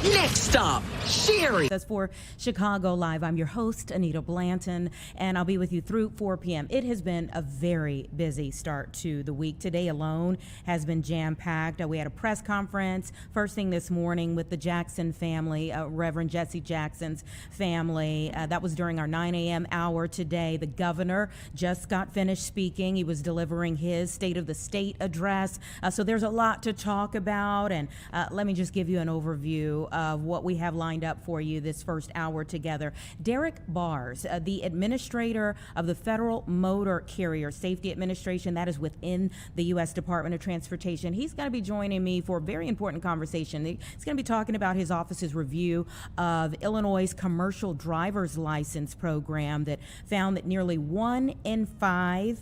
Next stop, Sherry. That's for Chicago Live. I'm your host, Anita Blanton, and I'll be with you through 4 p.m. It has been a very busy start to the week. Today alone has been jam-packed. We had a press conference first thing this morning with the Jackson family, Reverend Jesse Jackson's family. That was during our 9 a.m. hour today. The governor just got finished speaking. He was delivering his State of the State address. So there's a lot to talk about, and let me just give you an overview of what we have lined up for you this first hour together. Derek Bars, the administrator of the Federal Motor Carrier Safety Administration, that is within the U.S. Department of Transportation. He's going to be joining me for a very important conversation. He's going to be talking about his office's review of Illinois' commercial driver's license program that found that nearly 1 in 5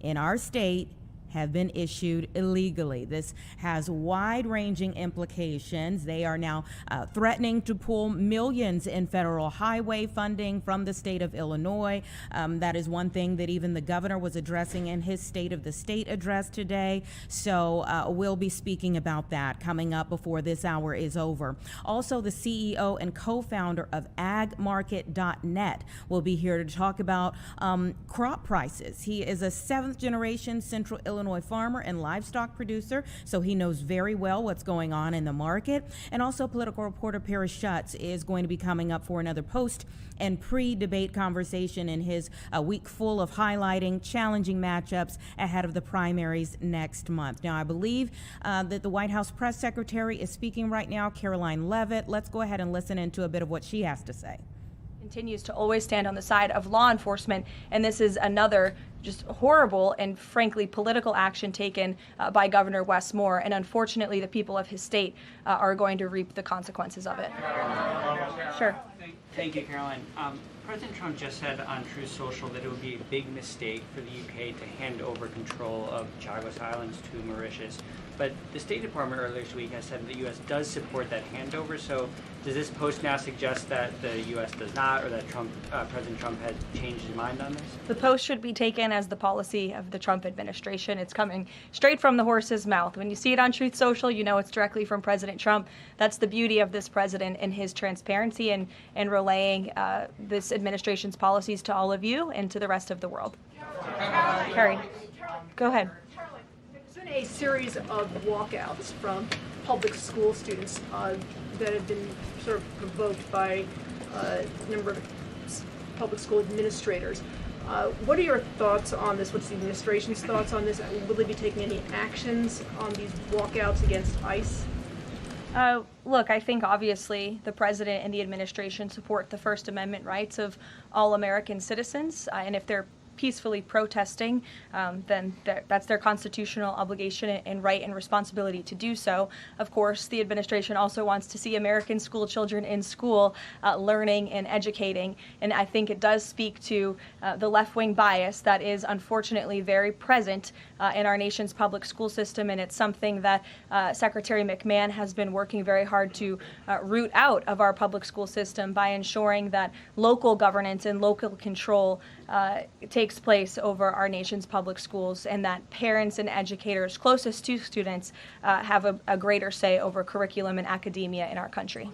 in our state have been issued illegally. This has wide-ranging implications. They are now threatening to pull millions in federal highway funding from the state of Illinois. That is one thing that even the governor was addressing in his State of the State address today. So we'll be speaking about that coming up before this hour is over. Also, the CEO and co-founder of agmarket.net will be here to talk about crop prices. He is a 7th-generation Central Illinois farmer and livestock producer, so he knows very well what's going on in the market. And also, political reporter Paris Schutz is going to be coming up for another post and pre-debate conversation in his week full of highlighting challenging matchups ahead of the primaries next month. Now, I believe that the White House press secretary is speaking right now, Caroline Leavitt. Let's go ahead and listen into a bit of what she has to say. Continues to always stand on the side of law enforcement, and this is another just horrible and frankly political action taken by Governor Wes Moore, and unfortunately the people of his state are going to reap the consequences of it. Sure. Thank you, Caroline. President Trump just said on Truth Social that it would be a big mistake for the UK to hand over control of Chagos Islands to Mauritius. But the State Department earlier this week has said that the U.S. does support that handover. So does this post now suggest that the U.S. does not, or that President Trump had changed his mind on this? The post should be taken as the policy of the Trump administration. It's coming straight from the horse's mouth. When you see it on Truth Social, you know it's directly from President Trump. That's the beauty of this president and his transparency and relaying this administration's policies to all of you and to the rest of the world. Carrie, go ahead. A series of walkouts from public school students that have been sort of provoked by a number of public school administrators. What are your thoughts on this? What's the administration's thoughts on this? Will they be taking any actions on these walkouts against ICE? Look, I think obviously the president and the administration support the First Amendment rights of all American citizens, and if they're peacefully protesting, then that's their constitutional obligation and right and responsibility to do so. Of course, the administration also wants to see American school children in school learning and educating, and I think it does speak to the left-wing bias that is unfortunately very present in our nation's public school system, and it's something that Secretary McMahon has been working very hard to root out of our public school system by ensuring that local governance and local control takes place over our nation's public schools, and that parents and educators closest to students have a greater say over curriculum and academia in our country.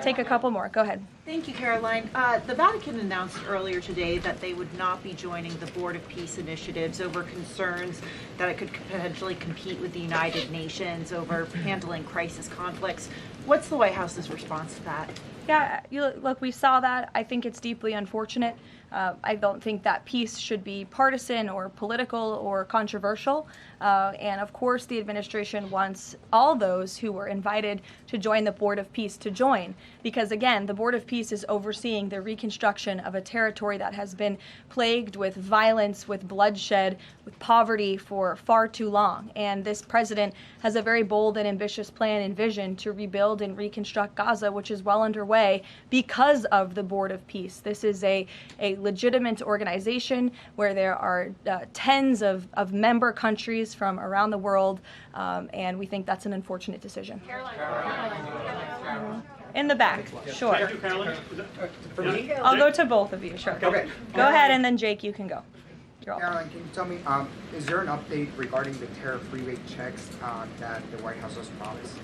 Take a couple more. Go ahead. Thank you, Caroline. The Vatican announced earlier today that they would not be joining the Board of Peace initiatives over concerns that it could potentially compete with the United Nations over handling crisis conflicts. What's the White House's response to that? Yeah, look, we saw that. I think it's deeply unfortunate. I don't think that peace should be partisan or political or controversial. And of course, the administration wants all those who were invited to join the Board of Peace to join. Because again, the Board of Peace is overseeing the reconstruction of a territory that has been plagued with violence, with bloodshed, with poverty for far too long. And this president has a very bold and ambitious plan and vision to rebuild and reconstruct Gaza, which is well underway because of the Board of Peace. This is a legitimate organization where there are tens of member countries from around the world, and we think that's an unfortunate decision. In the back, sure. I'll go to both of you, sure. Okay. Go ahead, and then Jake, you can go. You're welcome. Caroline, can you tell me, is there an update regarding the tariff rebate checks that the White House has promised?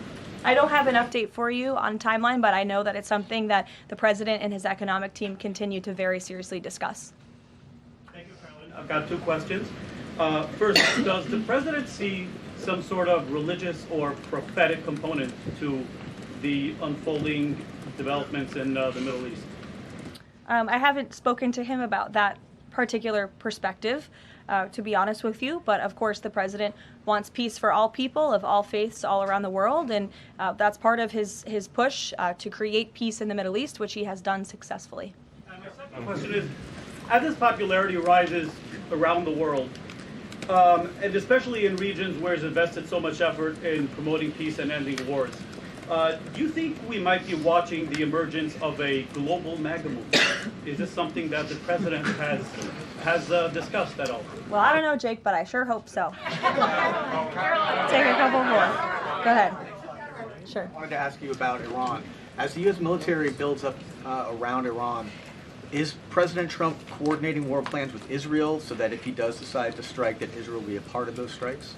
I don't have an update for you on timeline, but I know that it's something that the president and his economic team continue to very seriously discuss. Thank you, Carolyn. I've got two questions. First, does the president see some sort of religious or prophetic component to the unfolding developments in the Middle East? I haven't spoken to him about that particular perspective, to be honest with you, but of course the president wants peace for all people of all faiths all around the world, and that's part of his push to create peace in the Middle East, which he has done successfully. And my second question is, as this popularity rises around the world, and especially in regions where it's invested so much effort in promoting peace and ending wars, do you think we might be watching the emergence of a global MAGA movement? Is this something that the president has discussed at all? Well, I don't know, Jake, but I sure hope so. Take a couple more. Go ahead. Sure. I wanted to ask you about Iran. As the U.S. military builds up around Iran, is President Trump coordinating war plans with Israel so that if he does decide to strike, that Israel will be a part of those strikes?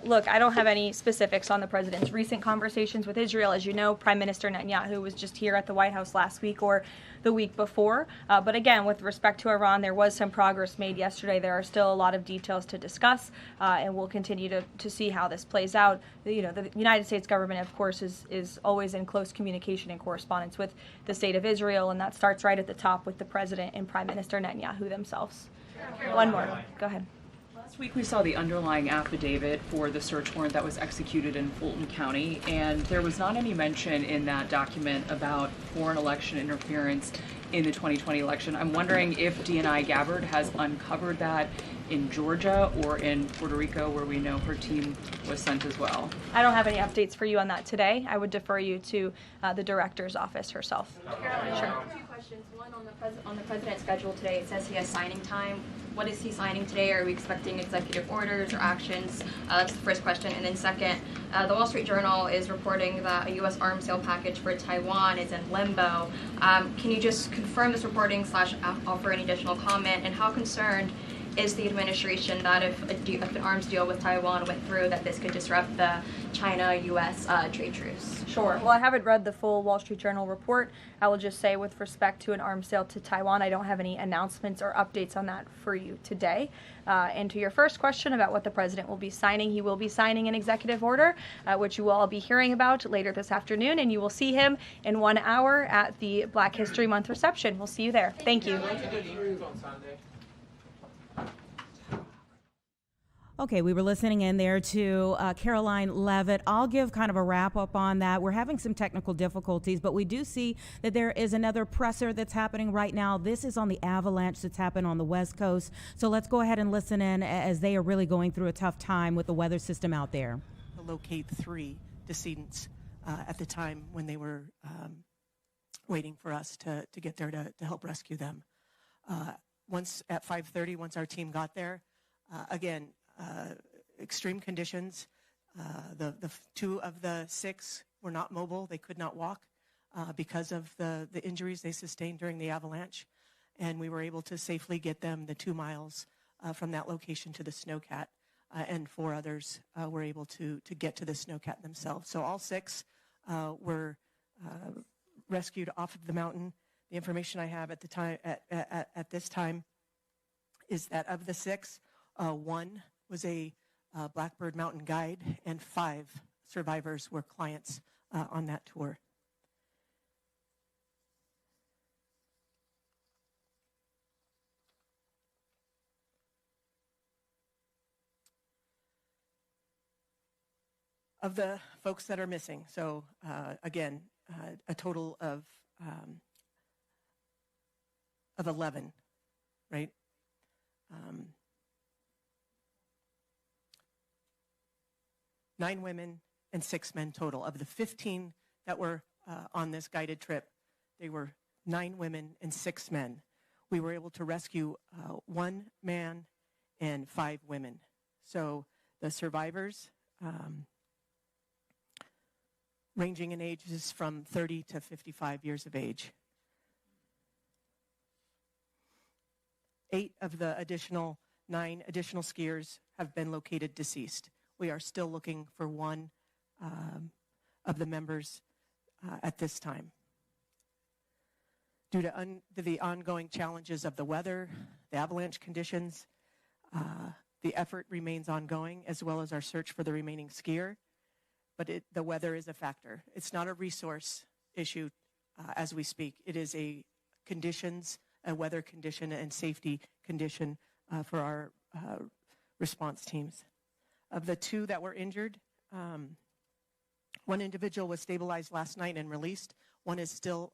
Look, I don't have any specifics on the president's recent conversations with Israel. As you know, Prime Minister Netanyahu was just here at the White House last week or the week before. But again, with respect to Iran, there was some progress made yesterday. There are still a lot of details to discuss, and we'll continue to see how this plays out. You know, the United States government, of course, is always in close communication and correspondence with the state of Israel, and that starts right at the top with the president and Prime Minister Netanyahu themselves. One more. Go ahead. Last week we saw the underlying affidavit for the search warrant that was executed in Fulton County, and there was not any mention in that document about foreign election interference in the 2020 election. I'm wondering if DNI Gabbard has uncovered that in Georgia or in Puerto Rico, where we know her team was sent as well. I don't have any updates for you on that today. I would defer you to the director's office herself. Sure. Two questions. One on the president's schedule today. It says he has signing time. What is he signing today? Are we expecting executive orders or actions? That's the first question. And then second, the Wall Street Journal is reporting that a U.S. arms sale package for Taiwan is in limbo. Can you just confirm this reporting / offer any additional comment? And how concerned is the administration that if an arms deal with Taiwan went through, that this could disrupt the China-U.S. Trade truce? Sure. Well, I haven't read the full Wall Street Journal report. I will just say with respect to an arms sale to Taiwan, I don't have any announcements or updates on that for you today. And to your first question about what the president will be signing, he will be signing an executive order, which you will all be hearing about later this afternoon, and you will see him in 1 hour at the Black History Month reception. We'll see you there. Thank you. Okay, we were listening in there to Caroline Levitt. I'll give kind of a wrap up on that. We're having some technical difficulties, but we do see that there is another presser that's happening right now. This is on the avalanche that's happened on the West Coast. So let's go ahead and listen in as they are really going through a tough time with the weather system out there. To locate 3 decedents at the time when they were waiting for us to get there to help rescue them. Once at 5:30, once our team got there, again, extreme conditions. The 2 of the 6 were not mobile. They could not walk because of the injuries they sustained during the avalanche. And we were able to safely get them the 2 miles from that location to the snowcat. And 4 others were able to get to the snowcat themselves. So all 6 were rescued off of the mountain. The information I have at the time at this time is that of the 6, 1 was a Blackbird Mountain guide, and 5 survivors were clients on that tour. Of the folks that are missing, so again, a total of 11, right? 9 women and 6 men total. Of the 15 that were on this guided trip, they were 9 women and 6 men. We were able to rescue 1 man and 5 women. So the survivors, ranging in ages from 30 to 55 years of age. 8 of the 9 additional skiers have been located deceased. We are still looking for 1 of the members at this time. Due to the ongoing challenges of the weather, the avalanche conditions, the effort remains ongoing, as well as our search for the remaining skier. But the weather is a factor. It's not a resource issue as we speak. It is a weather condition and safety condition for our response teams. Of the 2 that were injured, one individual was stabilized last night and released. One is still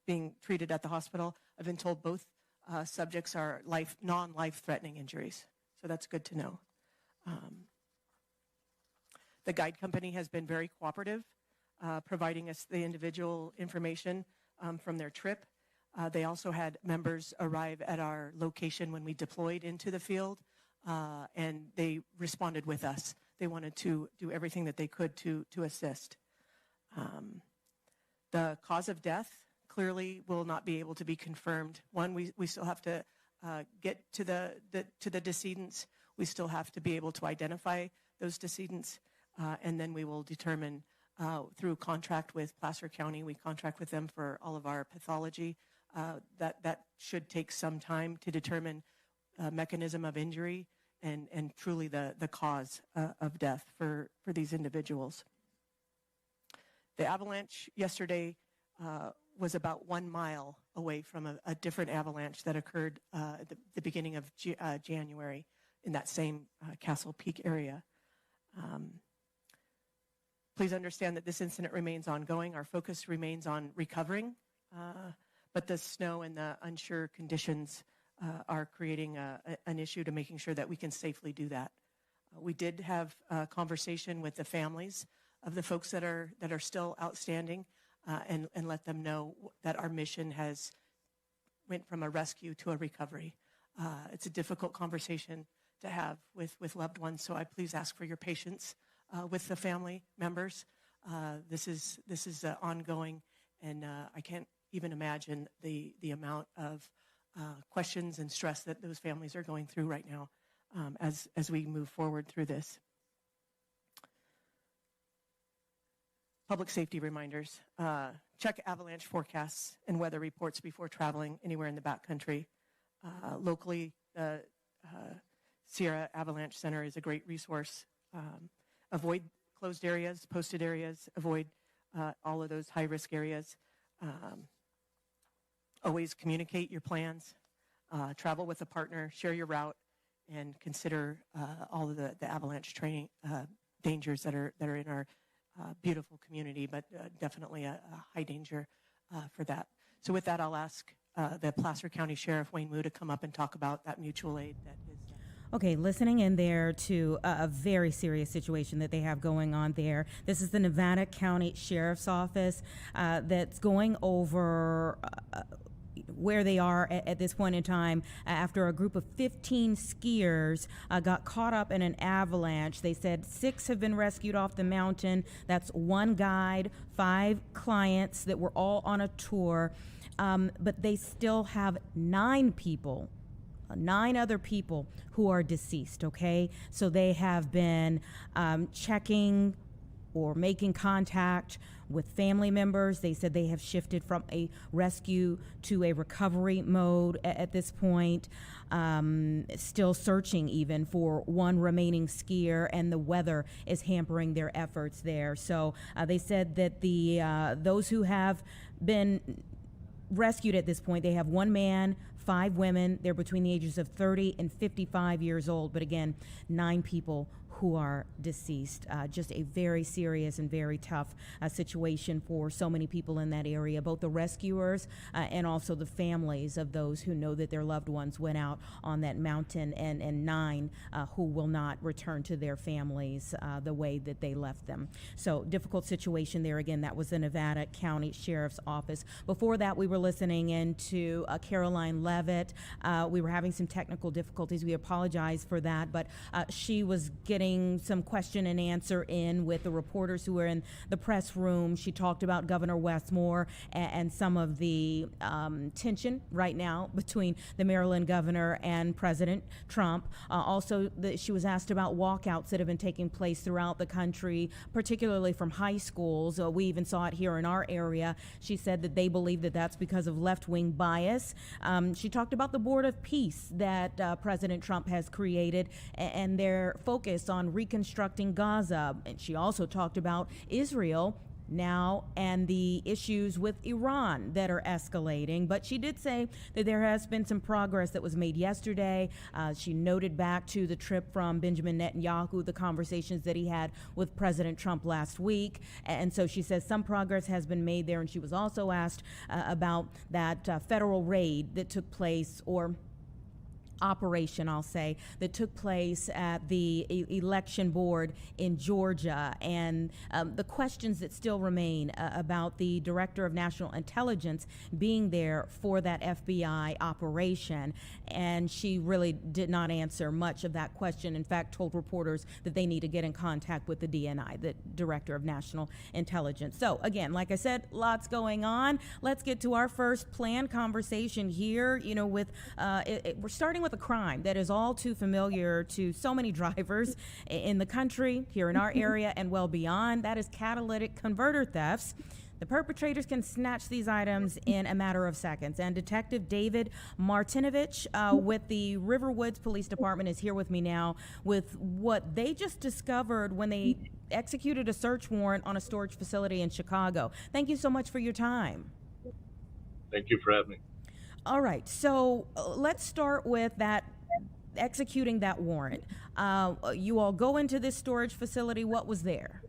being treated at the hospital. I've been told both subjects are non-life-threatening injuries, so that's good to know. The guide company has been very cooperative, providing us the individual information from their trip. They also had members arrive at our location when we deployed into the field, and they responded with us. They wanted to do everything that they could to assist. The cause of death clearly will not be able to be confirmed. One, we still have to get to the decedents. We still have to be able to identify those decedents, and then we will determine through contract with Placer County. We contract with them for all of our pathology. That should take some time to determine mechanism of injury and truly the cause of death for these individuals. The avalanche yesterday was about 1 mile away from a different avalanche that occurred at the beginning of January in that same Castle Peak area. Please understand that this incident remains ongoing. Our focus remains on recovering, but the snow and the unsure conditions are creating an issue to making sure that we can safely do that. We did have a conversation with the families of the folks that are still outstanding, and let them know that our mission has went from a rescue to a recovery. It's a difficult conversation to have with loved ones, so I please ask for your patience with the family members. This is ongoing, and I can't even imagine the amount of questions and stress that those families are going through right now as we move forward through this. Public safety reminders. Check avalanche forecasts and weather reports before traveling anywhere in the backcountry. Locally, the Sierra Avalanche Center is a great resource. Avoid closed areas, posted areas, avoid all of those high-risk areas. Always communicate your plans. Travel with a partner, share your route, and consider all of the avalanche training dangers that are in our beautiful community, but definitely a high danger for that. So with that, I'll ask the Placer County Sheriff, Wayne Wu, to come up and talk about that mutual aid that is... Okay, listening in there to a very serious situation that they have going on there. This is the Nevada County Sheriff's Office that's going over where they are at this point in time after a group of 15 skiers got caught up in an avalanche. They said 6 have been rescued off the mountain. That's 1 guide, 5 clients that were all on a tour, but they still have 9 people. 9 other people who are deceased, okay? So they have been checking or making contact with family members. They said they have shifted from a rescue to a recovery mode at this point. Still searching even for 1 remaining skier, and the weather is hampering their efforts there. So they said that those who have been rescued at this point, they have 1 man, 5 women. They're between the ages of 30 and 55 years old, but again, 9 people who are deceased. Just a very serious and very tough situation for so many people in that area, both the rescuers and also the families of those who know that their loved ones went out on that mountain, and 9 who will not return to their families the way that they left them. So difficult situation there. Again, that was the Nevada County Sheriff's Office. Before that, we were listening into Caroline Levitt. We were having some technical difficulties. We apologize for that, but she was getting getting some question and answer in with the reporters who were in the press room. She talked about Governor Westmore and some of the tension right now between the Maryland governor and President Trump. Also, she was asked about walkouts that have been taking place throughout the country, particularly from high schools. We even saw it here in our area. She said that they believe that that's because of left-wing bias. She talked about the Board of Peace that President Trump has created and their focus on reconstructing Gaza. And she also talked about Israel now and the issues with Iran that are escalating. But she did say that there has been some progress that was made yesterday. She noted back to the trip from Benjamin Netanyahu, the conversations that he had with President Trump last week. And so she says some progress has been made there. And she was also asked about that federal raid that took place, or operation, I'll say, that took place at the election board in Georgia, and the questions that still remain about the Director of National Intelligence being there for that FBI operation. And she really did not answer much of that question. In fact, told reporters that they need to get in contact with the DNI, the Director of National Intelligence. So again, like I said, lots going on. Let's get to our first planned conversation here, with we're starting with a crime that is all too familiar to so many drivers in the country, here in our area, and well beyond. That is catalytic converter thefts. The perpetrators can snatch these items in a matter of seconds. And Detective David Martinovich with the Riverwoods Police Department is here with me now with what they just discovered when they executed a search warrant on a storage facility in Chicago. Thank you so much for your time. Thank you for having me. All right, so let's start with that, executing that warrant. You all go into this storage facility. What was there?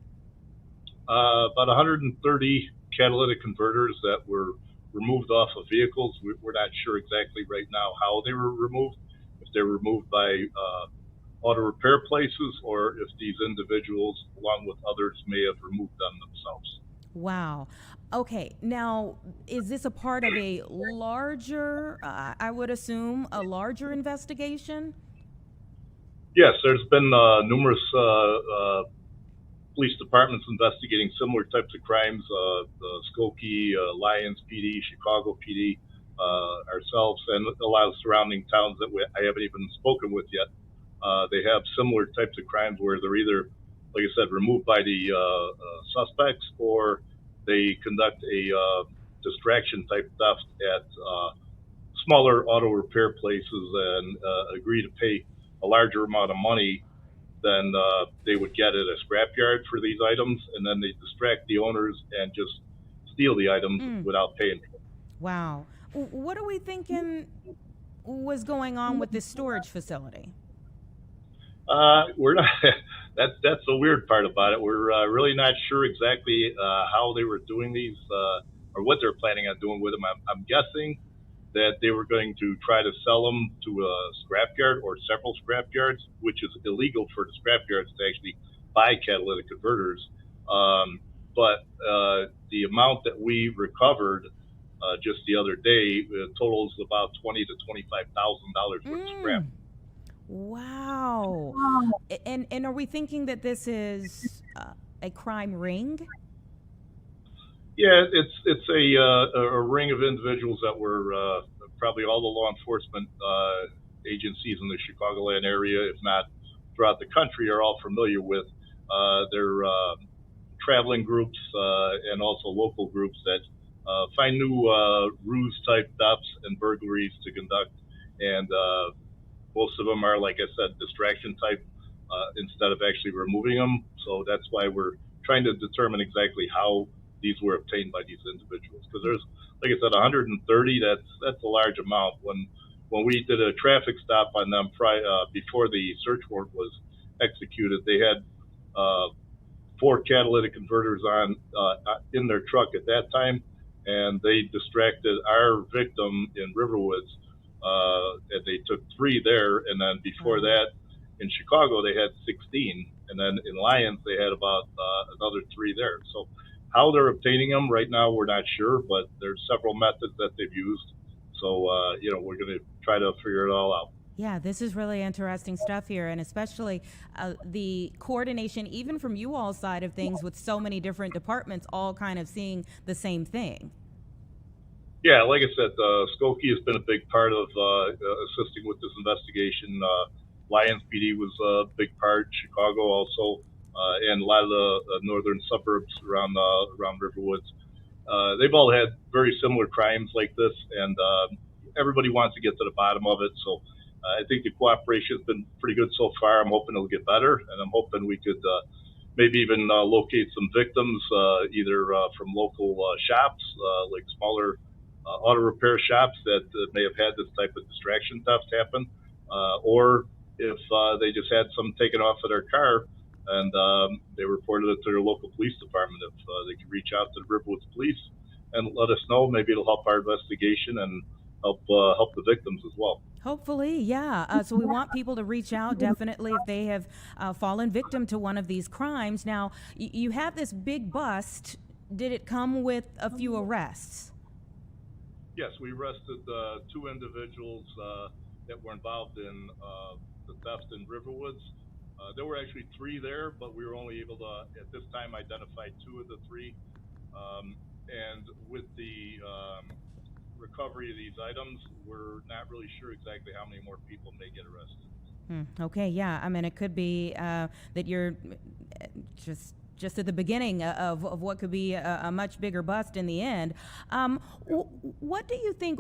About 130 catalytic converters that were removed off of vehicles. We're not sure exactly right now how they were removed, if they were removed by auto repair places or if these individuals, along with others, may have removed them themselves. Wow. Okay, now, is this a part of a larger, I would assume, a larger investigation? Yes, there's been numerous police departments investigating similar types of crimes, the Skokie, Lyons PD, Chicago PD, ourselves, and a lot of surrounding towns that I haven't even spoken with yet. They have similar types of crimes where they're either, like I said, removed by the suspects, or they conduct a distraction type theft at smaller auto repair places and agree to pay a larger amount of money than they would get at a scrapyard for these items, and then they distract the owners and just steal the items without paying for them. Wow. What are we thinking was going on with this storage facility? We're not. That's the weird part about it. We're really not sure exactly how they were doing these or what they're planning on doing with them. I'm guessing that they were going to try to sell them to a scrapyard or several scrapyards, which is illegal for the scrapyards to actually buy catalytic converters. But the amount that we recovered just the other day totals about $20,000 to $25,000 worth of scrap. Wow. And are we thinking that this is a crime ring? Yeah, it's a ring of individuals that were probably all the law enforcement agencies in the Chicagoland area, if not throughout the country, are all familiar with. They're traveling groups and also local groups that find new ruse-type thefts and burglaries to conduct. And most of them are, like I said, distraction type instead of actually removing them. So that's why we're trying to determine exactly how these were obtained by these individuals. Because there's, like I said, 130. That's a large amount. When we did a traffic stop on them before the search warrant was executed, they had 4 catalytic converters on in their truck at that time, and they distracted our victim in Riverwoods. And they took 3 there, and then before that, in Chicago they had 16, and then in Lyons they had about another 3 there. So how they're obtaining them right now, we're not sure, but there's several methods that they've used. So we're going to try to figure it all out. Yeah, this is really interesting stuff here, and especially the coordination, even from you all's side of things, with so many different departments all kind of seeing the same thing. Yeah, like I said, Skokie has been a big part of assisting with this investigation. Lyons PD was a big part, Chicago also, and a lot of the northern suburbs around Riverwoods. They've all had very similar crimes like this, and everybody wants to get to the bottom of it. So I think the cooperation has been pretty good so far. I'm hoping it'll get better, and I'm hoping we could maybe even locate some victims, either from local shops, like smaller auto repair shops that may have had this type of distraction theft happen, or if they just had some taken off of their car and they reported it to their local police department. If they could reach out to the Riverwoods Police and let us know, maybe it'll help our investigation and help the victims as well. Hopefully, yeah. So we want people to reach out, definitely, if they have fallen victim to one of these crimes. Now, you have this big bust. Did it come with a few arrests? Yes, we arrested 2 individuals that were involved in the theft in Riverwoods. There were actually 3 there, but we were only able to, at this time, identify 2 of the 3. And with the recovery of these items, we're not really sure exactly how many more people may get arrested. Okay, yeah. I mean, it could be that you're just at the beginning of what could be a much bigger bust in the end. What do you think?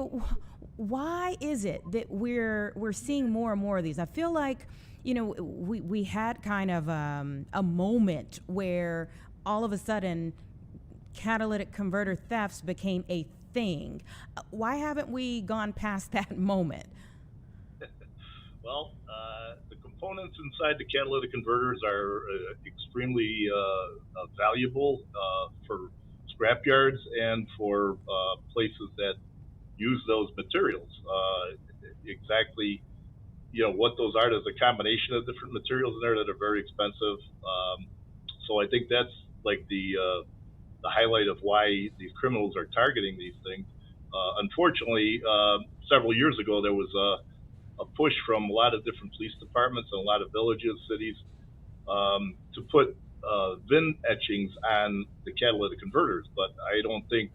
Why is it that we're seeing more and more of these? I feel like, you know, we had kind of a moment where all of a sudden catalytic converter thefts became a thing. Why haven't we gone past that moment? Well, the components inside the catalytic converters are extremely valuable for scrapyards and for places that use those materials. Exactly, you know, what those are. There's a combination of different materials in there that are very expensive. So I think that's like the highlight of why these criminals are targeting these things. Unfortunately, several years ago, there was a push from a lot of different police departments and a lot of villages, cities, to put VIN etchings on the catalytic converters. But I don't think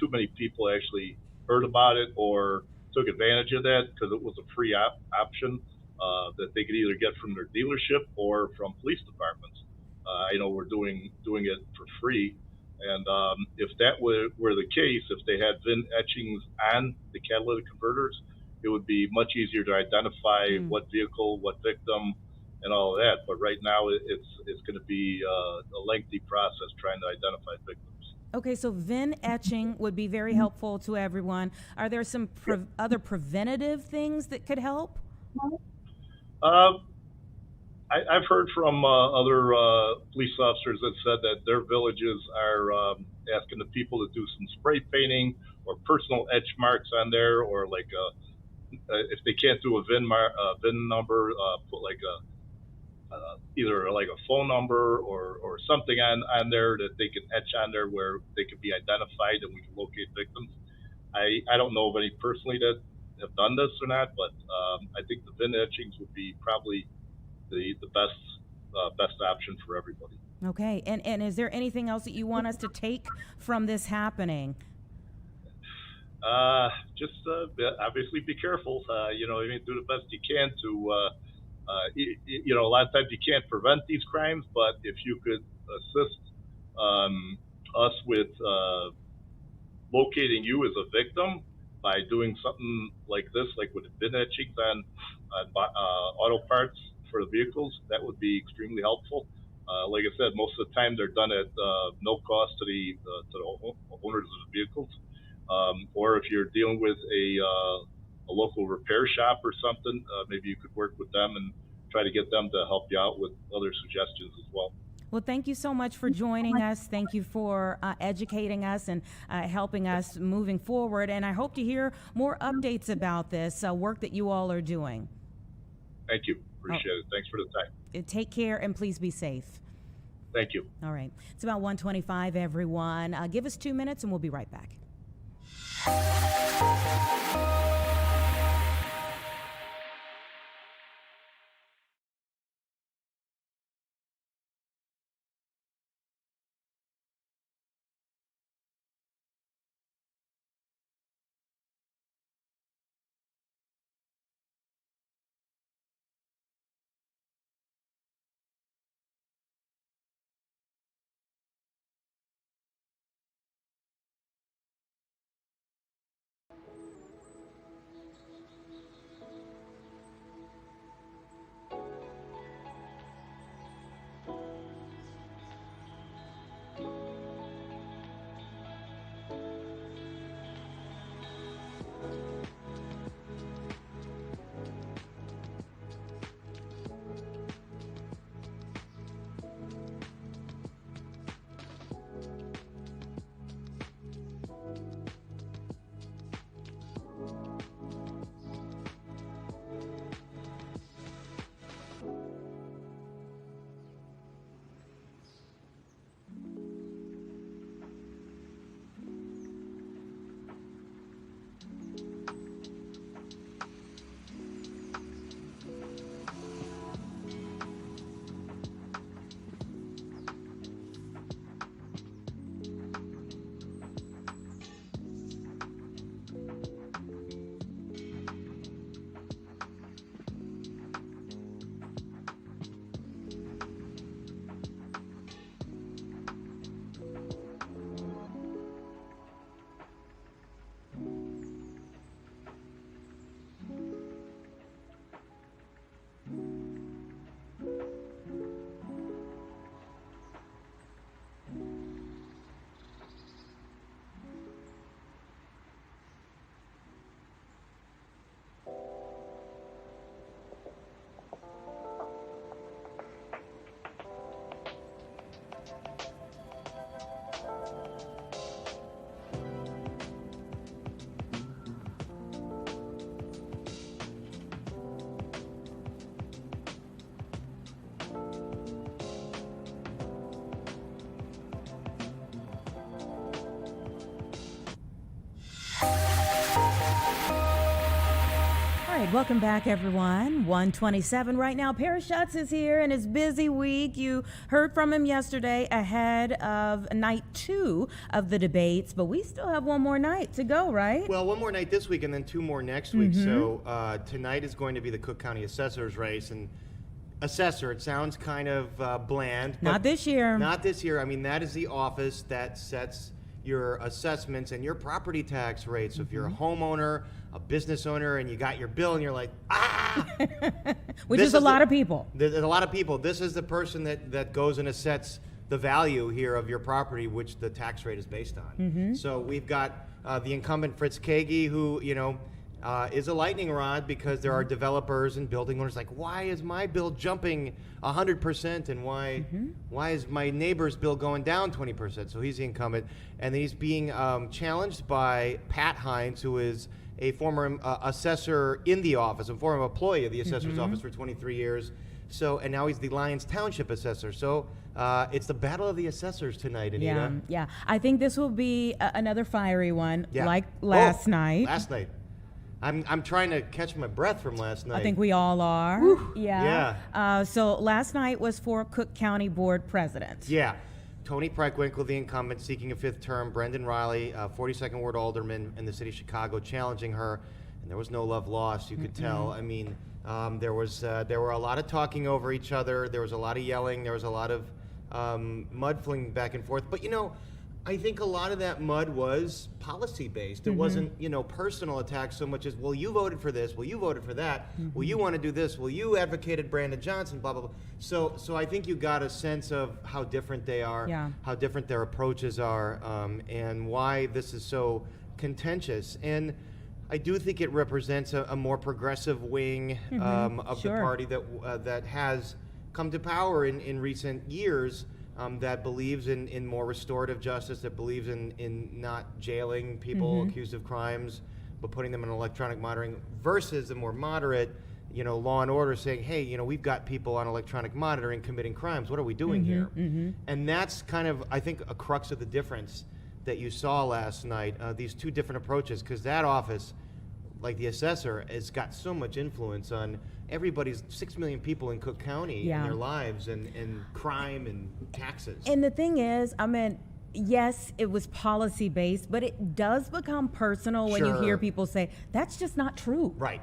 too many people actually heard about it or took advantage of that, because it was a free option that they could either get from their dealership or from police departments. I know we're doing it for free. And if that were the case, if they had VIN etchings on the catalytic converters, it would be much easier to identify what vehicle, what victim, and all of that. But right now, it's going to be a lengthy process trying to identify victims. Okay, so VIN etching would be very helpful to everyone. Are there some other preventative things that could help? I've heard from other police officers that said that their villages are asking the people to do some spray painting or personal etch marks on there, or like if they can't do a VIN number, put like either like a phone number or something on there that they can etch on there where they can be identified and we can locate victims. I don't know of any personally that have done this or not, but I think the VIN etchings would be probably the best option for everybody. Okay, and is there anything else that you want us to take from this happening? Just obviously be careful. You know, I mean, do the best you can to, you know, a lot of times you can't prevent these crimes, but if you could assist us with locating you as a victim by doing something like this, like with VIN etchings on auto parts for the vehicles, that would be extremely helpful. Like I said, most of the time they're done at no cost to the owners of the vehicles. Or if you're dealing with a local repair shop or something, maybe you could work with them and try to get them to help you out with other suggestions as well. Well, thank you so much for joining us. Thank you for educating us and helping us moving forward. And I hope to hear more updates about this work that you all are doing. Thank you. Appreciate it. Thanks for the time. Take care and please be safe. Thank you. All right. It's about 1:25, everyone. Give us 2 minutes and we'll be right back. Welcome back, everyone. 127 right now. Paris Schutz is here in his busy week. You heard from him yesterday ahead of night 2 of the debates, but we still have one more night to go, right? Well, one more night this week and then 2 more next week. So tonight is going to be the Cook County Assessor's race. And assessor, it sounds kind of bland. But Not this year. Not this year. I mean, that is the office that sets your assessments and your property tax rates. So if you're a homeowner, a business owner, and you got your bill and you're like, Which is a lot of people. There's a lot of people. This is the person that goes and sets the value here of your property, which the tax rate is based on. So we've got the incumbent Fritz Kagi, who, is a lightning rod because there are developers and building owners like, why is my bill jumping 100% and why is my neighbor's bill going down 20%? So he's the incumbent. And then he's being challenged by Pat Hines, who is a former assessor in the office, a former employee of the assessor's office for 23 years. So, and now he's the Lyons Township assessor. So it's the battle of the assessors tonight, Anita. Yeah. I think this will be another fiery one, Yeah. like last night. Last night. I'm trying to catch my breath from last night. I think we all are. Whew. Yeah. So last night was for Cook County Board President. Yeah. Tony Preckwinkle, the incumbent, seeking a 5th term. Brendan Riley, 42nd Ward Alderman in the city of Chicago, challenging her. And there was no love lost, you could tell. I mean, there were a lot of talking over each other. There was a lot of yelling. There was a lot of mud flinging back and forth. But, I think a lot of that mud was policy-based. It wasn't, personal attacks so much as, well, you voted for this, well, you voted for that, well, you want to do this, well, you advocated Brandon Johnson, blah, blah, blah. So I think you got a sense of how different they are, how different their approaches are, and why this is so contentious. And I do think it represents a more progressive wing of the party that has come to power in recent years. That believes in more restorative justice, that believes in not jailing people accused of crimes, but putting them in electronic monitoring, versus the more moderate, law and order saying, hey, we've got people on electronic monitoring committing crimes. What are we doing here? And that's kind of, I think, a crux of the difference that you saw last night, these two different approaches, because that office, like the assessor, has got so much influence on everybody's 6 million people in Cook County and their lives and crime and taxes. And the thing is, yes, it was policy based, but it does become personal when you hear people say, that's just not true. Right.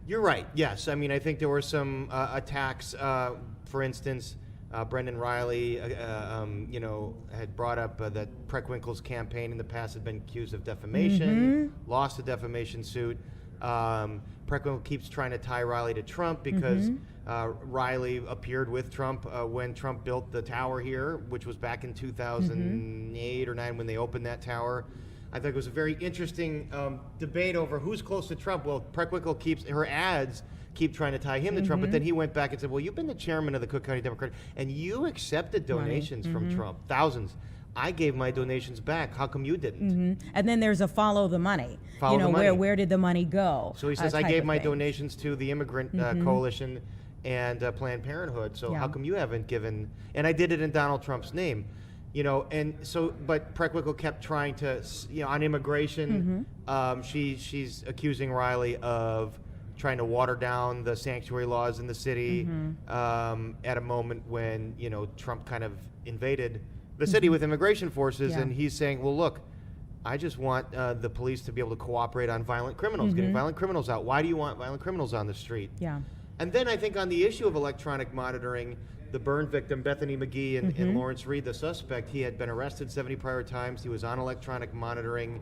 You're right. Yes. I mean, I think there were some attacks. For instance, Brendan Riley, had brought up that Preckwinkle's campaign in the past had been accused of defamation, lost a defamation suit. Preckwinkle keeps trying to tie Riley to Trump because Riley appeared with Trump when Trump built the tower here, which was back in 2008 or 9 when they opened that tower. I think it was a very interesting debate over who's close to Trump. Well, Preckwinkle her ads keep trying to tie him to Trump, but then he went back and said, well, you've been the chairman of the Cook County Democratic, and you accepted donations from Trump, thousands. I gave my donations back. How come you didn't? And then there's a follow the money. Follow the money. Where did the money go? So he says, I gave my donations to the Immigrant Coalition and Planned Parenthood. So how come you haven't given? And I did it in Donald Trump's name. And so, but Preckwinkle kept trying to, on immigration, she's accusing Riley of trying to water down the sanctuary laws in the city at a moment when, Trump kind of invaded the city with immigration forces, and he's saying, well, look, I just want the police to be able to cooperate on violent criminals, getting violent criminals out. Why do you want violent criminals on the street? Yeah. And then I think on the issue of electronic monitoring, the burn victim, Bethany McGee and Lawrence Reed, the suspect, he had been arrested 70 prior times. He was on electronic monitoring,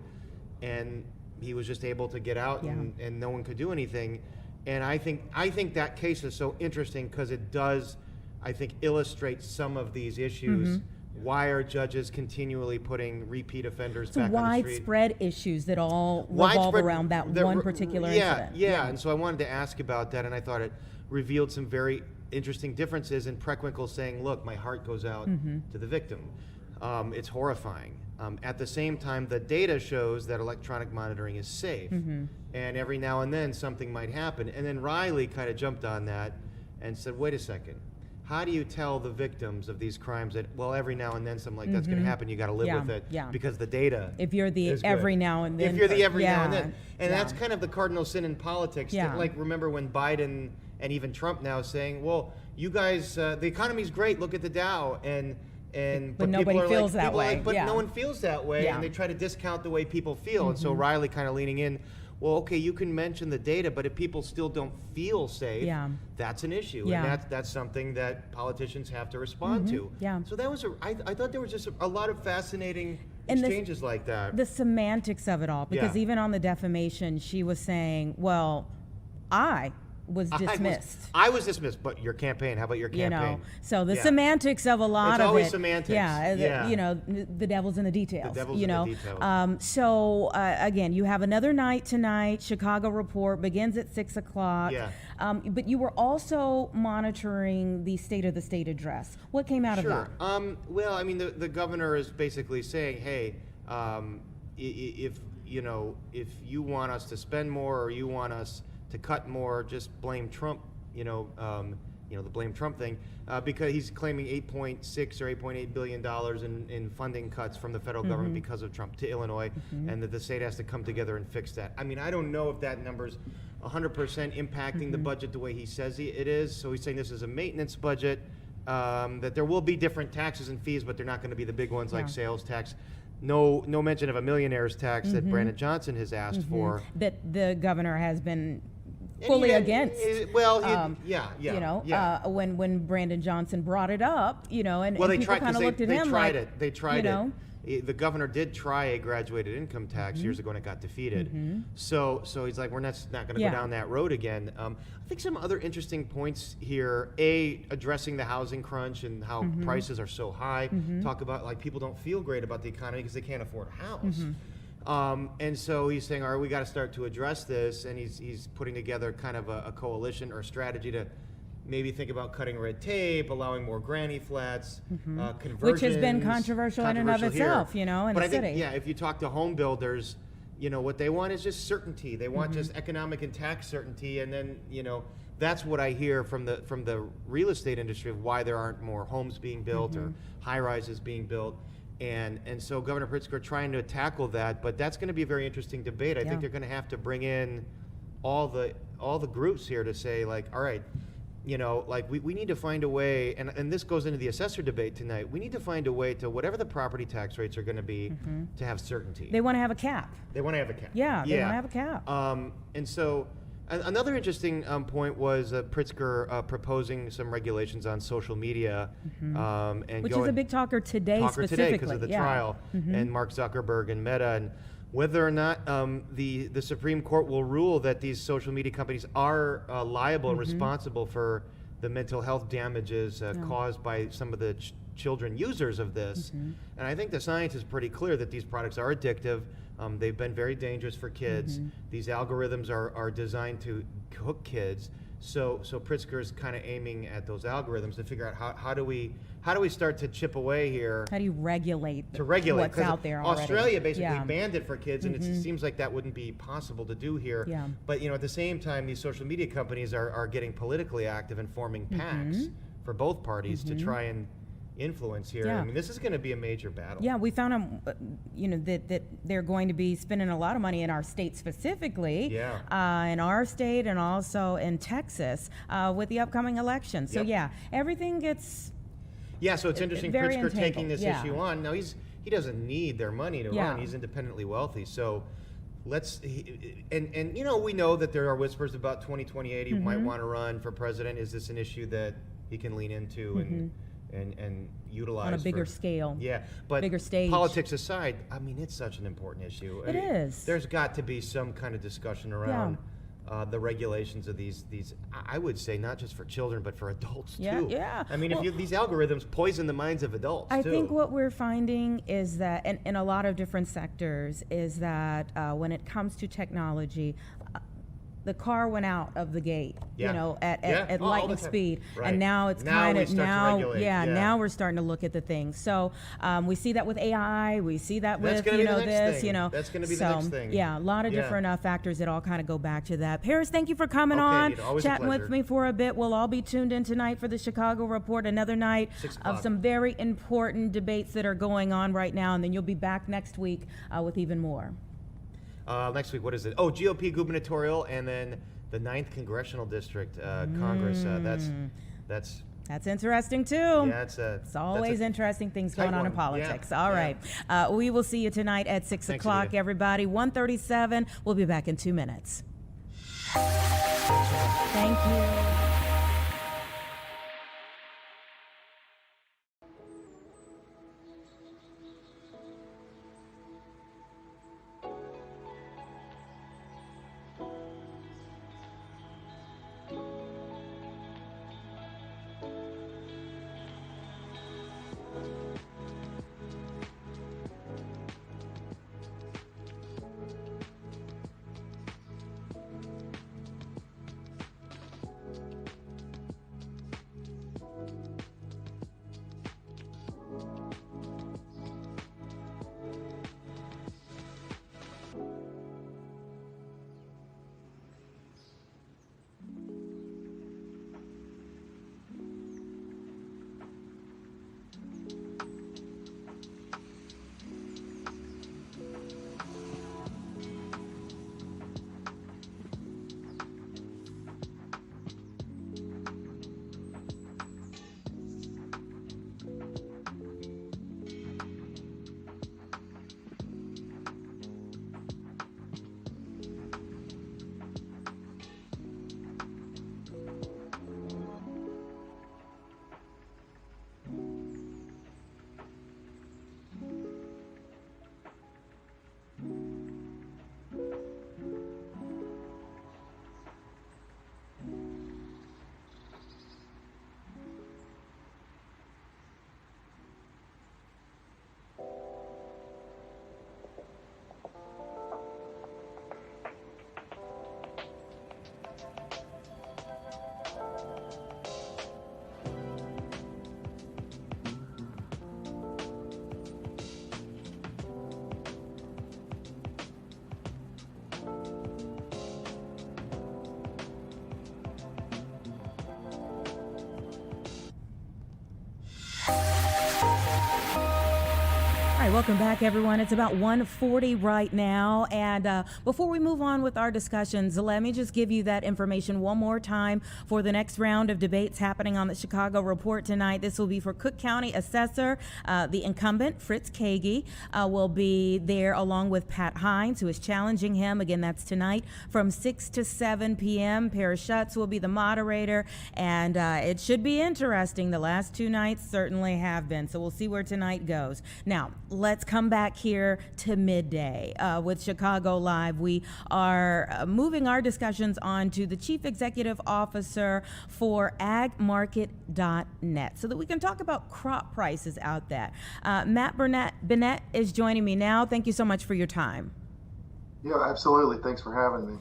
and he was just able to get out, and no one could do anything. And I think that case is so interesting because it does, I think, illustrate some of these issues. Why are judges continually putting repeat offenders back on the street? Widespread issues that all revolve around that one particular incident. Yeah, and so I wanted to ask about that, and I thought it revealed some very interesting differences in Preckwinkle saying, look, my heart goes out to the victim. It's horrifying. At the same time, the data shows that electronic monitoring is safe, and every now and then something might happen. And then Riley kind of jumped on that and said, wait a second. how do you tell the victims of these crimes that, well, every now and then something like that's going to happen, you got to live with it because the data If you're the is good. every now and then. If you're the every now and then. And Yeah. that's kind of the cardinal sin in politics. Yeah. Like, remember when Biden and even Trump now saying, well, you guys, the economy's great, look at the Dow. But nobody people are feels that people are way. But Yeah. no one feels that way, Yeah. and they try to discount the way people feel. And so Riley kind of leaning in, well, okay, you can mention the data, but if people still don't feel safe, that's an issue. Yeah. And that's something that politicians have to respond to. Yeah. So that was, I thought there was just a lot of fascinating And exchanges like that. The semantics of it all, because Yeah. even on the defamation, she was saying, well, I was dismissed. I was dismissed, but your campaign, how about your campaign? You know, so the Yeah. semantics of a lot It's of always it. semantics. Yeah, Yeah. you know, the devil's in the details. The devil's you in the know? details. So again, you have another night tonight. Chicago Report begins at 6 o'clock. Yeah. But you were also monitoring the State of the State address. What came out of that? Well, I mean, the governor is basically saying, hey, if you want us to spend more or you want us to cut more, just blame Trump. The blame Trump thing, because he's claiming $8.6 or $8.8 billion in funding cuts from the federal government because of Trump to Illinois, and that the state has to come together and fix that. I mean, I don't know if that number's 100% impacting the budget the way he says it is. So he's saying this is a maintenance budget, that there will be different taxes and fees, but they're not going to be the big ones like sales tax. No mention of a millionaire's tax that Brandon Johnson has asked for. That the governor has been fully against. When Brandon Johnson brought it up, and people kind of looked at him like, they tried it. The governor did try a graduated income tax years ago and it got defeated. So he's like, we're not going to go down that road again. I think some other interesting points here, addressing the housing crunch and how prices are so high. Talk about like people don't feel great about the economy because they can't afford a house. And so he's saying, all right, we got to start to address this. And he's putting together kind of a coalition or strategy to maybe think about cutting red tape, allowing more granny flats, conversions. Which has been controversial in and of itself, in but the I think, city. if you talk to home builders, what they want is just certainty. They want just economic and tax certainty. And then, that's what I hear from the real estate industry of why there aren't more homes being built or high rises being built. And so Governor Pritzker trying to tackle that, but that's going to be a very interesting debate. I think they're going to have to bring in all the groups here to say, like, all right, we need to find a way, and this goes into the assessor debate tonight. We need to find a way to whatever the property tax rates are going to be to have certainty. They want to have a cap. They want to have a cap. Yeah, they want to have a cap. And so another interesting point was Pritzker proposing some regulations on social media, Which is a big talker today specifically. Because of the trial, and Mark Zuckerberg and Meta, and whether or not the Supreme Court will rule that these social media companies are liable and responsible for the mental health damages caused by some of the children users of this. And I think the science is pretty clear that these products are addictive. They've been very dangerous for kids. These algorithms are designed to hook kids. So Pritzker is kind of aiming at those algorithms to figure out how do we start to chip away here? How do you regulate what's 'cause out there already? Australia basically banned it for kids, and it seems like that wouldn't be possible to do here. Yeah. But at the same time, these social media companies are getting politically active and forming PACs for both parties to try and influence here. Yeah. I mean, this is going to be a major battle. Yeah, we found out, that they're going to be spending a lot of money in our state specifically, in our state and also in Texas with the upcoming election. So everything gets so it's interesting very Pritzker taking entangled. this issue on. Now he doesn't need their money to run. He's independently wealthy. So we know that there are whispers about 2028 he might want to run for president. Is this an issue that he can lean into and utilize on a bigger scale. Yeah, but bigger stage. Politics aside, I mean, it's such an important issue. It is. There's got to be some kind of discussion around the regulations of these. I would say not just for children, but for adults too. Yeah. I mean, these algorithms poison the minds of adults I too. think what we're finding is that, in a lot of different sectors, is that when it comes to technology, the car went out of the gate, Yeah. you know, at Yeah. All lightning the time. speed, Right. and now it's Now kind we of start to regulate. Yeah. now we're starting to look at the things. So we see that with AI, we see that That's with gonna be the next this, thing. you know. That's gonna be the so, next thing. Yeah, a lot of Yeah. different factors that all kind of go back to that. Paris, thank you for coming Okay, on, Anita, always a chatting with pleasure. me for a bit. We'll all be tuned in tonight for the Chicago Report, another night 6 of o'clock. some very important debates that are going on right now, and then you'll be back next week with even more. Next week, what is it? Oh, GOP gubernatorial, and then the 9th Congressional District Congress. That's interesting too. Yeah, it's always interesting things going on in politics. Yeah, All yeah. right. We will see you tonight at 6 Thanks, o'clock, Anita. everybody. 1:37. We'll be back in 2 minutes. Thank you. All right, welcome back, everyone. It's about 1:40 right now. And before we move on with our discussions, let me just give you that information one more time for the next round of debates happening on the Chicago Report tonight. This will be for Cook County Assessor. The incumbent, Fritz Kagi, will be there along with Pat Hines, who is challenging him. Again, that's tonight from 6 to 7 p.m. Paris Schutz will be the moderator. And it should be interesting. The last two nights certainly have been. So we'll see where tonight goes. Now, let's come back here to midday with Chicago Live. We are moving our discussions on to the Chief Executive Officer for agmarket.net so that we can talk about crop prices out there. Matt Bennett is joining me now. Thank you so much for your time. Yeah, absolutely. Thanks for having me.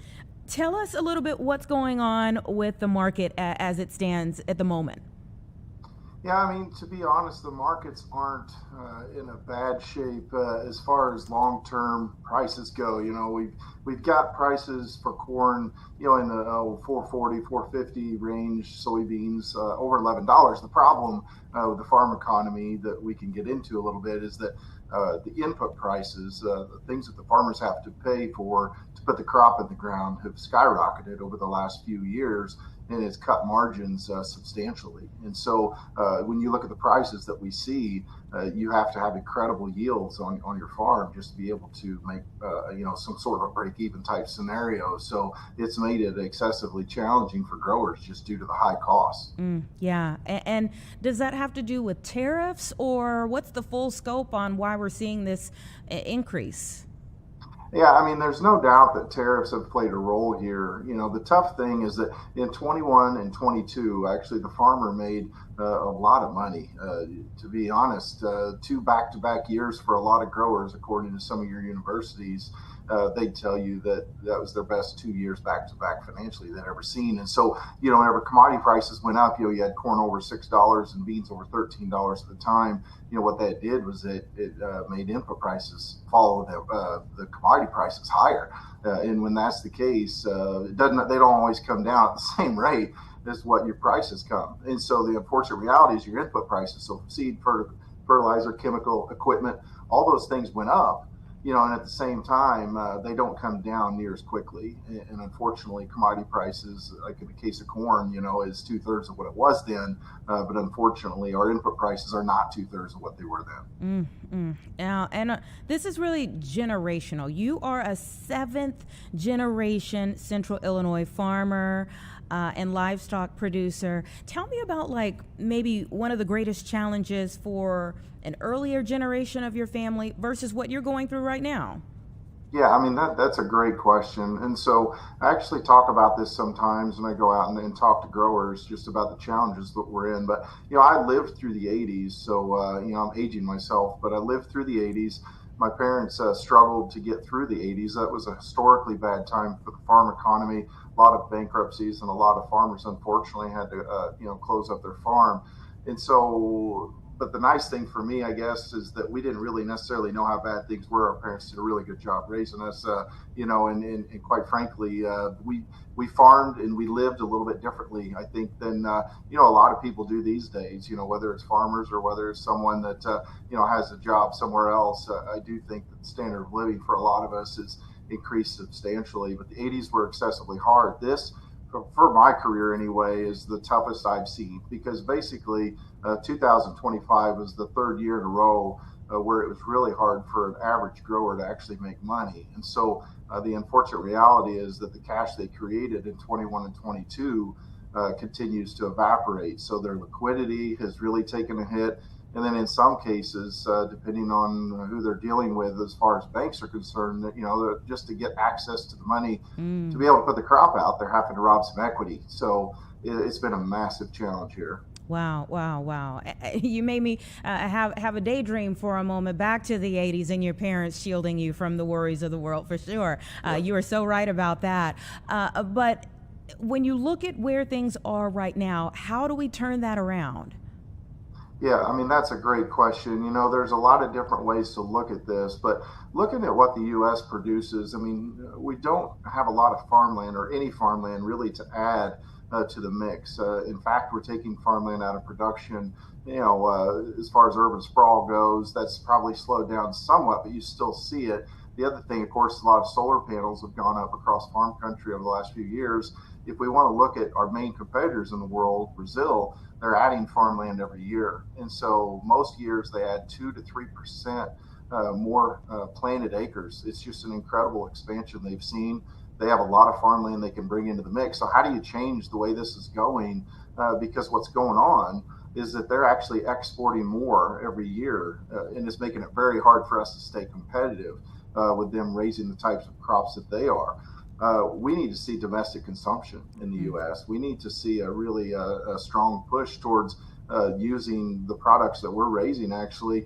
Tell us a little bit what's going on with the market as it stands at the moment. Yeah, I mean, to be honest, the markets aren't in a bad shape as far as long-term prices go. You know, we've got prices for corn, you know, in the 440, 450 range, soybeans over $11. The problem with the farm economy that we can get into a little bit is that the input prices, the things that the farmers have to pay for to put the crop in the ground, have skyrocketed over the last few years. And it's cut margins substantially. And so when you look at the prices that we see, you have to have incredible yields on your farm just to be able to make, you know, some sort of a break-even type scenario. So it's made it excessively challenging for growers just due to the high costs. Yeah. And does that have to do with tariffs, or what's the full scope on why we're seeing this increase? Yeah, I mean, there's no doubt that tariffs have played a role here. You know, the tough thing is that in 21 and 22, actually, the farmer made a lot of money. To be honest, 2 back-to-back years for a lot of growers, according to some of your universities, they tell you that that was their best 2 years back-to-back financially they'd ever seen. And so, whenever commodity prices went up, you had corn over $6 and beans over $13 at the time. What that did was it made input prices follow the commodity prices higher. And when that's the case, they don't always come down at the same rate as what your prices come. And so the unfortunate reality is your input prices, so seed, fertilizer, chemical, equipment, all those things went up, and at the same time, they don't come down near as quickly. And unfortunately, commodity prices, like in the case of corn, is 2/3 of what it was then. But unfortunately, our input prices are not 2/3 of what they were then. And this is really generational. You are a 7th generation Central Illinois farmer and livestock producer. Tell me about maybe one of the greatest challenges for an earlier generation of your family versus what you're going through right now. Yeah, that's a great question. And so I actually talk about this sometimes when I go out and talk to growers just about the challenges that we're in. But, I lived through the 80s, so, I'm aging myself, but I lived through the 80s. My parents struggled to get through the 80s. That was a historically bad time for the farm economy. A lot of bankruptcies, and a lot of farmers, unfortunately, had to, close up their farm. And so, but the nice thing for me, I guess, is that we didn't really necessarily know how bad things were. Our parents did a really good job raising us, and quite frankly, we farmed and we lived a little bit differently, I think, than, a lot of people do these days, whether it's farmers or whether it's someone that, has a job somewhere else. I do think that the standard of living for a lot of us is increased substantially, but the 80s were excessively hard. This, for my career anyway, is the toughest I've seen, because basically 2025 was the 3rd year in a row where it was really hard for an average grower to actually make money. And so the unfortunate reality is that the cash they created in 21 and 22 continues to evaporate. So their liquidity has really taken a hit. And then in some cases, depending on who they're dealing with, as far as banks are concerned, just to get access to the money to be able to put the crop out, they're having to rob some equity. So it's been a massive challenge here. Wow. You made me have a daydream for a moment back to the 80s and your parents shielding you from the worries of the world, for sure. You are so right about that. But when you look at where things are right now, how do we turn that around? Yeah, that's a great question. There's a lot of different ways to look at this, but looking at what the U.S. produces, we don't have a lot of farmland or any farmland really to add to the mix. In fact, we're taking farmland out of production. As far as urban sprawl goes, that's probably slowed down somewhat, but you still see it. The other thing, of course, a lot of solar panels have gone up across farm country over the last few years. If we want to look at our main competitors in the world, Brazil, they're adding farmland every year. And so most years they add 2 to 3% more planted acres. It's just an incredible expansion they've seen. They have a lot of farmland they can bring into the mix. So how do you change the way this is going? Because what's going on is that they're actually exporting more every year, and it's making it very hard for us to stay competitive with them raising the types of crops that they are. We need to see domestic consumption in the U.S. We need to see a really a strong push towards using the products that we're raising. Actually,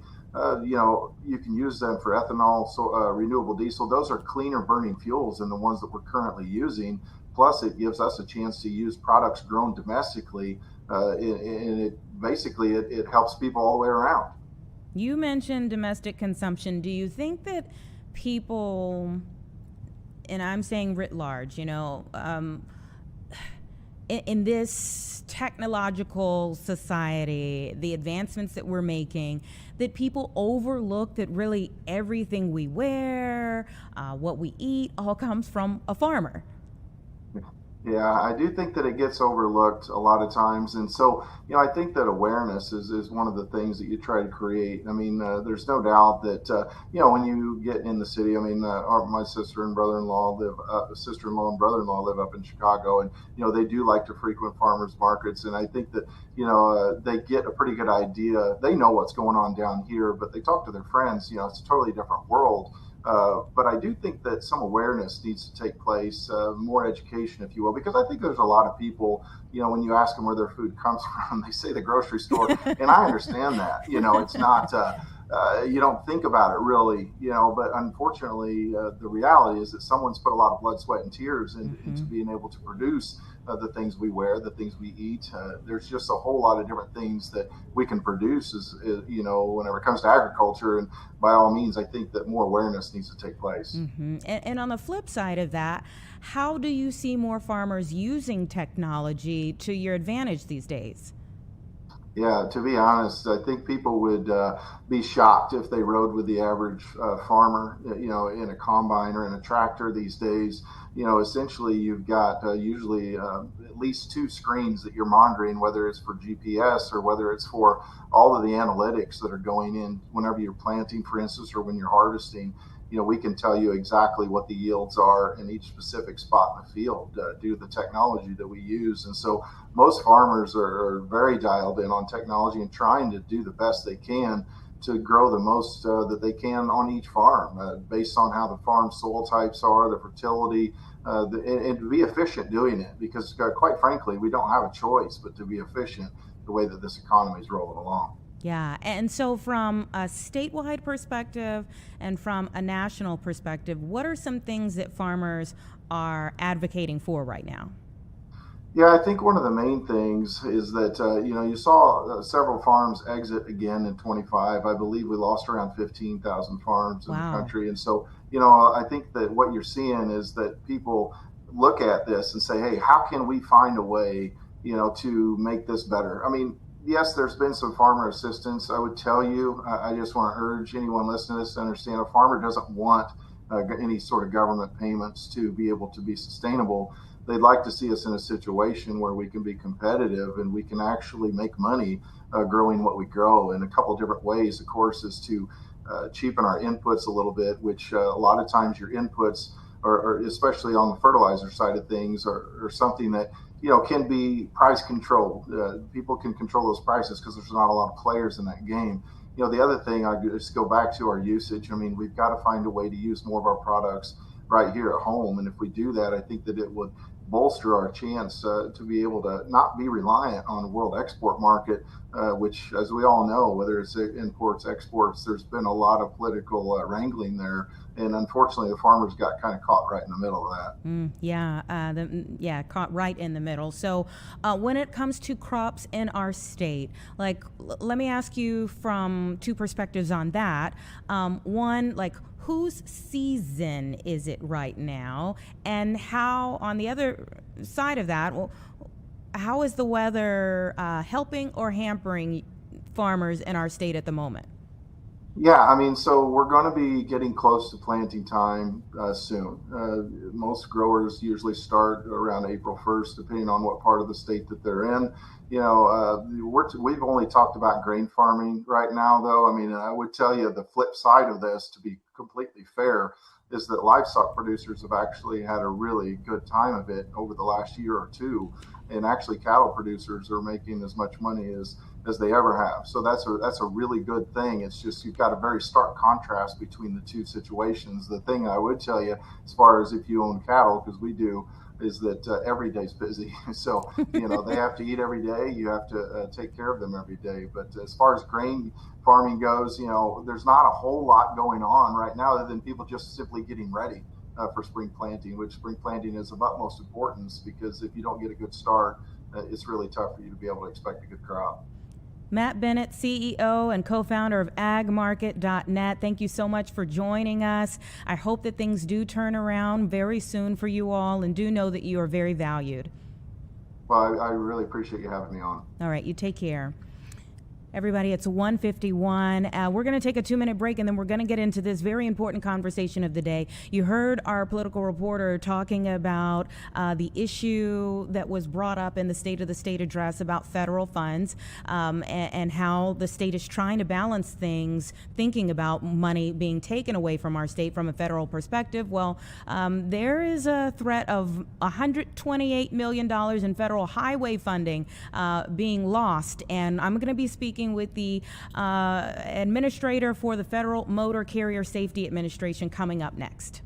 you can use them for ethanol, renewable diesel. Those are cleaner burning fuels than the ones that we're currently using. Plus, it gives us a chance to use products grown domestically, and it helps people all the way around. You mentioned domestic consumption. Do you think that people, and I'm saying writ large, in this technological society, the advancements that we're making, that people overlook that really everything we wear, what we eat, all comes from a farmer? Yeah, I do think that it gets overlooked a lot of times. And so, I think that awareness is one of the things that you try to create. There's no doubt that, when you get in the city, my sister and brother-in-law sister-in-law and brother-in-law live up in Chicago, and, they do like to frequent farmers markets. And I think that, they get a pretty good idea. They know what's going on down here, but they talk to their friends, it's a totally different world But I do think that some awareness needs to take place, more education, if you will, because I think there's a lot of people, when you ask them where their food comes from, they say the grocery store. And I understand that, it's not, you don't think about it really, but unfortunately, the reality is that someone's put a lot of blood, sweat, and tears into being able to produce the things we wear, the things we eat. There's just a whole lot of different things that we can produce, whenever it comes to agriculture. And by all means, I think that more awareness needs to take place. And on the flip side of that, how do you see more farmers using technology to your advantage these days? Yeah, to be honest, I think people would be shocked if they rode with the average farmer, in a combine or in a tractor these days. Essentially you've got usually at least two screens that you're monitoring, whether it's for GPS or whether it's for all of the analytics that are going in whenever you're planting, for instance, or when you're harvesting. We can tell you exactly what the yields are in each specific spot in the field due to the technology that we use. And so most farmers are very dialed in on technology and trying to do the best they can to grow the most that they can on each farm based on how the farm soil types are, the fertility, and to be efficient doing it, because quite frankly, we don't have a choice but to be efficient the way that this economy is rolling along. Yeah, and so from a statewide perspective and from a national perspective, what are some things that farmers are advocating for right now? Yeah, I think one of the main things is that, you saw several farms exit again in 25. I believe we lost around 15,000 farms in the country. And so, I think that what you're seeing is that people look at this and say, hey, how can we find a way, to make this better? I mean, yes, there's been some farmer assistance. I would tell you, I just want to urge anyone listening to this to understand a farmer doesn't want any sort of government payments to be able to be sustainable. They'd like to see us in a situation where we can be competitive and we can actually make money growing what we grow. And a couple of different ways, of course, is to cheapen our inputs a little bit, which a lot of times your inputs, or especially on the fertilizer side of things, are something that can be price controlled. People can control those prices because there's not a lot of players in that game. The other thing, I just go back to our usage. I mean, we've got to find a way to use more of our products right here at home. And if we do that, I think that it would bolster our chance to be able to not be reliant on the world export market, which, as we all know, whether it's imports, exports, there's been a lot of political wrangling there. And unfortunately, the farmers got kind of caught right in the middle of that. Caught right in the middle. So when it comes to crops in our state, let me ask you from two perspectives on that. One, whose season is it right now? And how, on the other side of that, how is the weather helping or hampering farmers in our state at the moment? Yeah, I mean, so we're going to be getting close to planting time soon. Most growers usually start around April 1st, depending on what part of the state that they're in. We've only talked about grain farming right now, though. I mean, I would tell you the flip side of this, to be completely fair, is that livestock producers have actually had a really good time of it over the last year or two. And actually, cattle producers are making as much money as they ever have. So that's a really good thing. It's just you've got a very stark contrast between the two situations. The thing I would tell you, as far as if you own cattle, because we do, is that every day's busy. So, they have to eat every day. You have to take care of them every day. But as far as grain farming goes, there's not a whole lot going on right now other than people just simply getting ready for spring planting, which spring planting is of utmost importance, because if you don't get a good start, it's really tough for you to be able to expect a good crop. Matt Bennett, CEO and co-founder of agmarket.net. Thank you so much for joining us. I hope that things do turn around very soon for you all, and do know that you are very valued. Well, I really appreciate you having me on. All right, you take care. Everybody, it's 1:51. We're going to take a 2-minute break, and then we're going to get into this very important conversation of the day. You heard our political reporter talking about the issue that was brought up in the State of the State address about federal funds and how the state is trying to balance things, thinking about money being taken away from our state from a federal perspective. Well, there is a threat of $128 million in federal highway funding being lost, and I'm going to be speaking speaking with the administrator for the Federal Motor Carrier Safety Administration coming up next.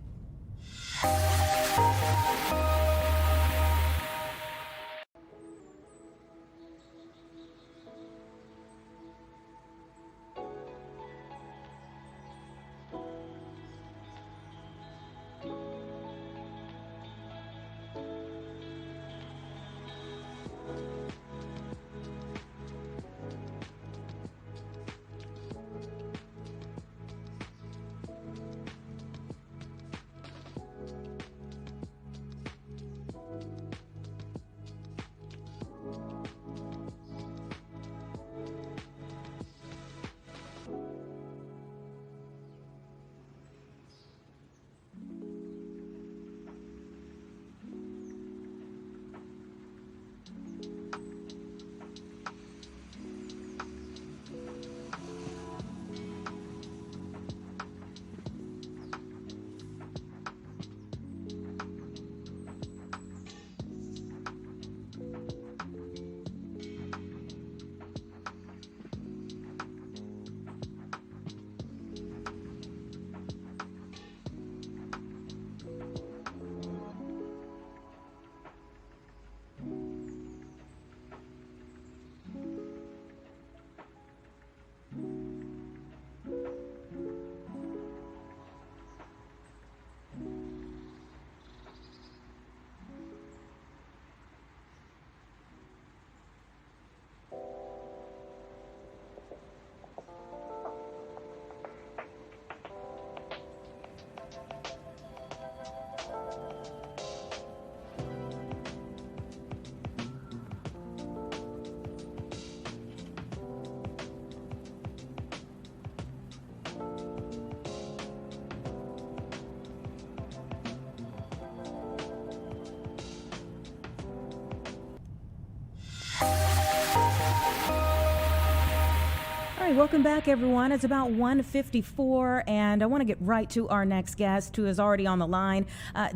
All right, welcome back, everyone. It's about 1:54, and I want to get right to our next guest, who is already on the line.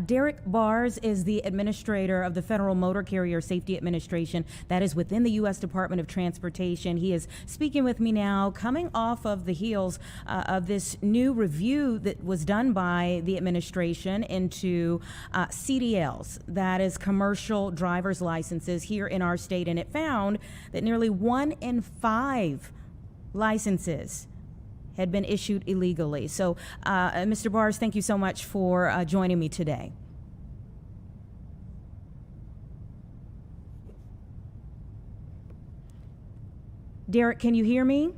Derek Bars is the administrator of the Federal Motor Carrier Safety Administration that is within the U.S. Department of Transportation. He is speaking with me now, coming off of the heels of this new review that was done by the administration into CDLs, that is commercial driver's licenses here in our state, and it found that nearly 1 in 5 licenses had been issued illegally. So, Mr. Bars, thank you so much for joining me today. Derek, can you hear me?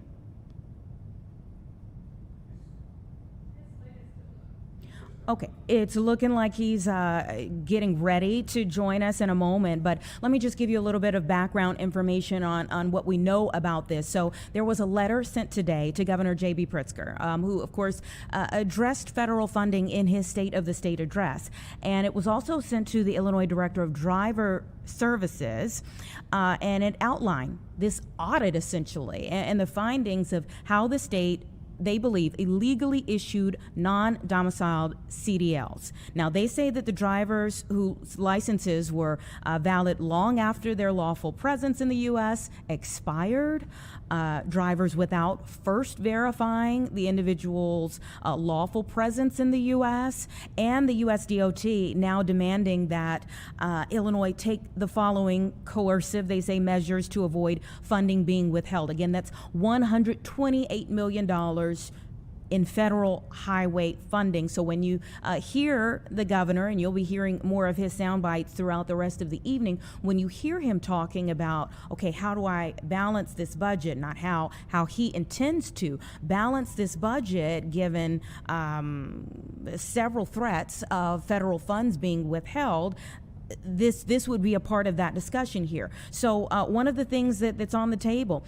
Okay, it's looking like he's getting ready to join us in a moment, but let me just give you a little bit of background information on what we know about this. So there was a letter sent today to Governor J.B. Pritzker, who, of course, addressed federal funding in his State of the State address. And it was also sent to the Illinois Director of Driver Services, and it outlined this audit, essentially, and the findings of how the state, they believe, illegally issued non-domiciled CDLs. Now, they say that the drivers whose licenses were valid long after their lawful presence in the U.S. expired, drivers without first verifying the individual's lawful presence in the U.S., and the U.S. DOT now demanding that Illinois take the following coercive, they say, measures to avoid funding being withheld. Again, that's $128 million in federal highway funding. So when you hear the governor, and you'll be hearing more of his sound bites throughout the rest of the evening, when you hear him talking about, okay, how do I balance this budget, not how he intends to balance this budget given several threats of federal funds being withheld, this would be a part of that discussion here. So one of the things that's on the table,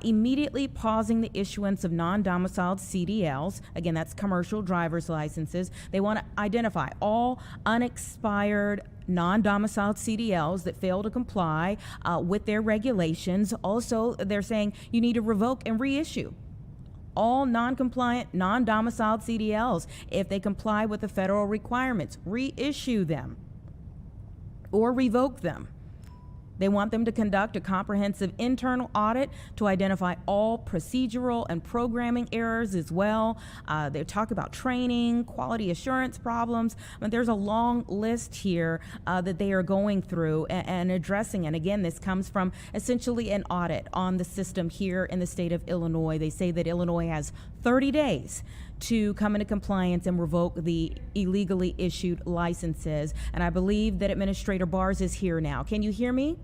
immediately pausing the issuance of non-domiciled CDLs. Again, that's commercial driver's licenses. They want to identify all unexpired non-domiciled CDLs that fail to comply with their regulations. Also, they're saying you need to revoke and reissue all non-compliant, non-domiciled CDLs. If they comply with the federal requirements, reissue them or revoke them. They want them to conduct a comprehensive internal audit to identify all procedural and programming errors as well. They talk about training, quality assurance problems. But there's a long list here that they are going through and addressing. And again, this comes from essentially an audit on the system here in the state of Illinois. They say that Illinois has 30 days to come into compliance and revoke the illegally issued licenses. And I believe that Administrator Bars is here now. Can you hear me?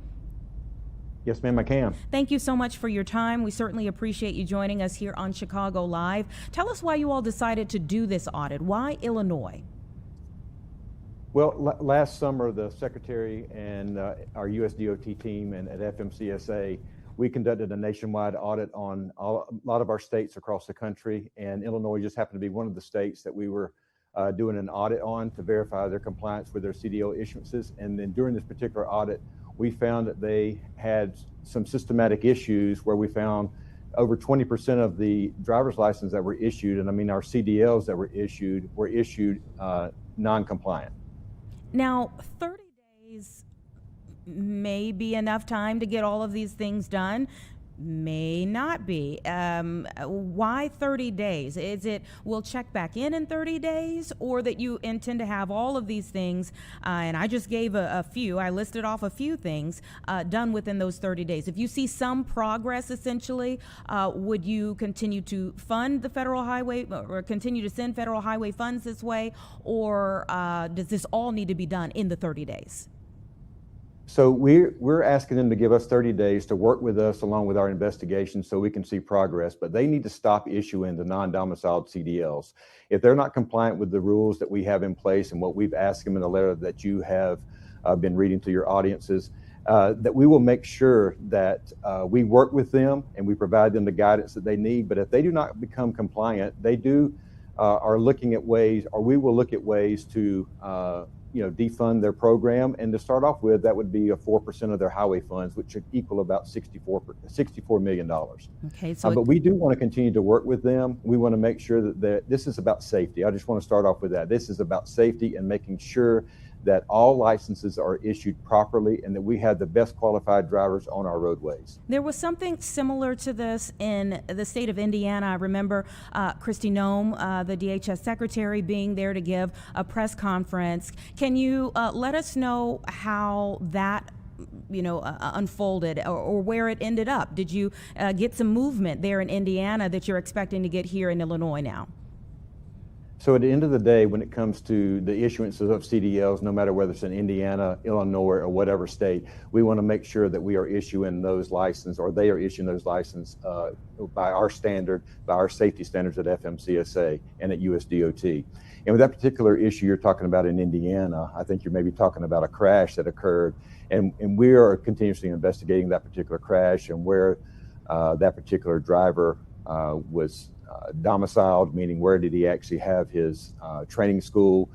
Yes, ma'am, I can. Thank you so much for your time. We certainly appreciate you joining us here on Chicago Live. Tell us why you all decided to do this audit. Why Illinois? Well, last summer, the Secretary and our USDOT team and at FMCSA, we conducted a nationwide audit on a lot of our states across the country, and Illinois just happened to be one of the states that we were doing an audit on to verify their compliance with their CDL issuances. And then during this particular audit, we found that they had some systematic issues where we found over 20% of the driver's license that were issued, and I mean our CDLs that were issued non-compliant. Now, 30 days may be enough time to get all of these things done. May not be. Why 30 days? Is it we'll check back in 30 days, or that you intend to have all of these things, and I just gave a few, I listed off a few things, done within those 30 days. If you see some progress, essentially, would you continue to fund the federal highway or continue to send federal highway funds this way, or does this all need to be done in the 30 days? So we're asking them to give us 30 days to work with us along with our investigation so we can see progress, but they need to stop issuing the non-domiciled CDLs. If they're not compliant with the rules that we have in place and what we've asked them in the letter that you have been reading to your audiences, that we will make sure that we work with them and we provide them the guidance that they need. But if they do not become compliant, they are looking at ways, or we will look at ways to defund their program. And to start off with, that would be a 4% of their highway funds, which would equal about $64 million. Okay, so but we do want to continue to work with them. We want to make sure that this is about safety. I just want to start off with that. This is about safety and making sure that all licenses are issued properly and that we have the best qualified drivers on our roadways. There was something similar to this in the state of Indiana. I remember Kristi Noem, the DHS secretary, being there to give a press conference. Can you let us know how that unfolded, or where it ended up? Did you get some movement there in Indiana that you're expecting to get here in Illinois now? So at the end of the day, when it comes to the issuances of CDLs, no matter whether it's in Indiana, Illinois, or whatever state, we want to make sure that we are issuing those licenses, or they are issuing those licenses by our safety standards at FMCSA and at USDOT. And with that particular issue you're talking about in Indiana, I think you're maybe talking about a crash that occurred, and we are continuously investigating that particular crash and where that particular driver was domiciled, meaning where did he actually have his training school,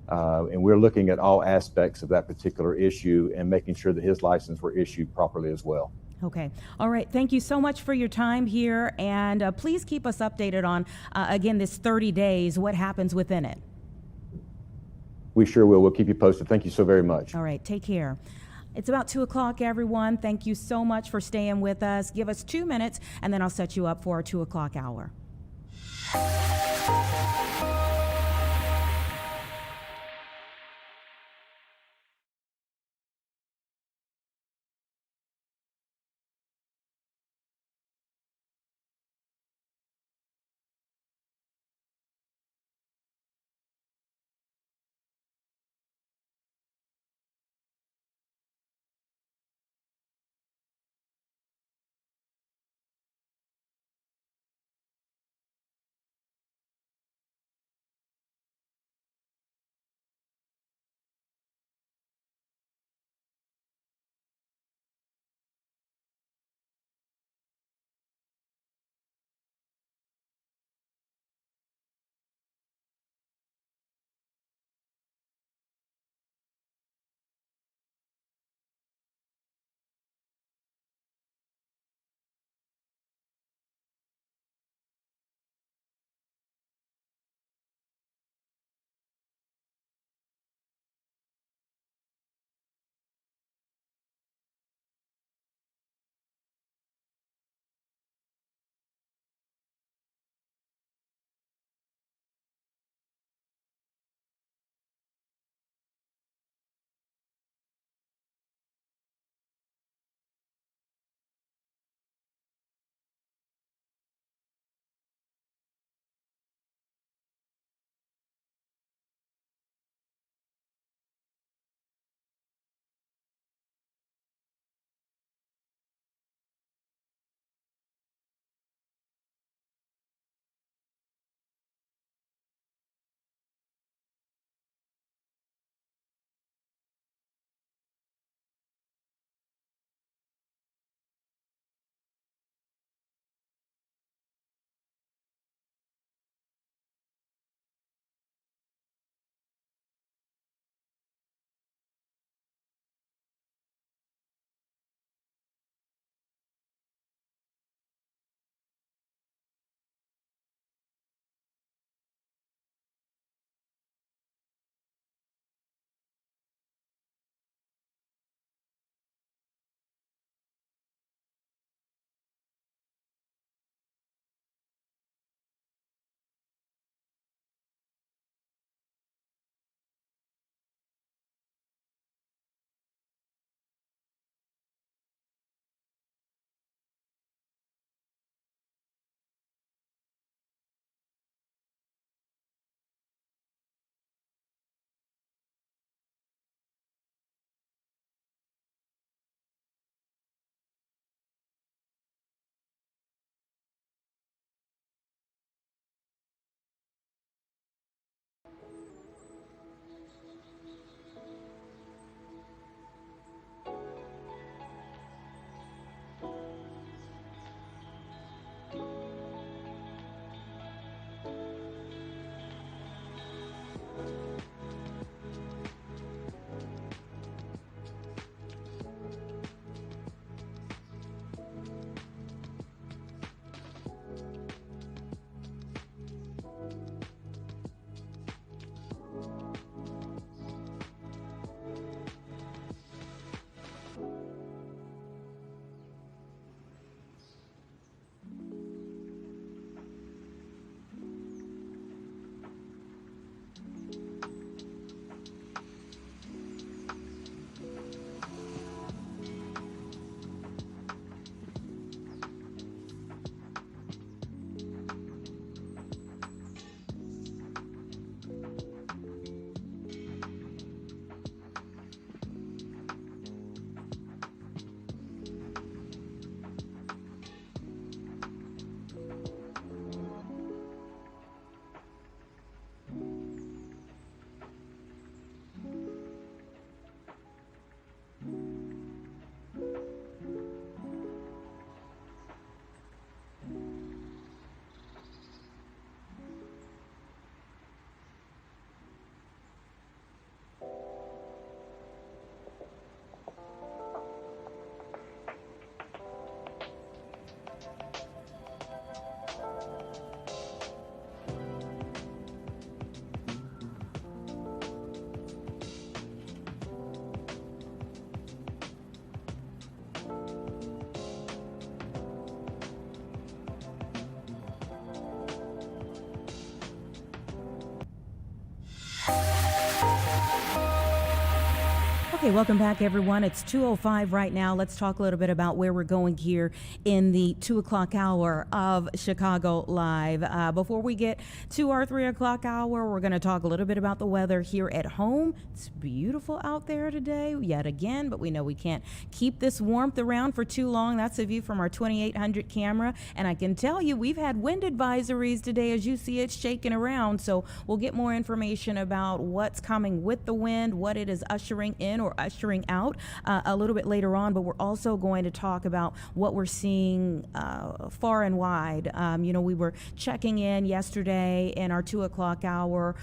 and we're looking at all aspects of that particular issue and making sure that his license were issued properly as well. Okay. All right. Thank you so much for your time here, and please keep us updated on, again, this 30 days, what happens within it. We sure will. We'll keep you posted. Thank you so very much. All right. Take care. It's about 2 o'clock, everyone. Thank you so much for staying with us. Give us 2 minutes, and then I'll set you up for our 2 o'clock hour. Okay, welcome back, everyone. It's 2:05 right now. Let's talk a little bit about where we're going here in the 2 o'clock hour of Chicago Live. Before we get to our 3 o'clock hour, we're going to talk a little bit about the weather here at home. It's beautiful out there today, yet again, but we know we can't keep this warmth around for too long. That's a view from our 2800 camera, and I can tell you we've had wind advisories today. As you see, it's shaking around, so we'll get more information about what's coming with the wind, what it is ushering in or ushering out a little bit later on, but we're also going to talk about what we're seeing far and wide. We were checking in yesterday in our 2 o'clock hour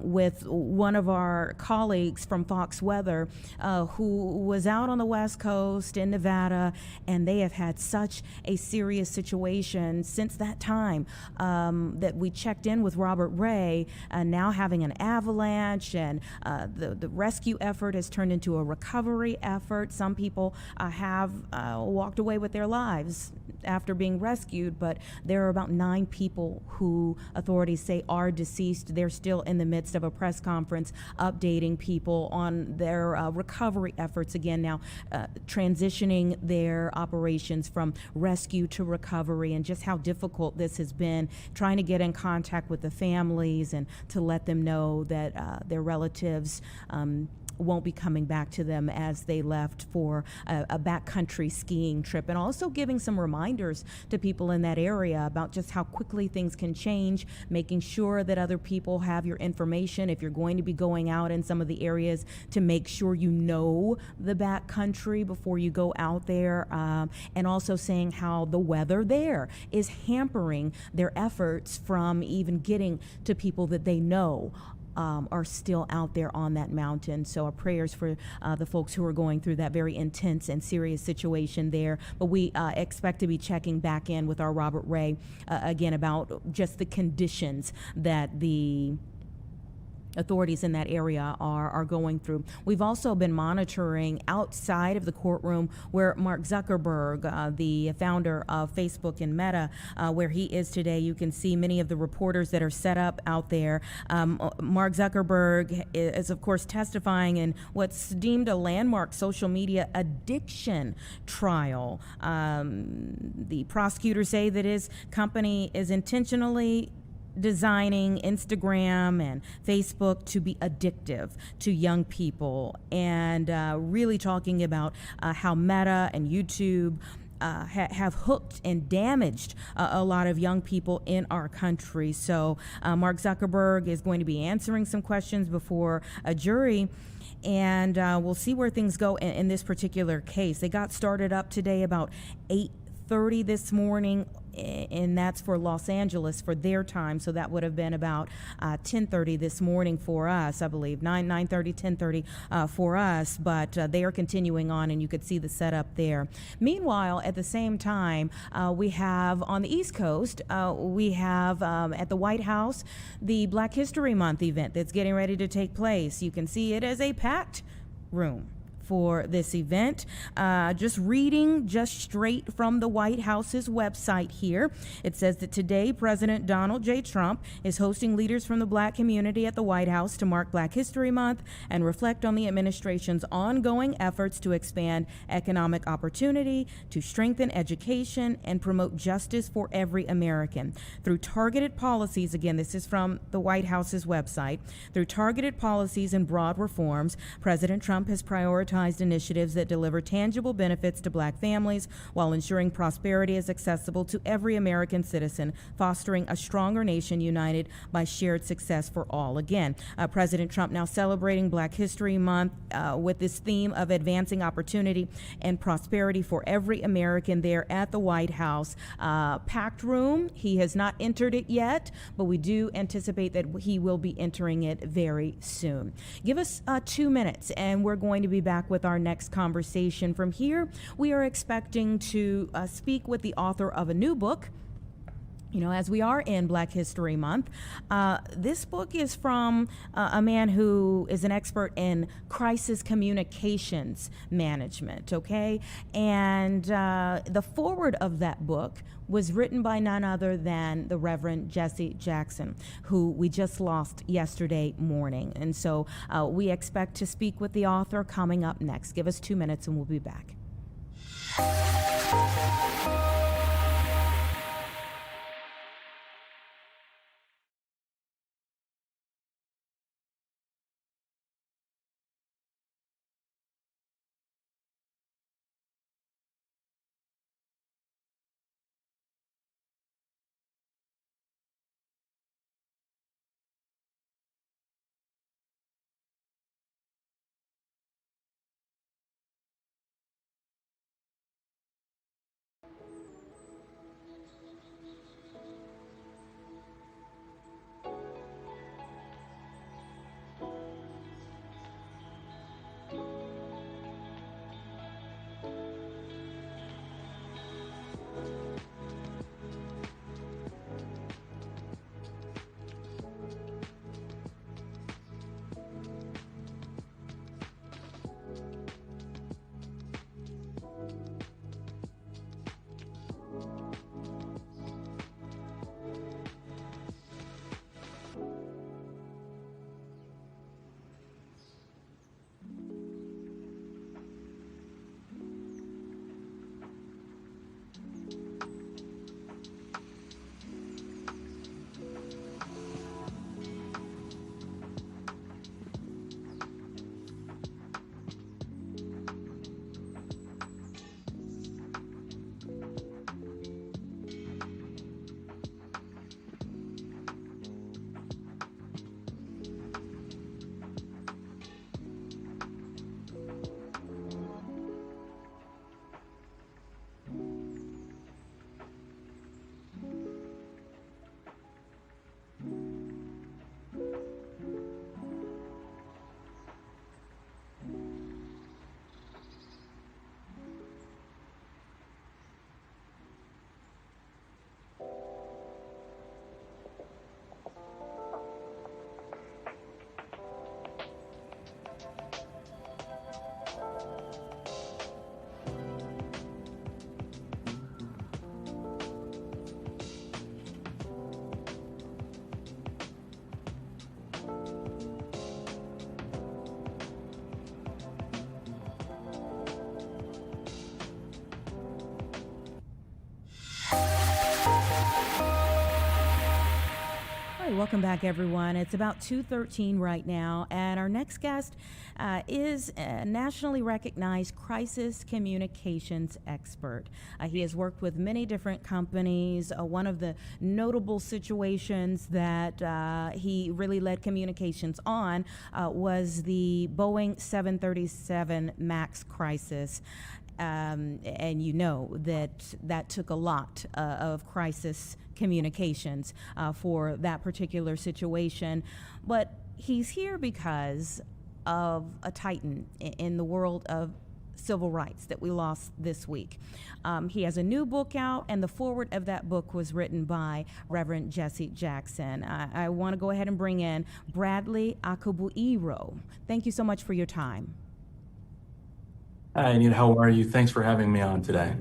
with one of our colleagues from Fox Weather who was out on the West Coast in Nevada, and they have had such a serious situation since that time that we checked in with Robert Ray, now having an avalanche, and the rescue effort has turned into a recovery effort. Some people have walked away with their lives after being rescued, but there are about 9 people who authorities say are deceased. They're still in the midst of a press conference updating people on their recovery efforts, again now transitioning their operations from rescue to recovery, and just how difficult this has been, trying to get in contact with the families and to let them know that their relatives won't be coming back to them as they left for a backcountry skiing trip, and also giving some reminders to people in that area about just how quickly things can change, making sure that other people have your information if you're going to be going out in some of the areas, to make sure you know the backcountry before you go out there, and also saying how the weather there is hampering their efforts from even getting to people that they know are still out there on that mountain. So our prayers for the folks who are going through that very intense and serious situation there. But we expect to be checking back in with our Robert Ray again about just the conditions that the authorities in that area are going through. We've also been monitoring outside of the courtroom where Mark Zuckerberg, the founder of Facebook and Meta, where he is today. You can see many of the reporters that are set up out there. Mark Zuckerberg is, of course, testifying in what's deemed a landmark social media addiction trial. The prosecutors say that his company is intentionally designing Instagram and Facebook to be addictive to young people, and really talking about how Meta and YouTube have hooked and damaged a lot of young people in our country. So Mark Zuckerberg is going to be answering some questions before a jury, and we'll see where things go in this particular case. They got started up today about 8:30 this morning, and that's for Los Angeles for their time, so that would have been about 10:30 this morning for us, I believe, 9:30, 10:30 for us, but they are continuing on, and you could see the setup there. Meanwhile, at the same time, we have on the East Coast, we have at the White House, the Black History Month event that's getting ready to take place. You can see it as a packed room for this event. Just reading just straight from the White House's website here. It says that today President Donald J. Trump is hosting leaders from the Black community at the White House to mark Black History Month and reflect on the administration's ongoing efforts to expand economic opportunity, to strengthen education, and promote justice for every American. Through targeted policies, again, this is from the White House's website, through targeted policies and broad reforms, President Trump has prioritized initiatives that deliver tangible benefits to Black families while ensuring prosperity is accessible to every American citizen, fostering a stronger nation united by shared success for all. Again, President Trump now celebrating Black History Month with this theme of advancing opportunity and prosperity for every American there at the White House. Packed room. He has not entered it yet, but we do anticipate that he will be entering it very soon. Give us 2 minutes, and we're going to be back with our next conversation. From here, we are expecting to speak with the author of a new book You know, as we are in Black History Month, this book is from a man who is an expert in crisis communications management, okay? And the foreword of that book was written by none other than the Reverend Jesse Jackson, who we just lost yesterday morning. And so we expect to speak with the author coming up next. Give us 2 minutes and we'll be back. Welcome back, everyone. It's about 2:13 right now, and our next guest is a nationally recognized crisis communications expert. He has worked with many different companies. One of the notable situations that he really led communications on was the Boeing 737 MAX crisis. And you know that took a lot of crisis communications for that particular situation. But he's here because of a titan in the world of civil rights that we lost this week. He has a new book out, and the foreword of that book was written by Reverend Jesse Jackson. I want to go ahead and bring in Bradley Akabuiro. Thank you so much for your time. Hi, Anita. How are you? Thanks for having me on today.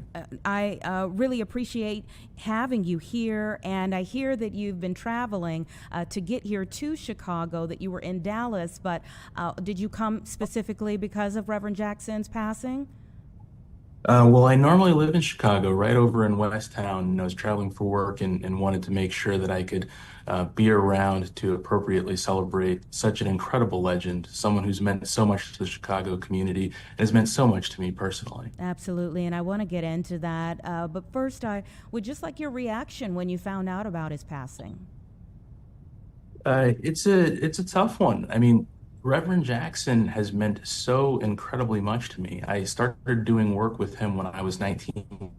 I really appreciate having you here, and I hear that you've been traveling to get here to Chicago, that you were in Dallas, but did you come specifically because of Reverend Jackson's passing? Well, I normally live in Chicago, right over in West Town, and I was traveling for work and wanted to make sure that I could be around to appropriately celebrate such an incredible legend, someone who's meant so much to the Chicago community and has meant so much to me personally. Absolutely, and I want to get into that. But first, I would just like your reaction when you found out about his passing. It's a tough one. I mean, Reverend Jackson has meant so incredibly much to me. I started doing work with him when I was 19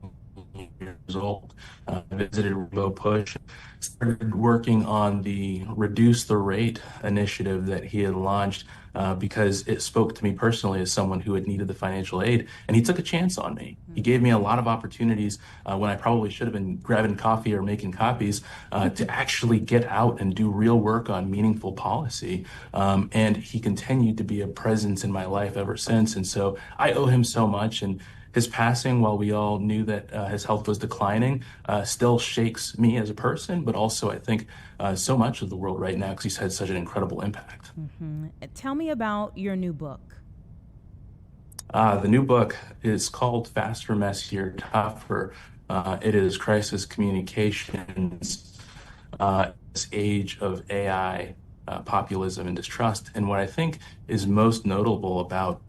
years old. I visited Rainbow Push, started working on the Reduce the Rate initiative that he had launched because it spoke to me personally as someone who had needed the financial aid. And he took a chance on me. He gave me a lot of opportunities when I probably should have been grabbing coffee or making copies to actually get out and do real work on meaningful policy. And he continued to be a presence in my life ever since. And so I owe him so much. And his passing, while we all knew that his health was declining, still shakes me as a person, but also I think so much of the world right now because he's had such an incredible impact. Tell me about your new book. The new book is called Faster, Messier, Tougher. It is crisis communications, this age of AI, populism, and distrust. And what I think is most notable about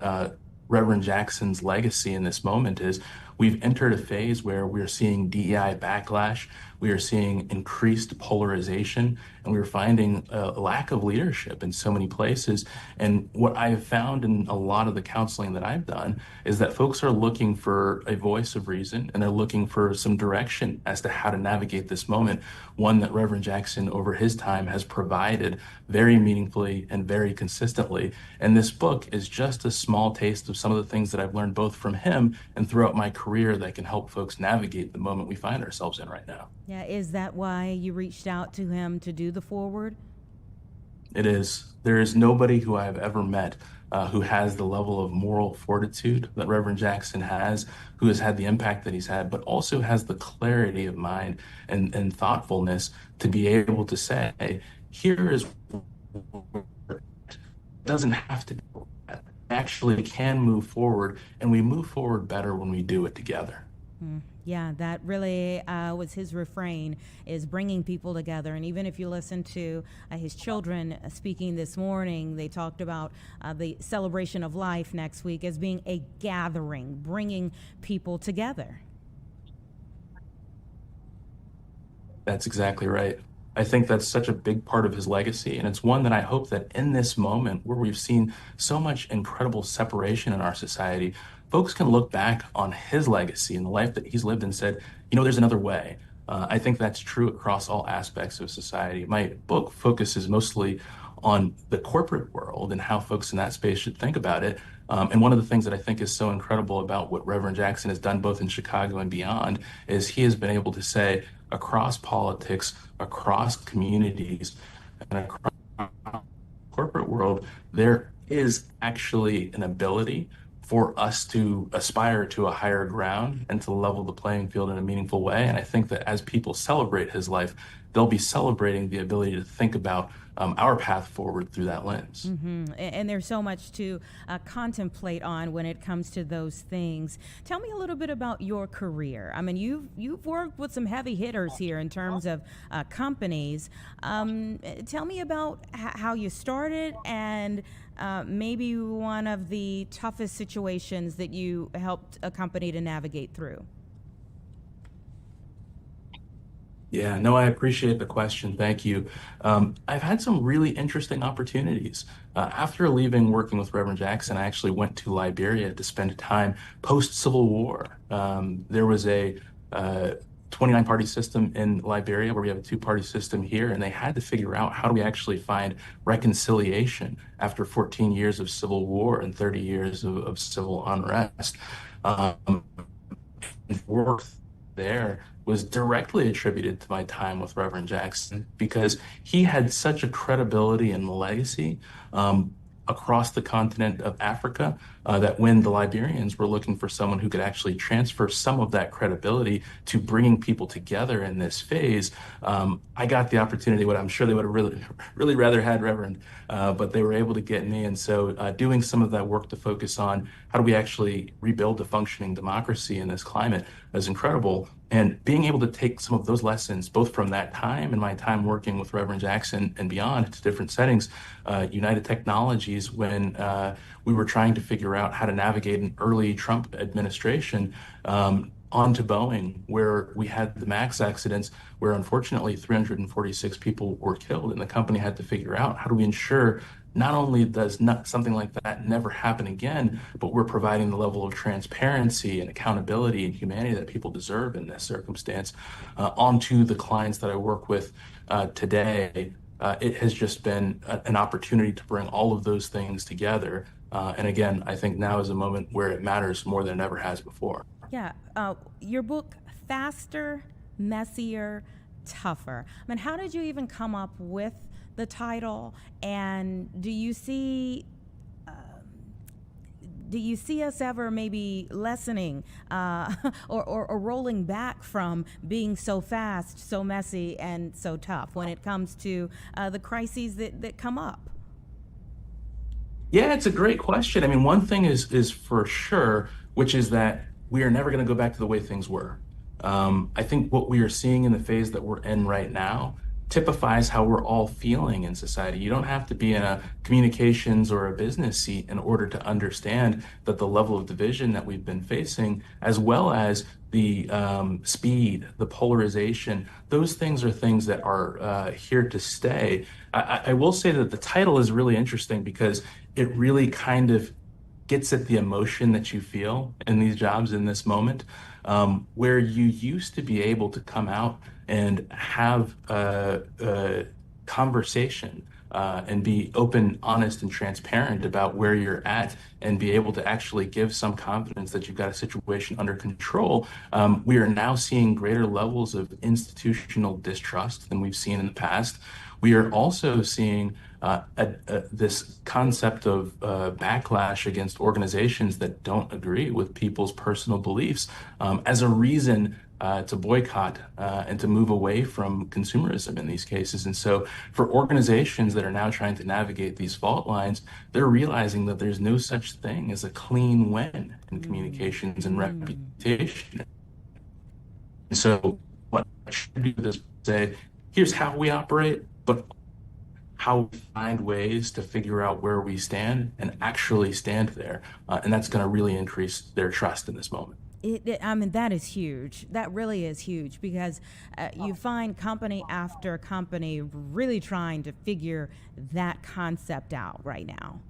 Reverend Jackson's legacy in this moment is we've entered a phase where we're seeing DEI backlash, we are seeing increased polarization, and we're finding a lack of leadership in so many places. And what I have found in a lot of the counseling that I've done is that folks are looking for a voice of reason, and they're looking for some direction as to how to navigate this moment, one that Reverend Jackson over his time has provided very meaningfully and very consistently. And this book is just a small taste of some of the things that I've learned both from him and throughout my career that can help folks navigate the moment we find ourselves in right now. Yeah, is that why you reached out to him to do the forward? It is. There is nobody who I've ever met who has the level of moral fortitude that Reverend Jackson has, who has had the impact that he's had, but also has the clarity of mind and thoughtfulness to be able to say, here is doesn't have to do that. Actually can move forward, and we move forward better when we do it together. Yeah, that really was his refrain, is bringing people together. And even if you listen to his children speaking this morning, they talked about the celebration of life next week as being a gathering, bringing people together. That's exactly right. I think that's such a big part of his legacy, and it's one that I hope that in this moment where we've seen so much incredible separation in our society, folks can look back on his legacy and the life that he's lived and said, you know, there's another way. I think that's true across all aspects of society. My book focuses mostly on the corporate world and how folks in that space should think about it. And one of the things that I think is so incredible about what Reverend Jackson has done both in Chicago and beyond is he has been able to say across politics, across communities, and across the corporate world, there is actually an ability for us to aspire to a higher ground and to level the playing field in a meaningful way. And I think that as people celebrate his life, they'll be celebrating the ability to think about our path forward through that lens. And there's so much to contemplate on when it comes to those things. Tell me a little bit about your career. I mean, you've worked with some heavy hitters here in terms of companies. Tell me about how you started and maybe one of the toughest situations that you helped a company to navigate through. Yeah, no, I appreciate the question. Thank you. I've had some really interesting opportunities. After leaving working with Reverend Jackson, I actually went to Liberia to spend time post-Civil War. There was a 29-party system in Liberia where we have a two-party system here, and they had to figure out how do we actually find reconciliation after 14 years of civil war and 30 years of civil unrest. Work there was directly attributed to my time with Reverend Jackson because he had such a credibility and legacy across the continent of Africa that when the Liberians were looking for someone who could actually transfer some of that credibility to bringing people together in this phase, I got the opportunity. What I'm sure they would have really rather had Reverend, but they were able to get me. And so doing some of that work to focus on how do we actually rebuild a functioning democracy in this climate is incredible. And being able to take some of those lessons, both from that time and my time working with Reverend Jackson and beyond to different settings, United Technologies, when we were trying to figure out how to navigate an early Trump administration, onto Boeing, where we had the MAX accidents, where unfortunately 346 people were killed, and the company had to figure out how do we ensure not only does something like that never happen again, but we're providing the level of transparency and accountability and humanity that people deserve in this circumstance onto the clients that I work with today. it has just been an opportunity to bring all of those things together. And again, I think now is a moment where it matters more than it ever has before. Yeah, your book, Faster, Messier, Tougher. I mean, how did you even come up with the title? And do you see us ever maybe lessening or rolling back from being so fast, so messy, and so tough when it comes to the crises that come up? Yeah, it's a great question. I mean, one thing is for sure, which is that we are never going to go back to the way things were. I think what we are seeing in the phase that we're in right now typifies how we're all feeling in society. You don't have to be in a communications or a business seat in order to understand that the level of division that we've been facing, as well as the speed, the polarization, those things are things that are here to stay. I will say that the title is really interesting because it really kind of gets at the emotion that you feel in these jobs in this moment, where you used to be able to come out and have a conversation and be open, honest, and transparent about where you're at and be able to actually give some confidence that you've got a situation under control. We are now seeing greater levels of institutional distrust than we've seen in the past. We are also seeing this concept of backlash against organizations that don't agree with people's personal beliefs as a reason to boycott and to move away from consumerism in these cases. And so for organizations that are now trying to navigate these fault lines, they're realizing that there's no such thing as a clean win in communications and reputation. And so what I should do is say, here's how we operate, but how we find ways to figure out where we stand and actually stand there. And that's going to really increase their trust in this moment. I mean, that is huge. That really is huge because you find company after company really trying to figure that concept out right now.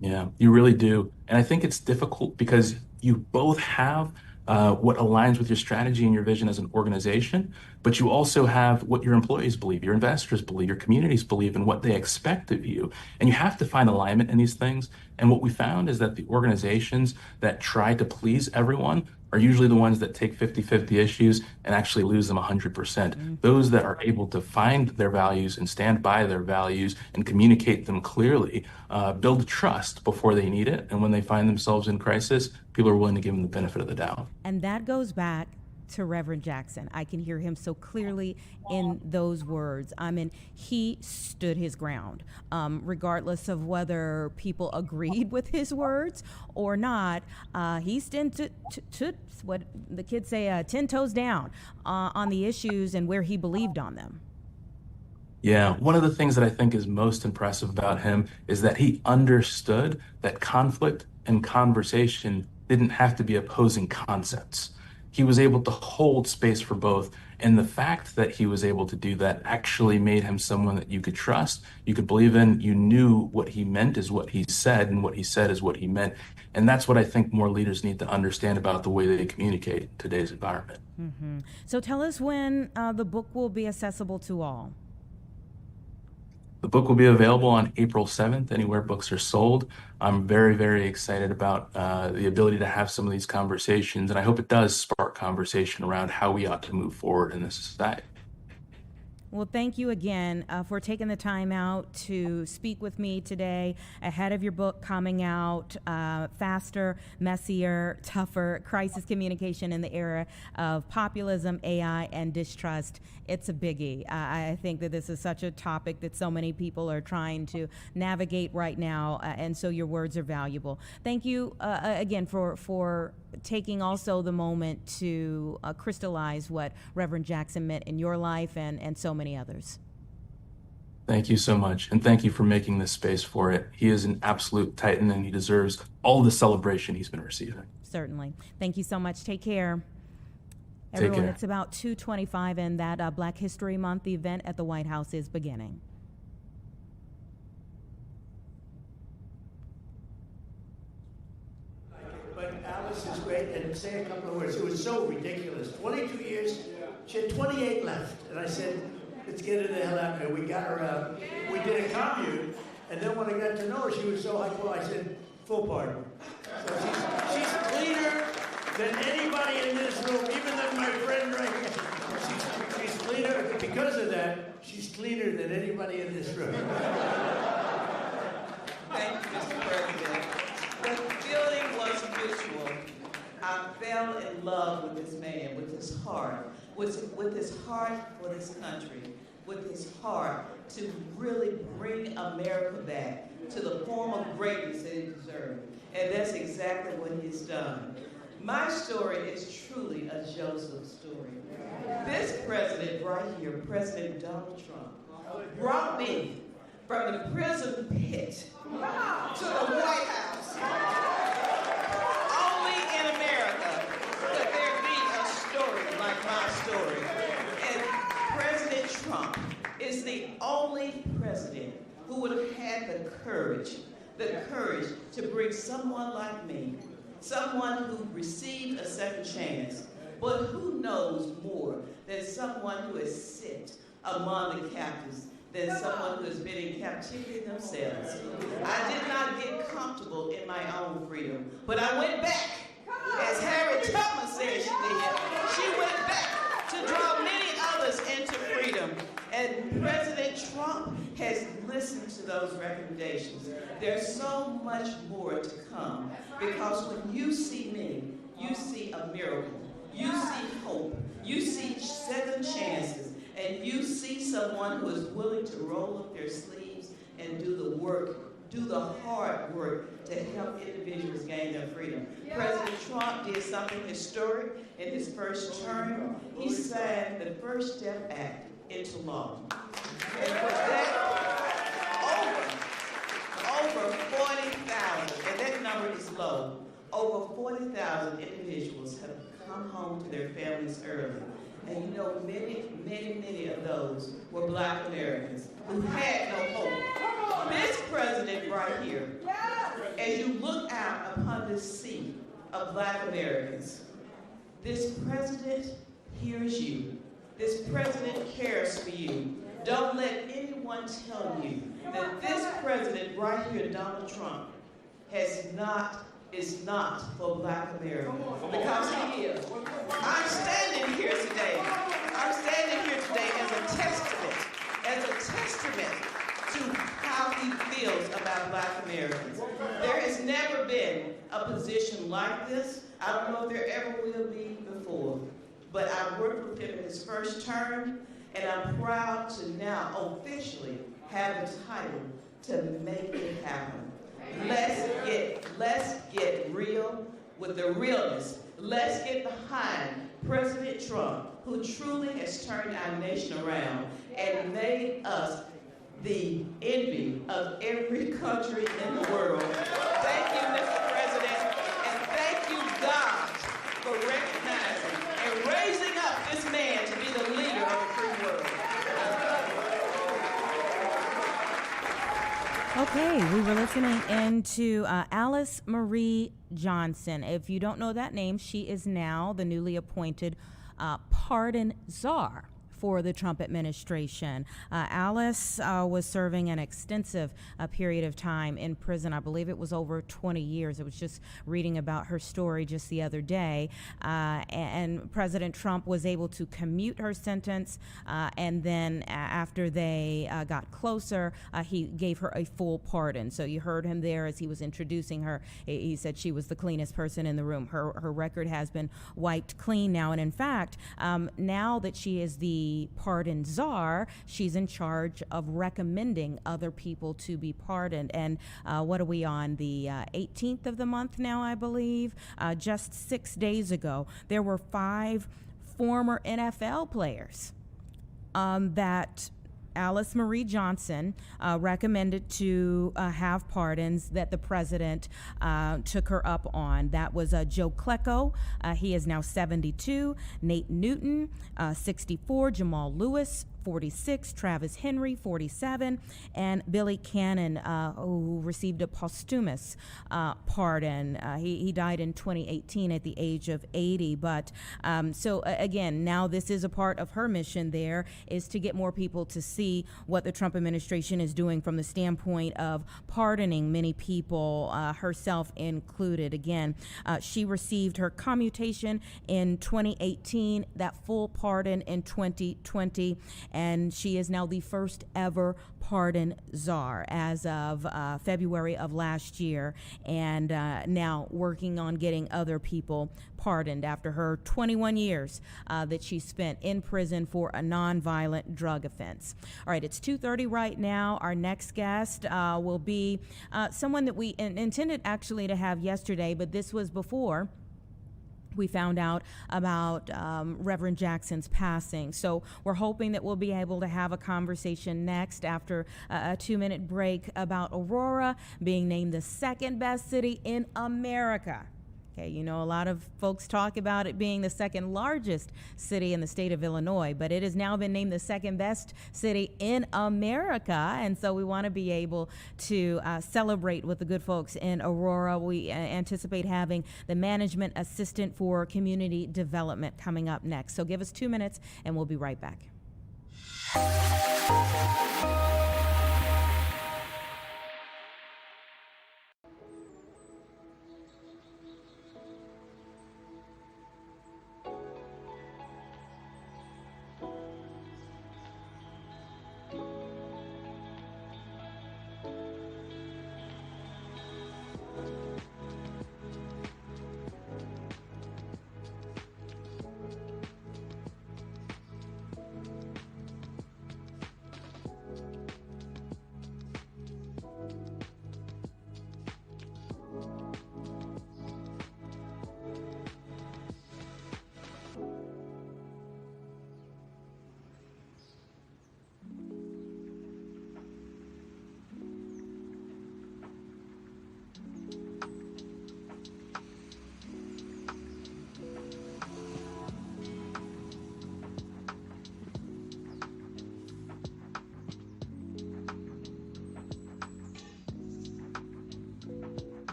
Yeah, you really do. And I think it's difficult because you both have what aligns with your strategy and your vision as an organization, but you also have what your employees believe, your investors believe, your communities believe, and what they expect of you. And you have to find alignment in these things. And what we found is that the organizations that try to please everyone are usually the ones that take 50-50 issues and actually lose them 100%. Those that are able to find their values and stand by their values and communicate them clearly, build trust before they need it. And when they find themselves in crisis, people are willing to give them the benefit of the doubt. And that goes back to Reverend Jackson. I can hear him so clearly in those words. I mean, he stood his ground, regardless of whether people agreed with his words or not. He stood to what the kids say, 10 toes down on the issues and where he believed on them. Yeah, one of the things that I think is most impressive about him is that he understood that conflict and conversation didn't have to be opposing concepts. He was able to hold space for both. And the fact that he was able to do that actually made him someone that you could trust, you could believe in, you knew what he meant is what he said, and what he said is what he meant. And that's what I think more leaders need to understand about the way they communicate in today's environment. Mm-hmm. So tell us when the book will be accessible to all. The book will be available on April 7th, anywhere books are sold. I'm very, very excited about the ability to have some of these conversations, and I hope it does spark conversation around how we ought to move forward in this society. Well, thank you again for taking the time out to speak with me today ahead of your book coming out, Faster, Messier, Tougher, Crisis Communication in the Era of Populism, AI, and Distrust. It's a biggie. I think that this is such a topic that so many people are trying to navigate right now, and so your words are valuable. Thank you again for taking also the moment to crystallize what Reverend Jackson meant in your life and so many others. Thank you so much, and thank you for making this space for it. He is an absolute titan, and he deserves all the celebration he's been receiving. Certainly. Thank you so much. Take care. Take Everyone, care. it's about 2:25, and that Black History Month event at the White House is beginning. But Alice this is great, and say a couple of words. It was so ridiculous. 22 years, she had 28 left. And I said, let's get her the hell out of here. We got her out. We did a commune, and then when I got to know her, she was so high quality, I said, full pardon. So she's cleaner than anybody in this room, even than my friend right here. She's cleaner. Because of that, she's cleaner than anybody in this room. Thank you, Mr. President. The feeling was mutual. I fell in love with this man, with his heart, with his heart for this country, with his heart to really bring America back to the form of greatness that it deserved. And that's exactly what he's done. My story is truly a Joseph story. This president right here, President Donald Trump, brought me from the prison pit to the White House. Only in America could there be a story like my story. And President Trump is the only president who would have had the courage to bring someone like me, someone who received a second chance, but who knows more than someone who has sit among the captives, than someone who has been in captivity themselves. I did not get comfortable in my own freedom, but I went back, as Harriet Tubman said she did. She went back to draw many others into freedom. And President Trump has listened to those recommendations. There's so much more to come, because when you see me, you see a miracle. You see hope. You see second chances. And you see someone who is willing to roll up their sleeves and do the work, do the hard work to help individuals gain their freedom. President Trump did something historic in his first term. He signed the First Step Act into law. And with that, over 40,000, and that number is low, over 40,000 individuals have come home to their families early. And you know, many of those were Black Americans who had no hope. This president right here, as you look out upon this sea of Black Americans, this president hears you. This president cares for you. Don't let anyone tell you that this president right here, Donald Trump, is not for Black America, because he is. I'm standing here today as a testament to how he feels about Black Americans. There has never been a position like this. I don't know if there ever will be before, but I worked with him in his first term, and I'm proud to now officially have the title to make it happen. Let's get real with the realness. Let's get behind President Trump, who truly has turned our nation around and made us the envy of every country in the world. Thank you, Mr. President, and thank you, God, for recognizing and raising up this man to be the leader of the free world. Okay, we were listening into Alice Marie Johnson. If you don't know that name, she is now the newly appointed pardon czar for the Trump administration. Alice was serving an extensive period of time in prison. I believe it was over 20 years. I was just reading about her story just the other day. And President Trump was able to commute her sentence. And then after they got closer, he gave her a full pardon. So you heard him there as he was introducing her. He said she was the cleanest person in the room. Her record has been wiped clean now. And in fact, now that she is the pardon czar, she's in charge of recommending other people to be pardoned. And what are we on, the 18th of the month now, I believe? Just 6 days ago, there were 5 former NFL players that Alice Marie Johnson recommended to have pardons that the president took her up on. That was Joe Klecko. He is now 72. Nate Newton, 64. Jamal Lewis, 46, Travis Henry, 47, and Billy Cannon, who received a posthumous pardon. He died in 2018 at the age of 80. But again, now this is a part of her mission there, is to get more people to see what the Trump administration is doing from the standpoint of pardoning many people, herself included. Again, she received her commutation in 2018, that full pardon in 2020, and she is now the first ever pardon czar as of February of last year, and now working on getting other people pardoned after her 21 years that she spent in prison for a nonviolent drug offense. All right, it's 2:30 right now. Our next guest will be someone that we intended actually to have yesterday, but this was before we found out about Reverend Jackson's passing. So we're hoping that we'll be able to have a conversation next after a 2-minute break about Aurora being named the second best city in America. Okay, you know, a lot of folks talk about it being the second largest city in the state of Illinois, but it has now been named the second best city in America, and so we want to be able to celebrate with the good folks in Aurora. We anticipate having the management assistant for community development coming up next. So give us 2 minutes, and we'll be right back.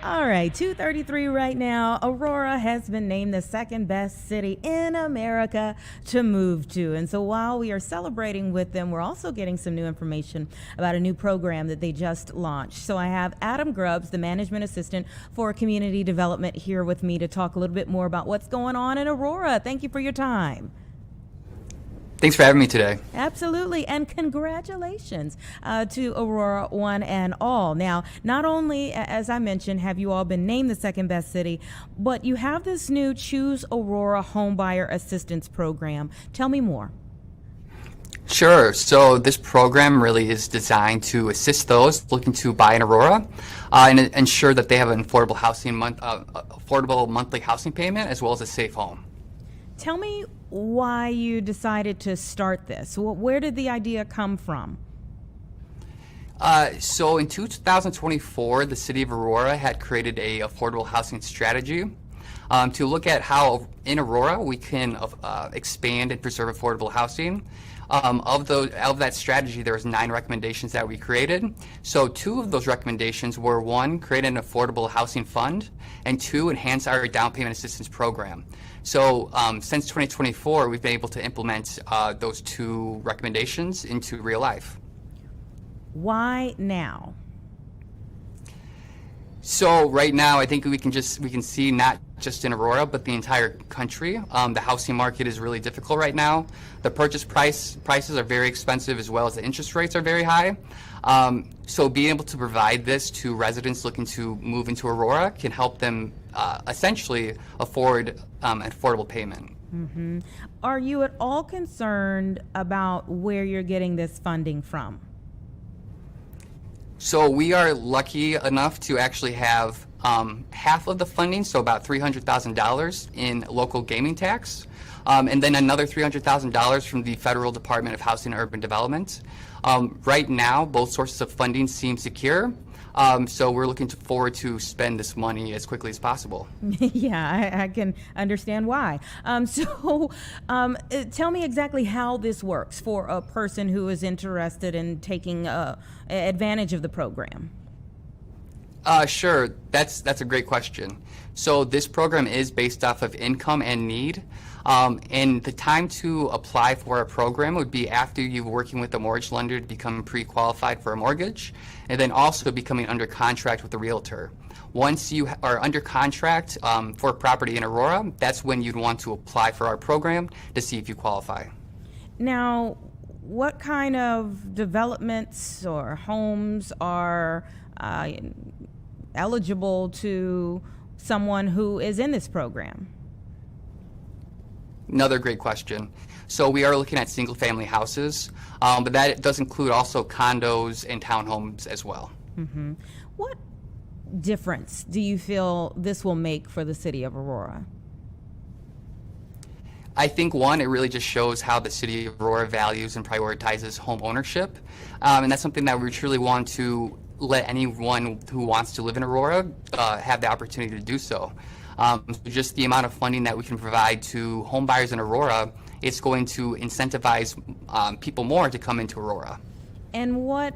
All right, 2:33 right now. Aurora has been named the second best city in America to move to. And so while we are celebrating with them, we're also getting some new information about a new program that they just launched. So I have Adam Grubbs, the management assistant for community development, here with me to talk a little bit more about what's going on in Aurora. Thank you for your time. Thanks for having me today. Absolutely, and congratulations to Aurora one and all. Now, not only, as I mentioned, have you all been named the second best city, but you have this new Choose Aurora Homebuyer Assistance Program. Tell me more. Sure. So this program really is designed to assist those looking to buy in Aurora and ensure that they have an affordable affordable monthly housing payment as well as a safe home. Tell me why you decided to start this. Where did the idea come from? So in 2024, the city of Aurora had created a affordable housing strategy to look at how in Aurora we can expand and preserve affordable housing. Of that strategy, there was 9 recommendations that we created. So 2 of those recommendations were 1, create an affordable housing fund, and 2, enhance our down payment assistance program. So since 2024, we've been able to implement those 2 recommendations into real life. Why now? So right now, I think we can see not just in Aurora, but the entire country. The housing market is really difficult right now. The purchase prices are very expensive, as well as the interest rates are very high. So being able to provide this to residents looking to move into Aurora can help them essentially afford an affordable payment. Mm-hmm. Are you at all concerned about where you're getting this funding from? So we are lucky enough to actually have half of the funding, so about $300,000 in local gaming tax, and then another $300,000 from the Federal Department of Housing and Urban Development. Right now, both sources of funding seem secure, so we're looking forward to spend this money as quickly as possible. Yeah, I can understand why. Tell me exactly how this works for a person who is interested in taking advantage of the program. Sure, that's a great question. So this program is based off of income and need. And the time to apply for a program would be after you're working with a mortgage lender to become pre-qualified for a mortgage, and then also becoming under contract with a realtor. Once you are under contract for a property in Aurora, that's when you'd want to apply for our program to see if you qualify. Now, what kind of developments or homes are eligible to someone who is in this program? Another great question. So we are looking at single-family houses, but that does include also condos and townhomes as well. Mm-hmm. What difference do you feel this will make for the city of Aurora? I think, one, it really just shows how the city of Aurora values and prioritizes home ownership, and that's something that we truly want to let anyone who wants to live in Aurora have the opportunity to do so. Just the amount of funding that we can provide to home buyers in Aurora, it's going to incentivize people more to come into Aurora. And what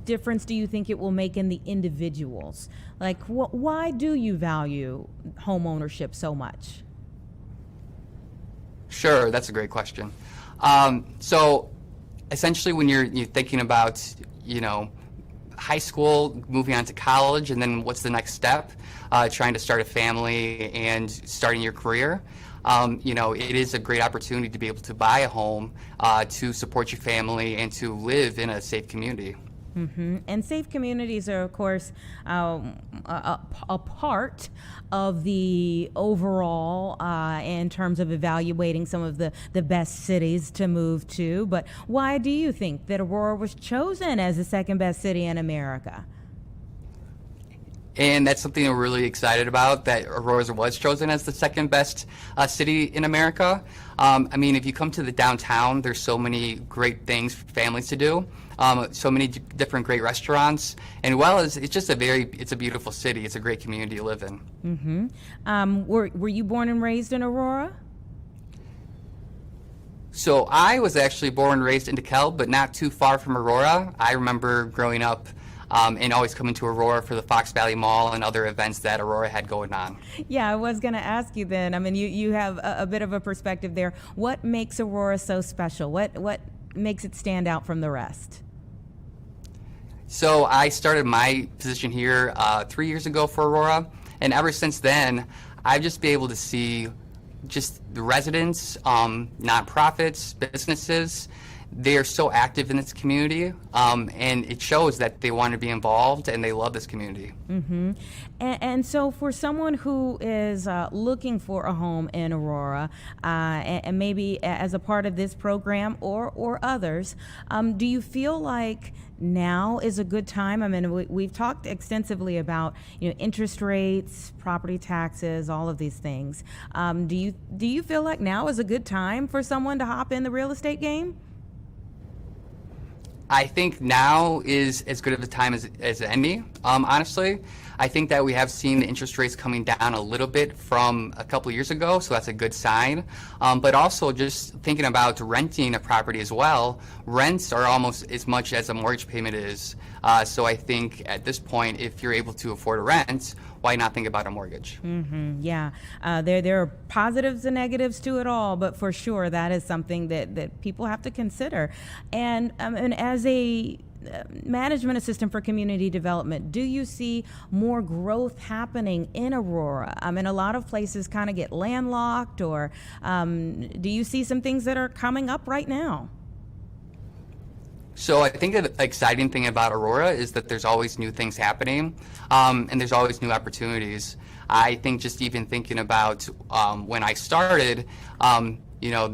difference do you think it will make in the individuals? Like, why do you value home ownership so much? Sure, that's a great question. So essentially when you're thinking about, high school, moving on to college, and then what's the next step, trying to start a family and starting your career, it is a great opportunity to be able to buy a home to support your family and to live in a safe community. Mm-hmm. And safe communities are, of course, a part of the overall in terms of evaluating some of the best cities to move to. But why do you think that Aurora was chosen as the second best city in America? And that's something we're really excited about, that Aurora was chosen as the second best city in America. If you come to the downtown, there's so many great things for families to do, so many different great restaurants, and it's a beautiful city. It's a great community to live in. Mm-hmm. Were you born and raised in Aurora? So I was actually born and raised in DeKalb, but not too far from Aurora. I remember growing up and always coming to Aurora for the Fox Valley Mall and other events that Aurora had going on. Yeah, I was going to ask you then. You have a bit of a perspective there. What makes Aurora so special? What makes it stand out from the rest? So I started my position here 3 years ago for Aurora, and ever since then, I've just been able to see just the residents, nonprofits, businesses. They are so active in this community, and it shows that they want to be involved and they love this community. Mm-hmm. And so for someone who is looking for a home in Aurora, and maybe as a part of this program or others, do you feel like now is a good time? We've talked extensively about interest rates, property taxes, all of these things. Do you feel like now is a good time for someone to hop in the real estate game? I think now is as good of a time as any, honestly. I think that we have seen the interest rates coming down a little bit from a couple years ago, so that's a good sign. But also just thinking about renting a property as well, rents are almost as much as a mortgage payment is. So I think at this point, if you're able to afford a rent, why not think about a mortgage? Yeah, there are positives and negatives to it all, but for sure that is something that people have to consider. And as a management assistant for community development, do you see more growth happening in Aurora? I mean, a lot of places kind of get landlocked, or do you see some things that are coming up right now? So I think the exciting thing about Aurora is that there's always new things happening, and there's always new opportunities. I think just even thinking about when I started,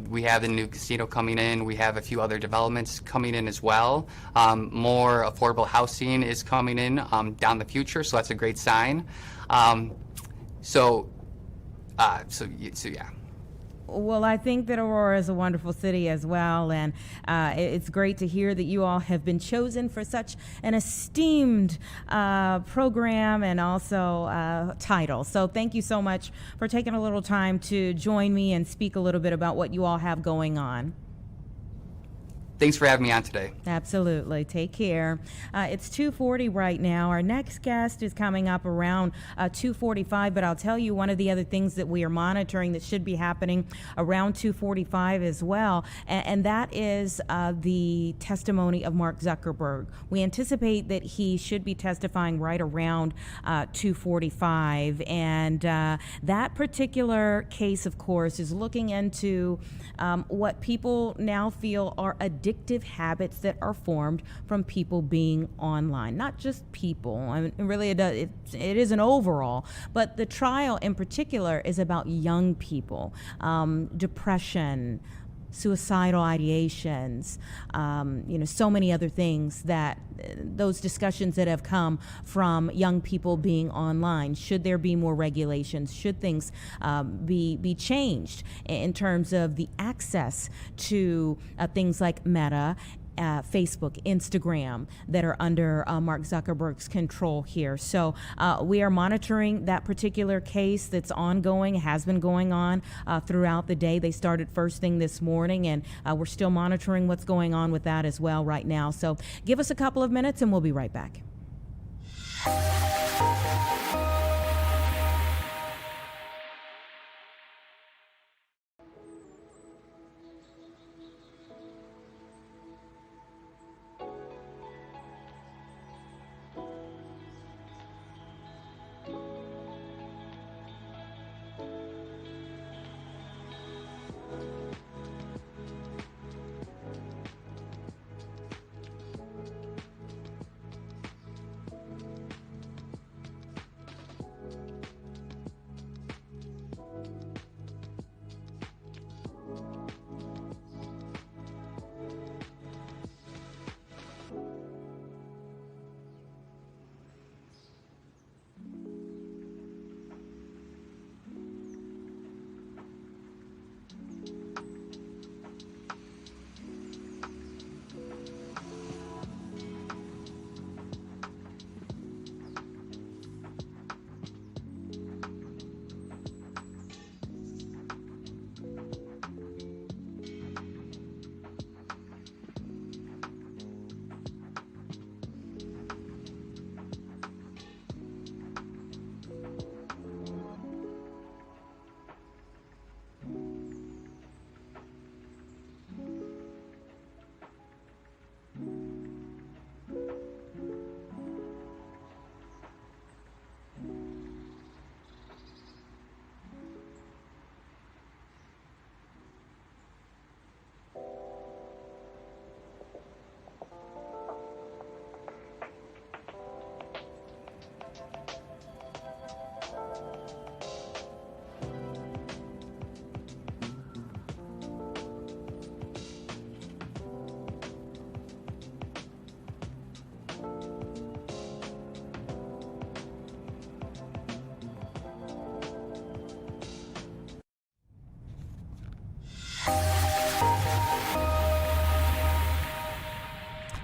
we have the new casino coming in. We have a few other developments coming in as well. More affordable housing is coming in down the future, so that's a great sign. So yeah. Well, I think that Aurora is a wonderful city as well, and it's great to hear that you all have been chosen for such an esteemed program and also title. So thank you so much for taking a little time to join me and speak a little bit about what you all have going on. Thanks for having me on today. Absolutely. Take care. It's 2:40 right now. Our next guest is coming up around 2:45, but I'll tell you one of the other things that we are monitoring that should be happening around 2:45 as well, and that is the testimony of Mark Zuckerberg. We anticipate that he should be testifying right around 2:45, and that particular case, of course, is looking into what people now feel are addictive habits that are formed from people being online. Not just people. I mean, really, it is an overall, but the trial in particular is about young people, depression, suicidal ideations, so many other things that those discussions that have come from young people being online. Should there be more regulations? Should things be changed in terms of the access to things like Meta, Facebook, Instagram, that are under Mark Zuckerberg's control here. So we are monitoring that particular case that's ongoing, has been going on throughout the day. They started first thing this morning, and we're still monitoring what's going on with that as well right now. So give us a couple of minutes and we'll be right back.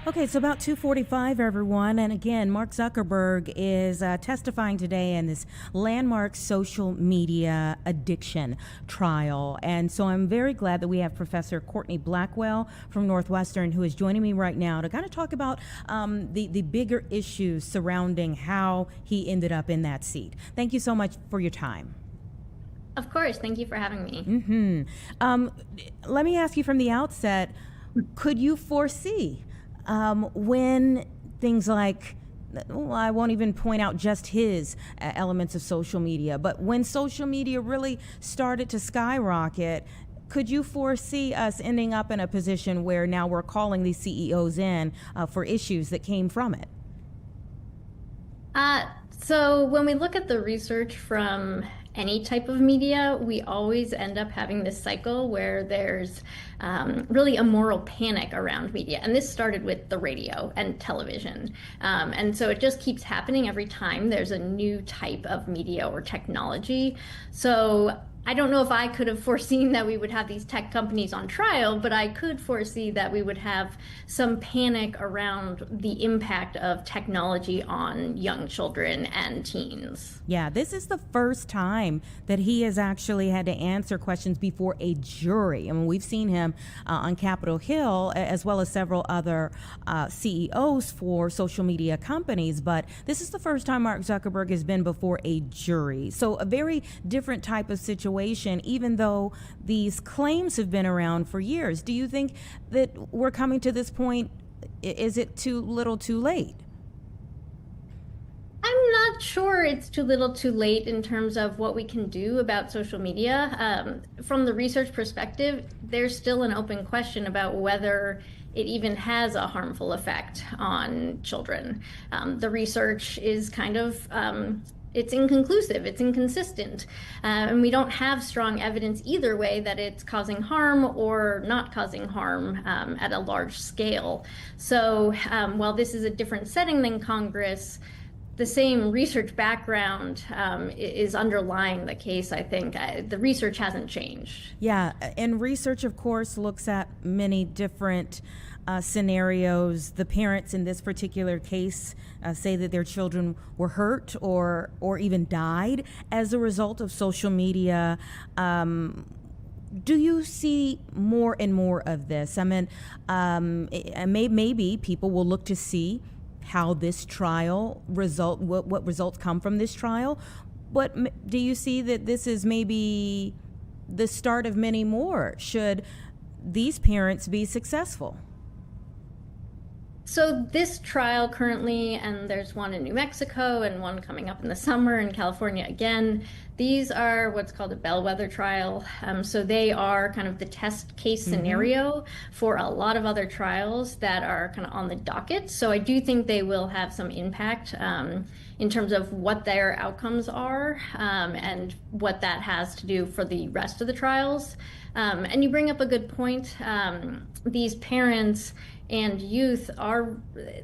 Okay, so about 2:45, everyone. And again, Mark Zuckerberg is testifying today in this landmark social media addiction trial. And so I'm very glad that we have Professor Courtney Blackwell from Northwestern, who is joining me right now to kind of talk about the bigger issues surrounding how he ended up in that seat. Thank you so much for your time. Of course. Thank you for having me. Let me ask you from the outset, could you foresee when things like, well, I won't even point out just his elements of social media, but when social media really started to skyrocket, could you foresee us ending up in a position where now we're calling these CEOs in for issues that came from it? So when we look at the research from any type of media, we always end up having this cycle where there's really a moral panic around media. And this started with the radio and television. And so it just keeps happening every time there's a new type of media or technology. So I don't know if I could have foreseen that we would have these tech companies on trial, but I could foresee that we would have some panic around the impact of technology on young children and teens. Yeah, this is the first time that he has actually had to answer questions before a jury. I mean, we've seen him on Capitol Hill, as well as several other CEOs for social media companies, but this is the first time Mark Zuckerberg has been before a jury. So a very different type of situation, even though these claims have been around for years. Do you think that we're coming to this point? Is it too little too late? I'm not sure it's too little too late in terms of what we can do about social media. From the research perspective, there's still an open question about whether it even has a harmful effect on children. The research is kind of it's inconclusive, it's inconsistent, and we don't have strong evidence either way that it's causing harm or not causing harm at a large scale. So while this is a different setting than Congress, the same research background is underlying the case, I think. The research hasn't changed. Yeah, and research, of course, looks at many different scenarios. The parents in this particular case say that their children were hurt or even died as a result of social media. Do you see more and more of this? I mean, maybe people will look to see how this trial what results come from this trial. But do you see that this is maybe the start of many more should these parents be successful? So this trial currently, and there's one in New Mexico and one coming up in the summer in California again, these are what's called a bellwether trial. So they are kind of the test case scenario for a lot of other trials that are kind of on the docket. So I do think they will have some impact in terms of what their outcomes are and what that has to do for the rest of the trials. And you bring up a good point. These parents and youth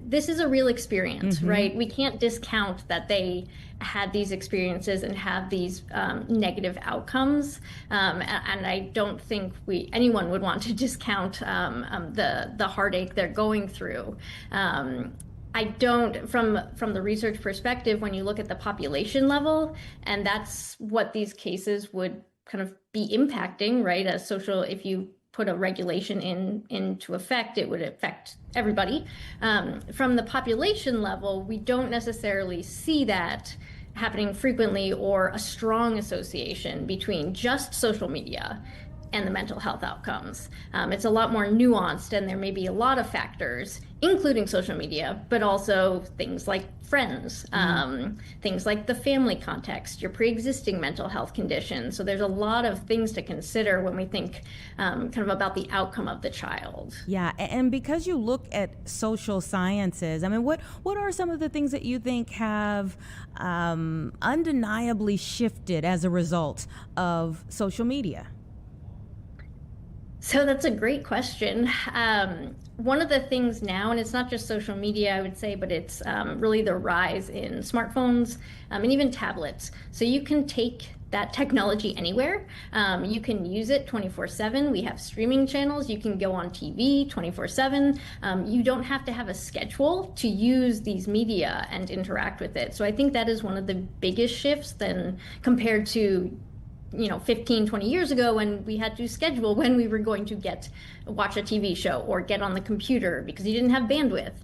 this is a real experience, right? We can't discount that they had these experiences and have these negative outcomes. And I don't think anyone would want to discount the heartache they're going through. I don't, from the research perspective, when you look at the population level, and that's what these cases would kind of be impacting, right? If you put a regulation into effect, it would affect everybody. From the population level, we don't necessarily see that happening frequently or a strong association between just social media and the mental health outcomes. It's a lot more nuanced, and there may be a lot of factors, including social media, but also things like friends, things like the family context, your pre-existing mental health condition. So there's a lot of things to consider when we think kind of about the outcome of the child. Yeah, and because you look at social sciences, I mean, what are some of the things that you think have undeniably shifted as a result of social media? So that's a great question. One of the things now, and it's not just social media, I would say, but it's really the rise in smartphones and even tablets. So you can take that technology anywhere. You can use it 24/7. We have streaming channels. You can go on TV 24/7. You don't have to have a schedule to use these media and interact with it. So I think that is one of the biggest shifts than compared to 15, 20 years ago when we had to schedule when we were going to watch a TV show or get on the computer because you didn't have bandwidth.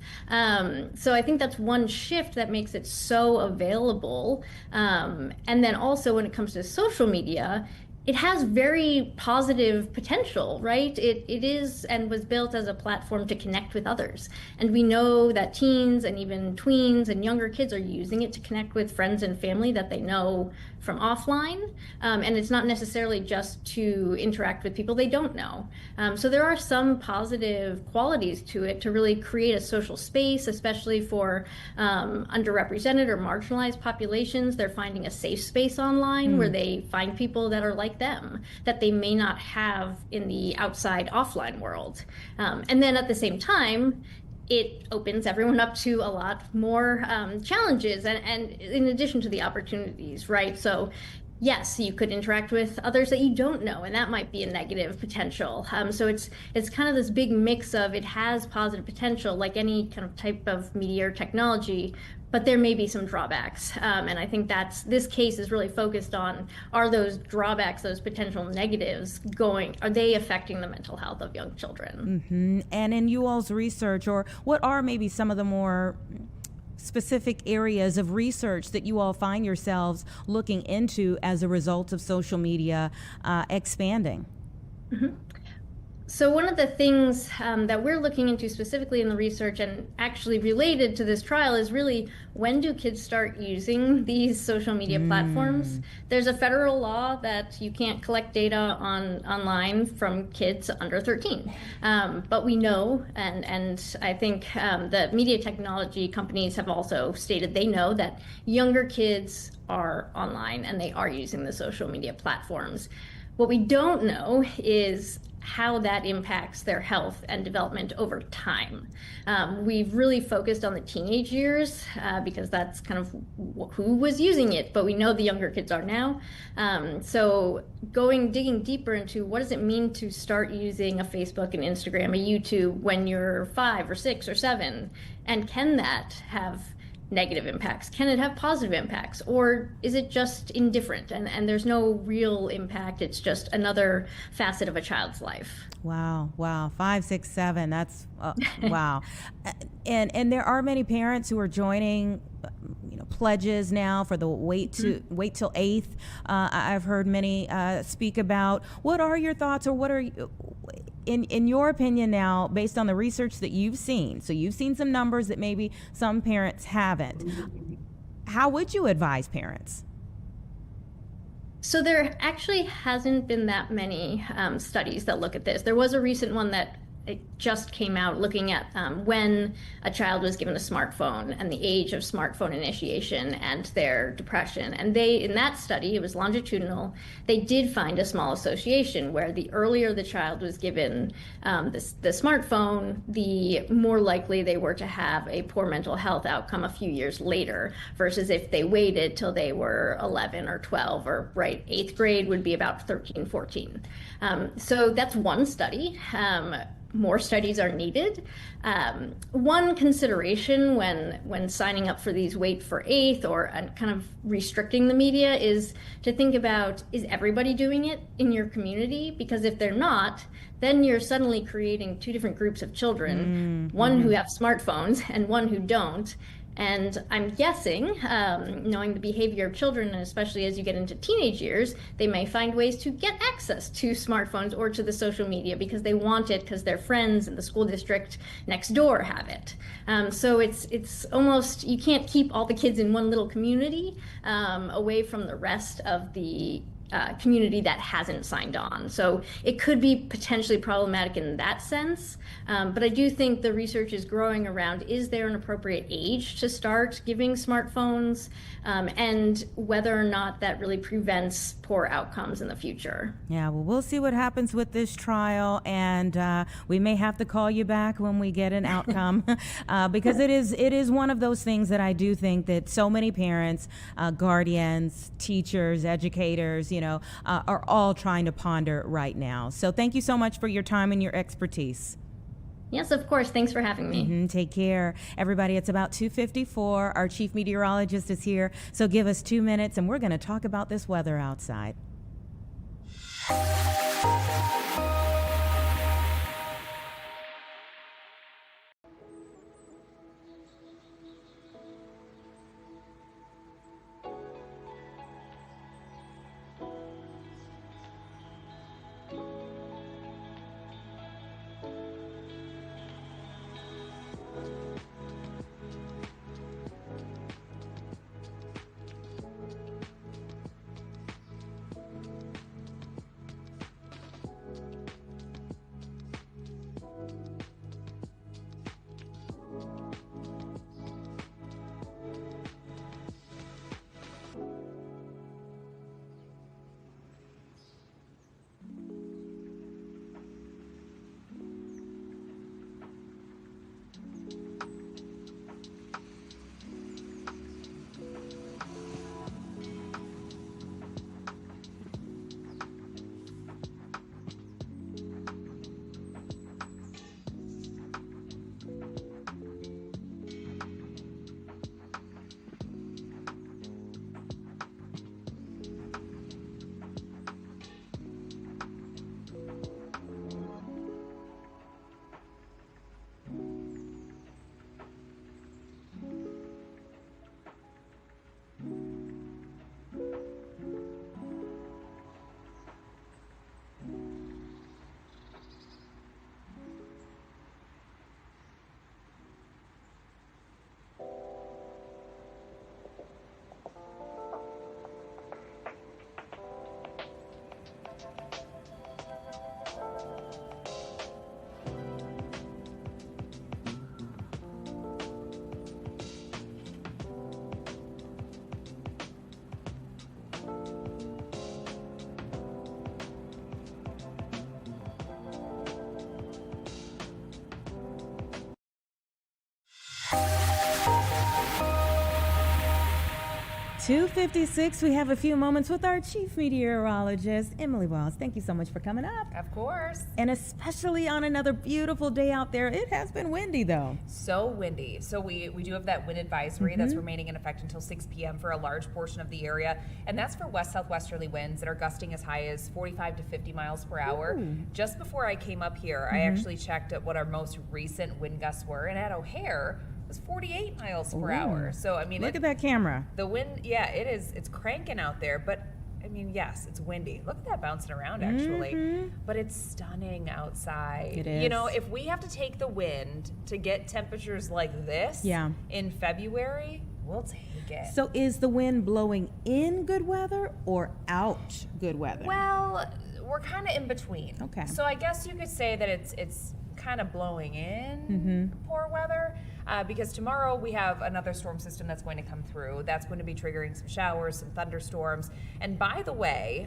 So I think that's one shift that makes it so available. And then also when it comes to social media, it has very positive potential, right? It is and was built as a platform to connect with others. And we know that teens and even tweens and younger kids are using it to connect with friends and family that they know from offline. And it's not necessarily just to interact with people they don't know. So there are some positive qualities to it to really create a social space, especially for underrepresented or marginalized populations. They're finding a safe space online where they find people that are like them that they may not have in the outside offline world. And then at the same time, it opens everyone up to a lot more challenges and in addition to the opportunities, right? So yes, you could interact with others that you don't know, and that might be a negative potential. So it's kind of this big mix of it has positive potential like any kind of type of media or technology, but there may be some drawbacks. And I think this case is really focused on, are those drawbacks, those potential negatives are they affecting the mental health of young children? Mm-hmm. And in you all's research, or what are maybe some of the more specific areas of research that you all find yourselves looking into as a result of social media expanding? Mm-hmm. So one of the things that we're looking into specifically in the research and actually related to this trial is really, when do kids start using these social media platforms? There's a federal law that you can't collect data online from kids under 13. But we know, and I think the media technology companies have also stated they know that younger kids are online and they are using the social media platforms. What we don't know is how that impacts their health and development over time. We've really focused on the teenage years because that's kind of who was using it, but we know the younger kids are now. So digging deeper into what does it mean to start using a Facebook, an Instagram, a YouTube when you're 5 or 6 or 7, and can that have negative impacts? Can it have positive impacts? Or is it just indifferent and there's no real impact? It's just another facet of a child's life. Wow. 5, 6, 7. That's wow. And there are many parents who are joining pledges now for the wait till 8th. I've heard many speak about. What are your thoughts, or what are in your opinion now, based on the research that you've seen? So you've seen some numbers that maybe some parents haven't. How would you advise parents? So there actually hasn't been that many studies that look at this. There was a recent one that it just came out looking at when a child was given a smartphone and the age of smartphone initiation and their depression. And in that study, it was longitudinal, they did find a small association where the earlier the child was given the smartphone, the more likely they were to have a poor mental health outcome a few years later, versus if they waited till they were 11 or 12, or 8th grade would be about 13, 14. So that's one study. More studies are needed. One consideration when signing up for these wait for 8th or kind of restricting the media is to think about, is everybody doing it in your community? Because if they're not, then you're suddenly creating two different groups of children, one who have smartphones and one who don't. And I'm guessing, knowing the behavior of children, and especially as you get into teenage years, they may find ways to get access to smartphones or to the social media because they want it because their friends in the school district next door have it. So it's almost, you can't keep all the kids in one little community away from the rest of the community that hasn't signed on. So it could be potentially problematic in that sense. But I do think the research is growing around, is there an appropriate age to start giving smartphones, and whether or not that really prevents poor outcomes in the future. Yeah, well, we'll see what happens with this trial, and we may have to call you back when we get an outcome, because it is one of those things that I do think that so many parents, guardians, teachers, educators, are all trying to ponder right now. So thank you so much for your time and your expertise. Yes, of course. Thanks for having me. Take care. Everybody, it's about 2:54. Our chief meteorologist is here. So give us 2 minutes and we're going to talk about this weather outside. .256, we have a few moments with our chief meteorologist, Emily Wells. Thank you so much for coming up. Of course. And especially on another beautiful day out there. It has been windy, though. So windy. So we do have that wind advisory that's remaining in effect until 6 p.m. for a large portion of the area. And that's for west-southwesterly winds that are gusting as high as 45 to 50 miles per hour. Ooh. Just before I came up here, I actually checked at what our most recent wind gusts were. And at O'Hare, was 48 miles per hour. So, I mean, look at that camera. The wind, yeah, it is. It's cranking out there, but I mean, yes, it's windy. Look at that bouncing around, actually. But it's stunning outside. It is. You know, if we have to take the wind to get temperatures like this in February, we'll take it. So is the wind blowing in good weather or out good weather? Well, we're kind of in between. Okay. So I guess you could say that it's kind of blowing in poor weather. Because tomorrow we have another storm system that's going to come through. That's going to be triggering some showers, some thunderstorms. And by the way,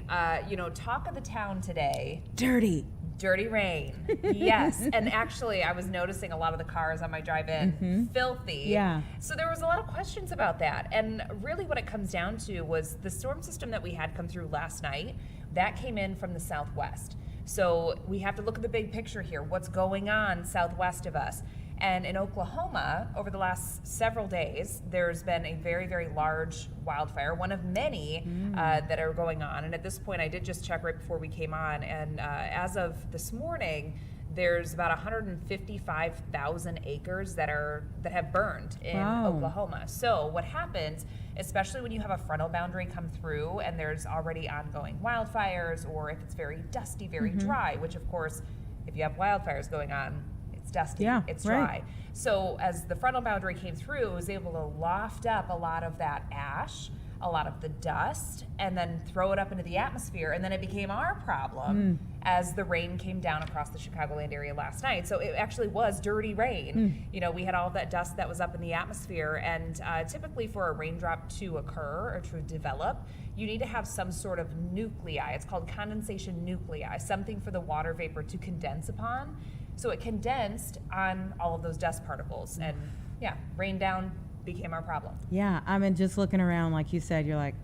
talk of the town today. Dirty rain. Yes. And actually, I was noticing a lot of the cars on my drive-in filthy. Yeah. So there was a lot of questions about that. And really what it comes down to was the storm system that we had come through last night, that came in from the southwest. So we have to look at the big picture here. What's going on southwest of us? And in Oklahoma, over the last several days, there's been a very, very large wildfire, one of many that are going on. And at this point, I did just check right before we came on, and as of this morning, there's about 155,000 acres that have burned in Oklahoma. So what happens, especially when you have a frontal boundary come through and there's already ongoing wildfires, or if it's very dusty, very dry, which of course, if you have wildfires going on, it's dusty, it's dry. Right. So as the frontal boundary came through, it was able to loft up a lot of that ash a lot of the dust and then throw it up into the atmosphere. And then it became our problem as the rain came down across the Chicagoland area last night. So it actually was dirty rain. You know, we had all of that dust that was up in the atmosphere. And typically for a raindrop to occur or to develop, you need to have some sort of nuclei. It's called condensation nuclei, something for the water vapor to condense upon. So it condensed on all of those dust particles. And yeah, rain down became our problem. Yeah, I mean, just looking around, like you said, you're like,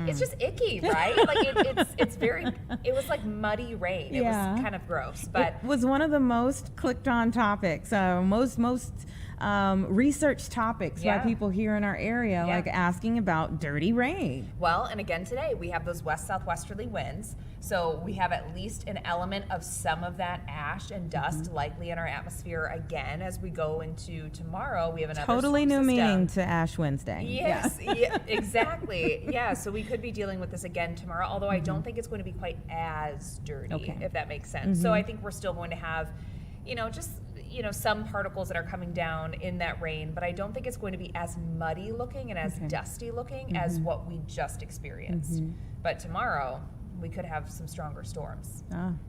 It's just icky, right? Like it's very, it was like muddy rain. It was kind of gross, but it was one of the most clicked on topics, most research topics by people here in our area, like asking about dirty rain. Well, and again today, we have those west-southwesterly winds. So we have at least an element of some of that ash and dust likely in our atmosphere again as we go into tomorrow. We have another totally new system. meaning to Ash Wednesday. Yes, yeah, exactly. Yeah, so we could be dealing with this again tomorrow, although I don't think it's going to be quite as dirty, if that makes sense. So I think we're still going to have, some particles that are coming down in that rain, but I don't think it's going to be as muddy looking and as dusty looking as what we just experienced. But tomorrow, we could have some stronger storms.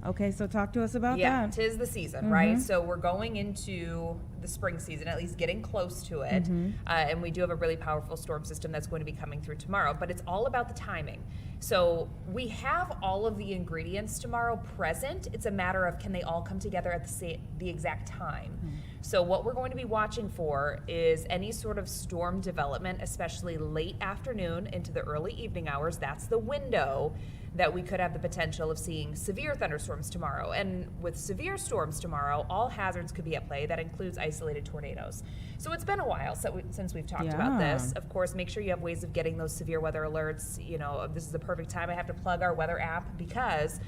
Okay, so talk to us about that. Yeah, 'tis the season, right? So we're going into the spring season, at least getting close to it. And we do have a really powerful storm system that's going to be coming through tomorrow, but it's all about the timing. So we have all of the ingredients tomorrow present. It's a matter of can they all come together at the exact time. So what we're going to be watching for is any sort of storm development, especially late afternoon into the early evening hours. That's the window that we could have the potential of seeing severe thunderstorms tomorrow. And with severe storms tomorrow, all hazards could be at play. That includes isolated tornadoes. So it's been a while since we've talked about this. Of course, make sure you have ways of getting those severe weather alerts. You know, this is the perfect time. I have to plug our weather app because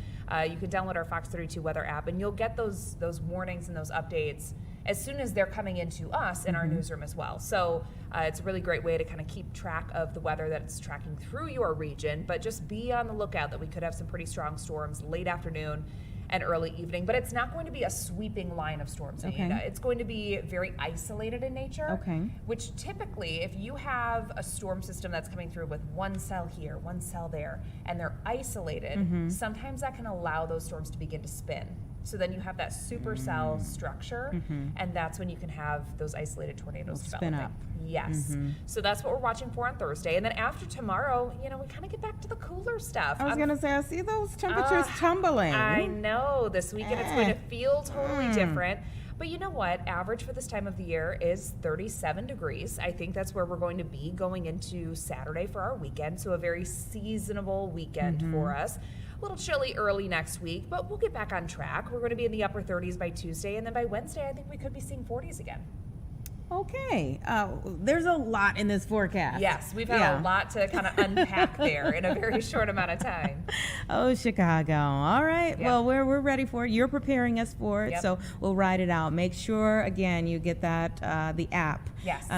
you can download our Fox 32 weather app and you'll get those warnings and those updates as soon as they're coming into us in our newsroom as well. So it's a really great way to kind of keep track of the weather that's tracking through your region, but just be on the lookout that we could have some pretty strong storms late afternoon and early evening, but it's not going to be a sweeping line of storms, Anita. It's going to be very isolated in nature, which typically, if you have a storm system that's coming through with one cell here, one cell there, and they're isolated, sometimes that can allow those storms to begin to spin. So then you have that supercell structure, and that's when you can have those isolated tornadoes developing. Spin up. Yes. So that's what we're watching for on Thursday. And then after tomorrow, we kind of get back to the cooler stuff. I was going to say, I see those temperatures tumbling. I know. This weekend it's going to feel totally different. But you know what? Average for this time of the year is 37 degrees. I think that's where we're going to be going into Saturday for our weekend. So a very seasonable weekend for us. A little chilly early next week, but we'll get back on track. We're going to be in the upper 30s by Tuesday, and then by Wednesday, I think we could be seeing 40s again. Okay. There's a lot in this forecast. Yes, we've had a lot to kind of unpack there in a very short amount of time. Oh, Chicago. All right. Well, we're ready for it. You're preparing us for it, so we'll ride it out. Make sure, again, you get that the app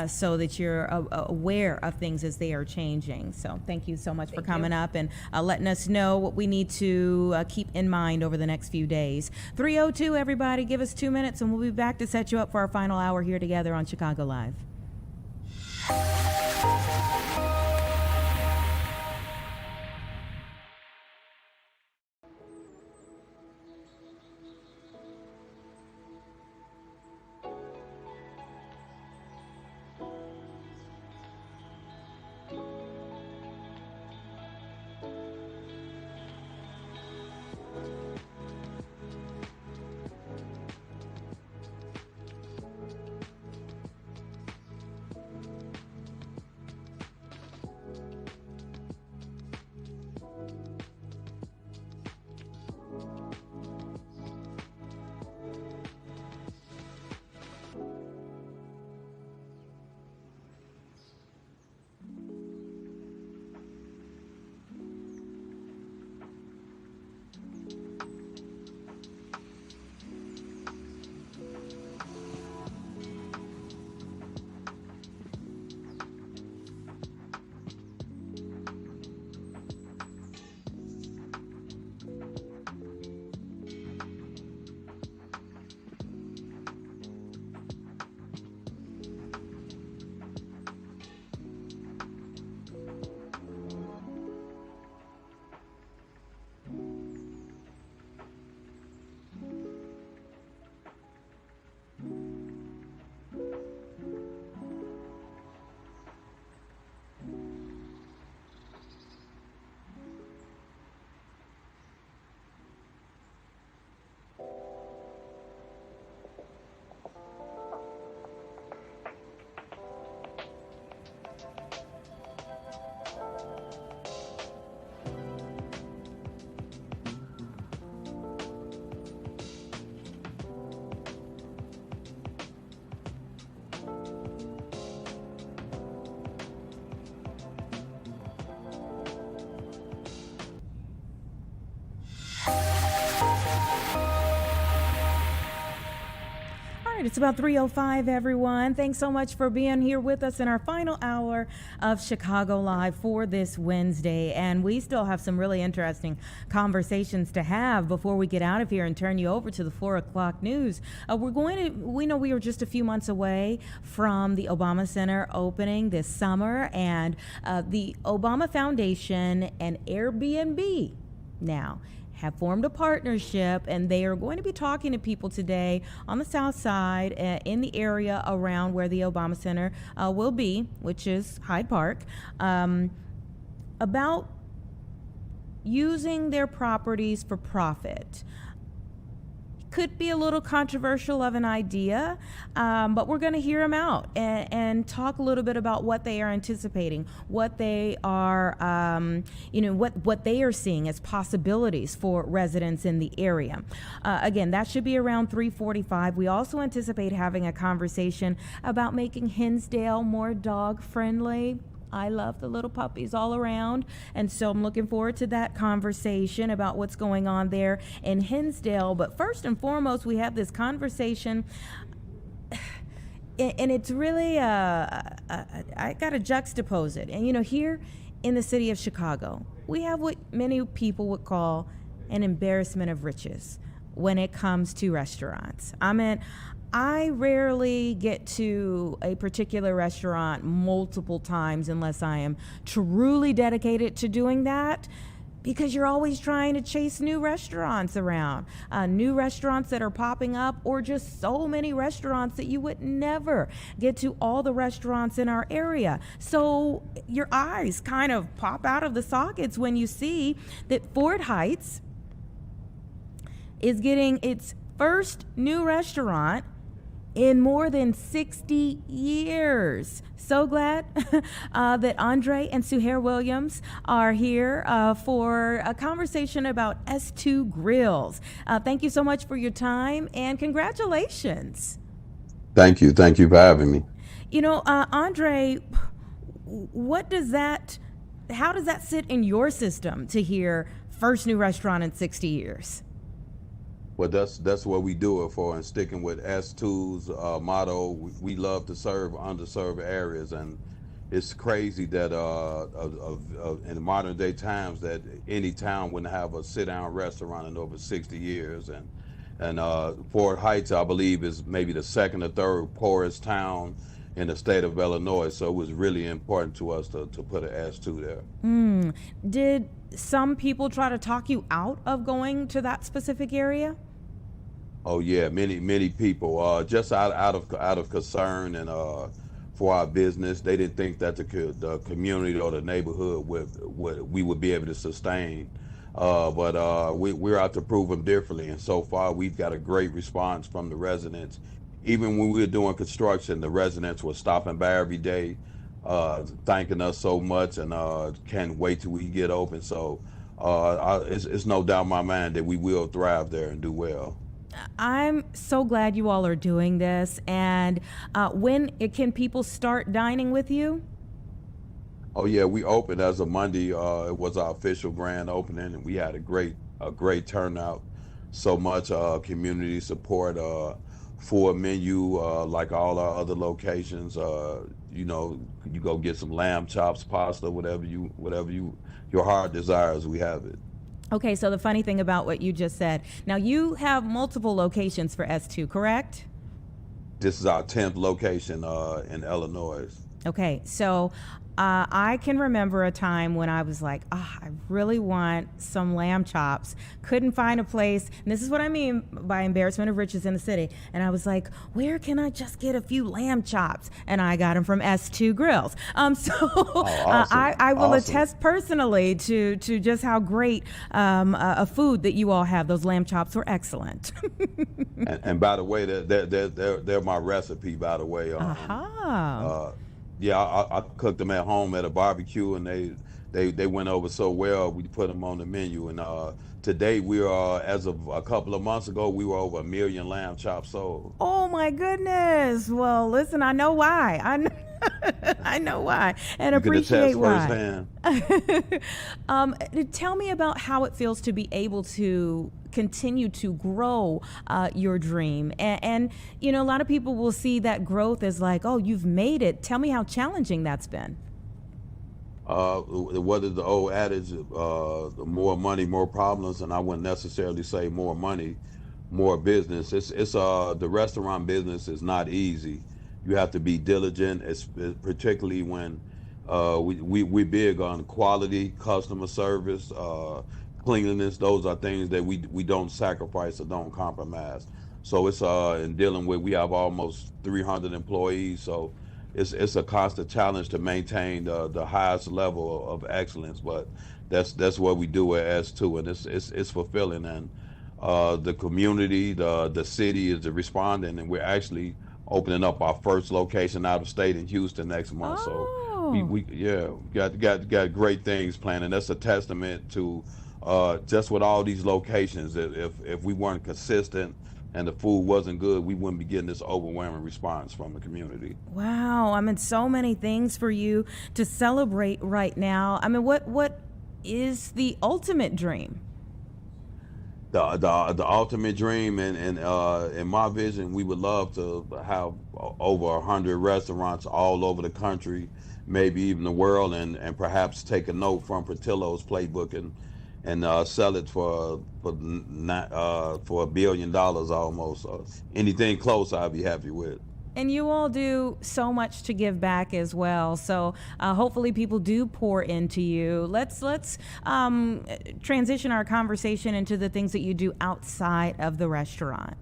so that you're aware of things as they are changing. So thank you so much for coming up and letting us know what we need to keep in mind over the next few days. 3:02, everybody. Give us 2 minutes, and we'll be back to set you up for our final hour here together on Chicago Live. right, it's about 3:05, everyone. Thanks so much for being here with us in our final hour of Chicago Live for this Wednesday. And we still have some really interesting conversations to have before we get out of here and turn you over to the 4 o'clock news. We know we are just a few months away from the Obama Center opening this summer, and the Obama Foundation and Airbnb now have formed a partnership, and they are going to be talking to people today on the south side in the area around where the Obama Center will be, which is Hyde Park, about using their properties for profit. Could be a little controversial of an idea, but we're going to hear them out and talk a little bit about what they are anticipating, what they are, what they are seeing as possibilities for residents in the area. Again, that should be around 3:45. We also anticipate having a conversation about making Hinsdale more dog friendly. I love the little puppies all around, and so I'm looking forward to that conversation about what's going on there in Hinsdale. But first and foremost, we have this conversation, and it's really, I got to juxtapose it. And here in the city of Chicago, we have what many people would call an embarrassment of riches when it comes to restaurants. I rarely get to a particular restaurant multiple times unless I am truly dedicated to doing that, because you're always trying to chase new restaurants around, new restaurants that are popping up, or just so many restaurants that you would never get to all the restaurants in our area. So your eyes kind of pop out of the sockets when you see that Ford Heights is getting its first new restaurant in more than 60 years. So glad that Andre and Suhair Williams are here for a conversation about S2 Grills. Thank you so much for your time, and congratulations. Thank you. Thank you for having me. Andre, how does that sit in your system to hear first new restaurant in 60 years? Well, that's what we do it for, and sticking with S2's motto, we love to serve underserved areas, and it's crazy that in modern day times that any town wouldn't have a sit-down restaurant in over 60 years, and Fort Heights, I believe, is maybe the second or third poorest town in the state of Illinois, so it was really important to us to put an S2 there. Did some people try to talk you out of going to that specific area? Oh yeah, many people just out of concern and for our business. They didn't think that the community or the neighborhood we would be able to sustain. But we're out to prove them differently, and so far we've got a great response from the residents. Even when we were doing construction, the residents were stopping by every day, thanking us so much, and can't wait till we get open. So it's no doubt in my mind that we will thrive there and do well. I'm so glad you all are doing this. And when can people start dining with you? Oh yeah, we opened as of Monday. It was our official grand opening, and we had a great turnout. So much community support. Full menu, like all our other locations. You go get some lamb chops, pasta, whatever your heart desires, we have it. Okay, so the funny thing about what you just said, now you have multiple locations for S2, correct? This is our 10th location in Illinois. Okay, so I can remember a time when I was like, I really want some lamb chops. Couldn't find a place. And this is what I mean by embarrassment of riches in the city. And I was like, where can I just get a few lamb chops? And I got them from S2 Grills. Awesome. I will attest personally to just how great a food that you all have. Those lamb chops were excellent. and by the way, they're my recipe, by the way. Yeah, I cooked them at home at a barbecue, and they went over so well. We put them on the menu, and today we are, as of a couple of months ago, we were over 1 million lamb chops sold. Oh my goodness! Well, listen, I know why. I know why, and You can appreciate attest why. firsthand. Tell me about how it feels to be able to continue to grow your dream. And, you know, a lot of people will see that growth as like, oh, you've made it. Tell me how challenging that's been. What is the old adage? More money, more problems, and I wouldn't necessarily say more money, more business. It's the restaurant business is not easy. You have to be diligent, particularly when we big on quality, customer service, cleanliness. Those are things that we don't sacrifice or don't compromise. So it's in dealing with, we have almost 300 employees, so it's a constant challenge to maintain the highest level of excellence. But that's what we do at S2, and it's fulfilling. And the community, the city is responding, and we're actually opening up our first location out of state in Houston next month. So we got great things planned, and that's a testament to just with all these locations. If we weren't consistent and the food wasn't good, we wouldn't be getting this overwhelming response from the community. Wow, I mean, so many things for you to celebrate right now. I mean, what is the ultimate dream? The ultimate dream, and in my vision, we would love to have over 100 restaurants all over the country, maybe even the world, and perhaps take a note from Portillo's playbook and sell it for $1 billion almost. Anything close, I'd be happy with. And you all do so much to give back as well. So hopefully people do pour into you. Let's transition our conversation into the things that you do outside of the restaurant.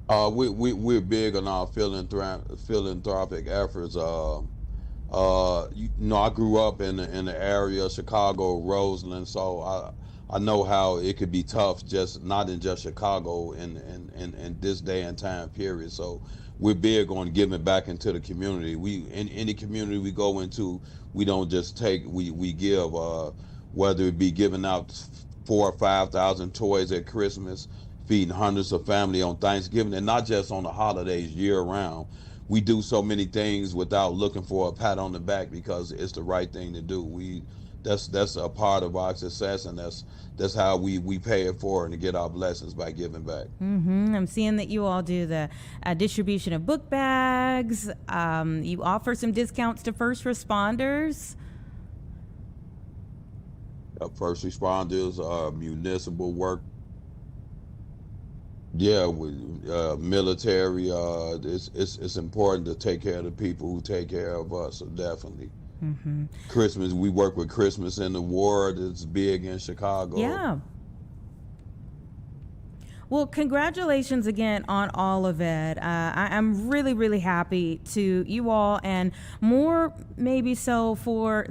We're big on our philanthropic efforts. You know, I grew up in the area of Chicago, Roseland, so I know how it could be tough, just not in just Chicago in this day and time period. So we're big on giving back into the community. We in any community we go into, we don't just take, we give, whether it be giving out 4,000 or 5,000 toys at Christmas, feeding hundreds of family on Thanksgiving, and not just on the holidays year round. We do so many things without looking for a pat on the back because it's the right thing to do. That's a part of our success, and that's how we pay it forward and to get our blessings by giving back. I'm seeing that you all do the distribution of book bags. You offer some discounts to first responders. First responders, municipal work. Yeah, with military, it's important to take care of the people who take care of us, so definitely. Christmas, we work with Christmas in the Ward. It's big in Chicago. Yeah. Well, congratulations again on all of it. I'm really, really happy to you all, and more maybe so for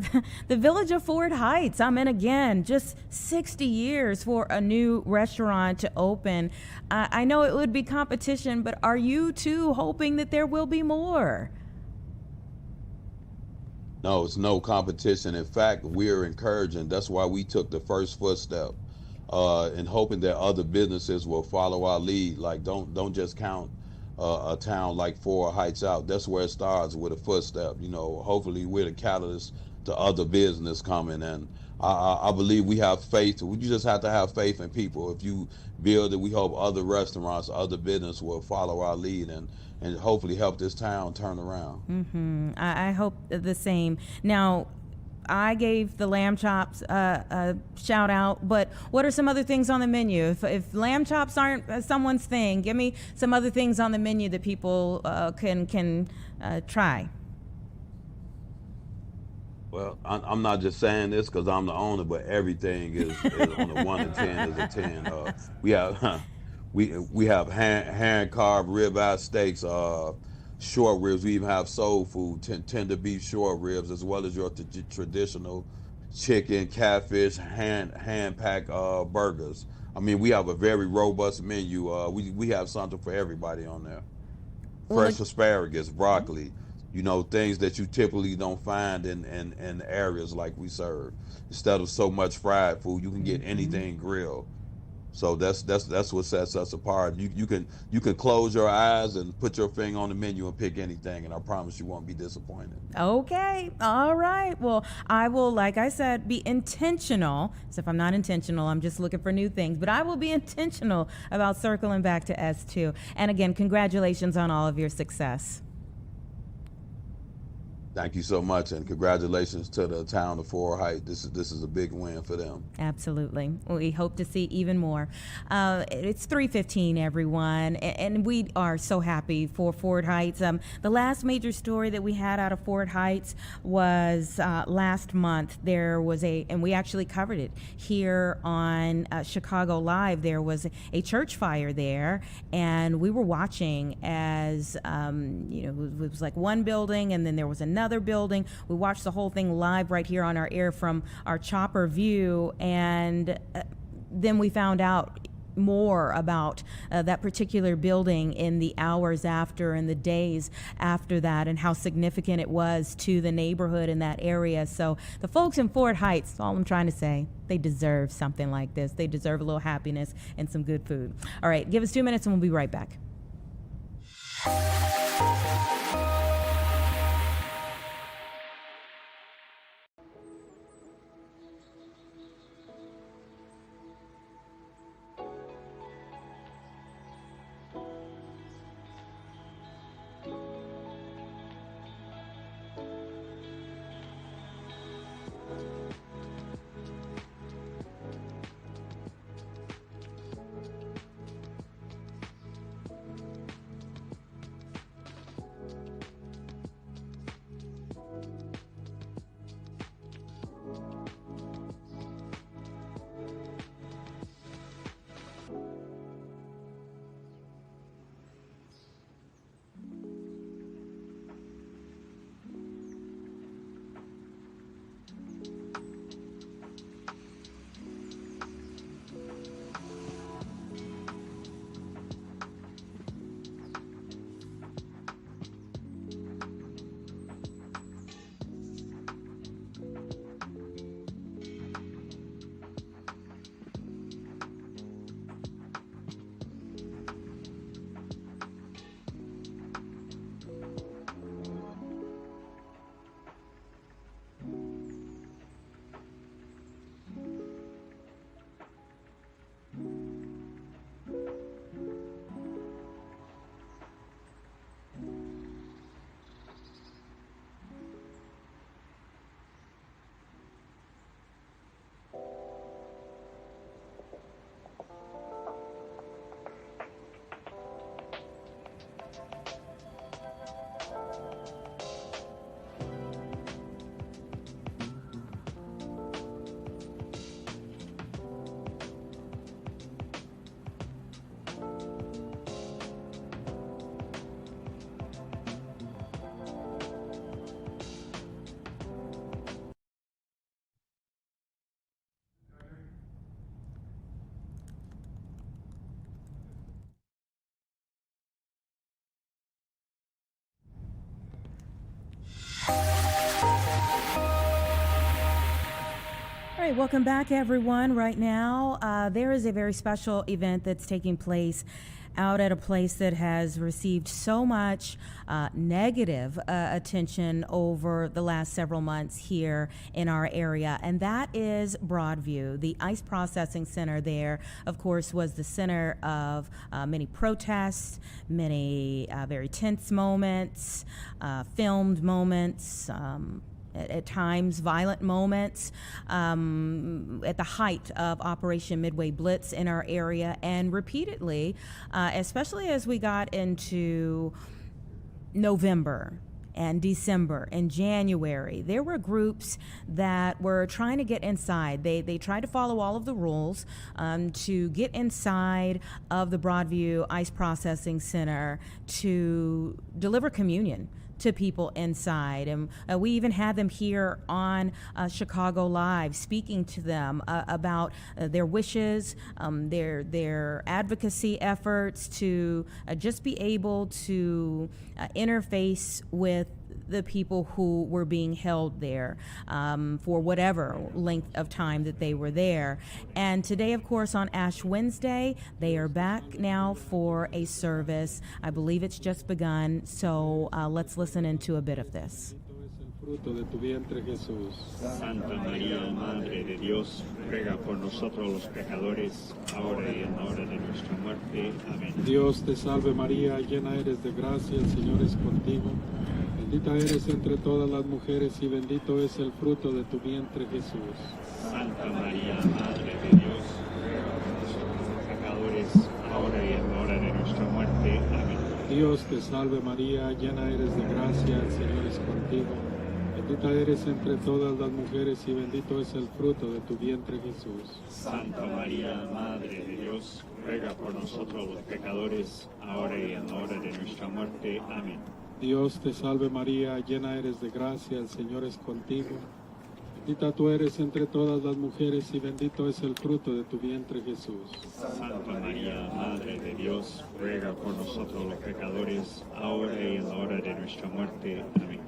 the village of Ford Heights. I mean, again, just 60 years for a new restaurant to open. I know it would be competition, but are you too hoping that there will be more? No, it's no competition. In fact, we're encouraging. That's why we took the first footstep. And hoping that other businesses will follow our lead. Like, don't just count a town like Ford Heights out. That's where it starts, with a footstep. You know, hopefully we're the catalyst to other business coming. And I believe we have faith. We just have to have faith in people. If you build it, we hope other restaurants, other business will follow our lead and hopefully help this town turn around. I hope the same. Now, I gave the lamb chops a shout out, but what are some other things on the menu? If lamb chops aren't someone's thing, give me some other things on the menu that people can try. Well, I'm not just saying this because I'm the owner, but everything is on a 1 to 10 is a 10. We have hand carved ribeye steaks, short ribs. We even have soul food, tender beef short ribs, as well as your traditional chicken, catfish, hand packed burgers. I mean, we have a very robust menu. We have something for everybody on there. Fresh asparagus, broccoli, you know, things that you typically don't find in areas like we serve. Instead of so much fried food, you can get anything grilled. So that's what sets us apart. You can close your eyes and put your finger on the menu and pick anything, and I promise you won't be disappointed. Okay. All right. Well, I will, like I said, be intentional. So if I'm not intentional, I'm just looking for new things. But I will be intentional about circling back to S2. And again, congratulations on all of your success. Thank you so much, and congratulations to the town of Fort Height. This is a big win for them. Absolutely. We hope to see even more. It's 3:15, everyone, and we are so happy for Fort Heights. The last major story that we had out of Fort Heights was last month. There was and we actually covered it here on Chicago Live. There was a church fire there, and we were watching as, it was like one building, and then there was another building. We watched the whole thing live right here on our air from our chopper view, and then we found out more about that particular building in the hours after and the days after that, and how significant it was to the neighborhood in that area. So the folks in Fort Heights, all I'm trying to say, they deserve something like this. They deserve a little happiness and some good food. All right, give us 2 minutes and we'll be right back. All right, welcome back, everyone. Right now, there is a very special event that's taking place out at a place that has received so much negative attention over the last several months here in our area, and that is Broadview. The ice processing center there, of course, was the center of many protests, many very tense moments, filmed moments, at times violent moments, at the height of Operation Midway Blitz in our area, and repeatedly, especially as we got into November and December and January, there were groups that were trying to get inside. They tried to follow all of the rules to get inside of the Broadview Ice Processing Center to deliver communion to people inside. And we even had them here on Chicago Live, speaking to them about their wishes, their advocacy efforts to just be able to interface with the people who were being held there for whatever length of time that they were there. And today, of course, on Ash Wednesday, they are back now for a service. I believe it's just begun, so let's listen into a bit of this. Fruto de tu vientre, Jesús. Santa María, Madre de Dios, ruega por nosotros los pecadores, ahora y en la hora de nuestra muerte. Amén. Dios te salve María, llena eres de gracia, el Señor es contigo. Bendita eres entre todas las mujeres y bendito es el fruto de tu vientre, Jesús. Santa María, Madre de Dios, ruega por nosotros los pecadores, ahora y en la hora de nuestra muerte. Amén. Dios te salve María, llena eres de gracia, el Señor es contigo. Bendita eres entre todas las mujeres y bendito es el fruto de tu vientre, Jesús. Santa María, Madre de Dios, ruega por nosotros los pecadores, ahora y en la hora de nuestra muerte. Amén. Dios te salve María, llena eres de gracia, el Señor es contigo. Bendita tú eres entre todas las mujeres y bendito es el fruto de tu vientre, Jesús. Santa María, Madre de Dios, ruega por nosotros los pecadores, ahora y en la hora de nuestra muerte. Amén.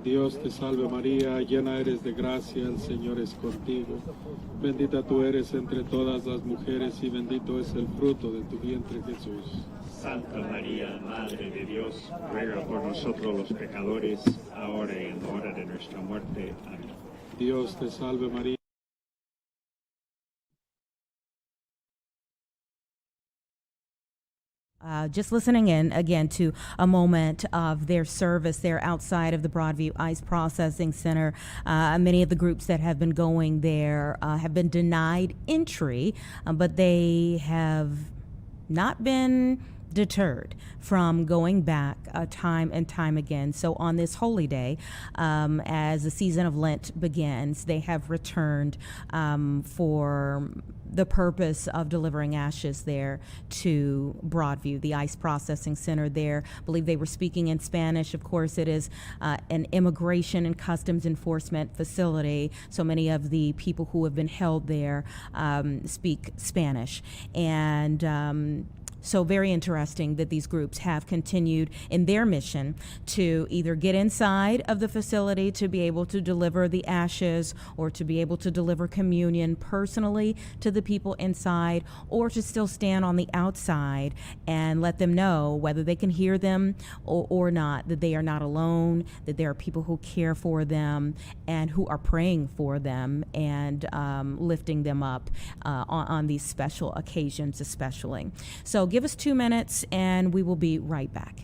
Dios te salve María, llena eres de gracia, el Señor es contigo. Bendita tú eres entre todas las mujeres y bendito es el fruto de tu vientre, Jesús. Santa María, Madre de Dios, ruega por nosotros los pecadores, ahora y en la hora de nuestra muerte. Amén. Dios te salve María. Just listening in again to a moment of their service there outside of the Broadview Ice Processing Center. Many of the groups that have been going there have been denied entry, but they have not been deterred from going back time and time again. So on this holy day, as the season of Lent begins, they have returned for the purpose of delivering ashes there to Broadview, the ice processing center there. I believe they were speaking in Spanish. Of course, it is an immigration and customs enforcement facility. So many of the people who have been held there speak Spanish. And so very interesting that these groups have continued in their mission to either get inside of the facility to be able to deliver the ashes or to be able to deliver communion personally to the people inside, or to still stand on the outside and let them know, whether they can hear them or not, that they are not alone, that there are people who care for them and who are praying for them and lifting them up on these special occasions especially. So give us 2 minutes and we will be right back.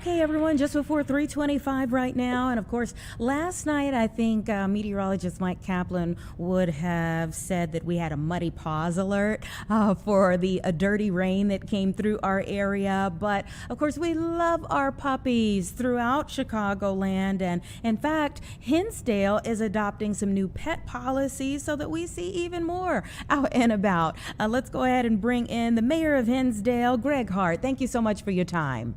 Okay, everyone, just before 3:25 right now. And of course, last night, I think meteorologist Mike Kaplan would have said that we had a muddy pause alert for the dirty rain that came through our area. But of course, we love our puppies throughout Chicagoland. And in fact, Hinsdale is adopting some new pet policies so that we see even more out and about. Let's go ahead and bring in the mayor of Hinsdale, Greg Hart. Thank you so much for your time.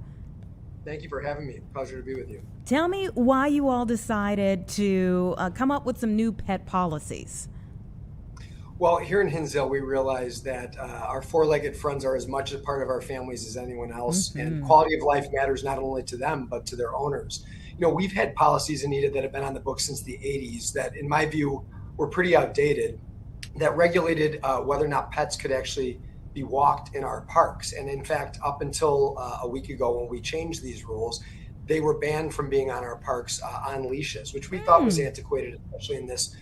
Thank you for having me. Pleasure to be with you. Tell me why you all decided to come up with some new pet policies. Well, here in Hinsdale, we realize that our four-legged friends are as much a part of our families as anyone else, and quality of life matters not only to them, but to their owners. You know, we've had policies, Anita, that have been on the books since the 80s that, in my view, were pretty outdated, that regulated whether or not pets could actually be walked in our parks. And in fact, up until a week ago when we changed these rules, they were banned from being on our parks on leashes, which we thought was antiquated, especially in this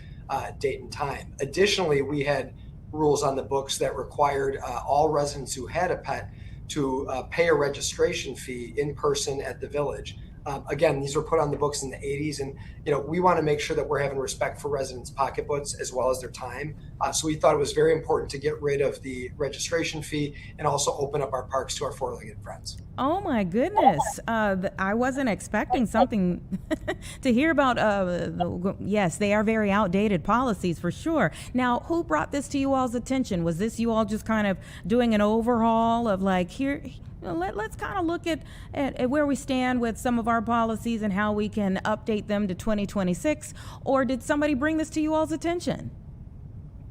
date and time. Additionally, we had rules on the books that required all residents who had a pet to pay a registration fee in person at the village. Again, these were put on the books in the 80s, and we want to make sure that we're having respect for residents' pocketbooks as well as their time. So we thought it was very important to get rid of the registration fee and also open up our parks to our four-legged friends. Oh my goodness! I wasn't expecting something to hear about. Yes, they are very outdated policies for sure. Now, who brought this to you all's attention? Was this you all just kind of doing an overhaul of like here? Let's kind of look at where we stand with some of our policies and how we can update them to 2026, or did somebody bring this to you all's attention?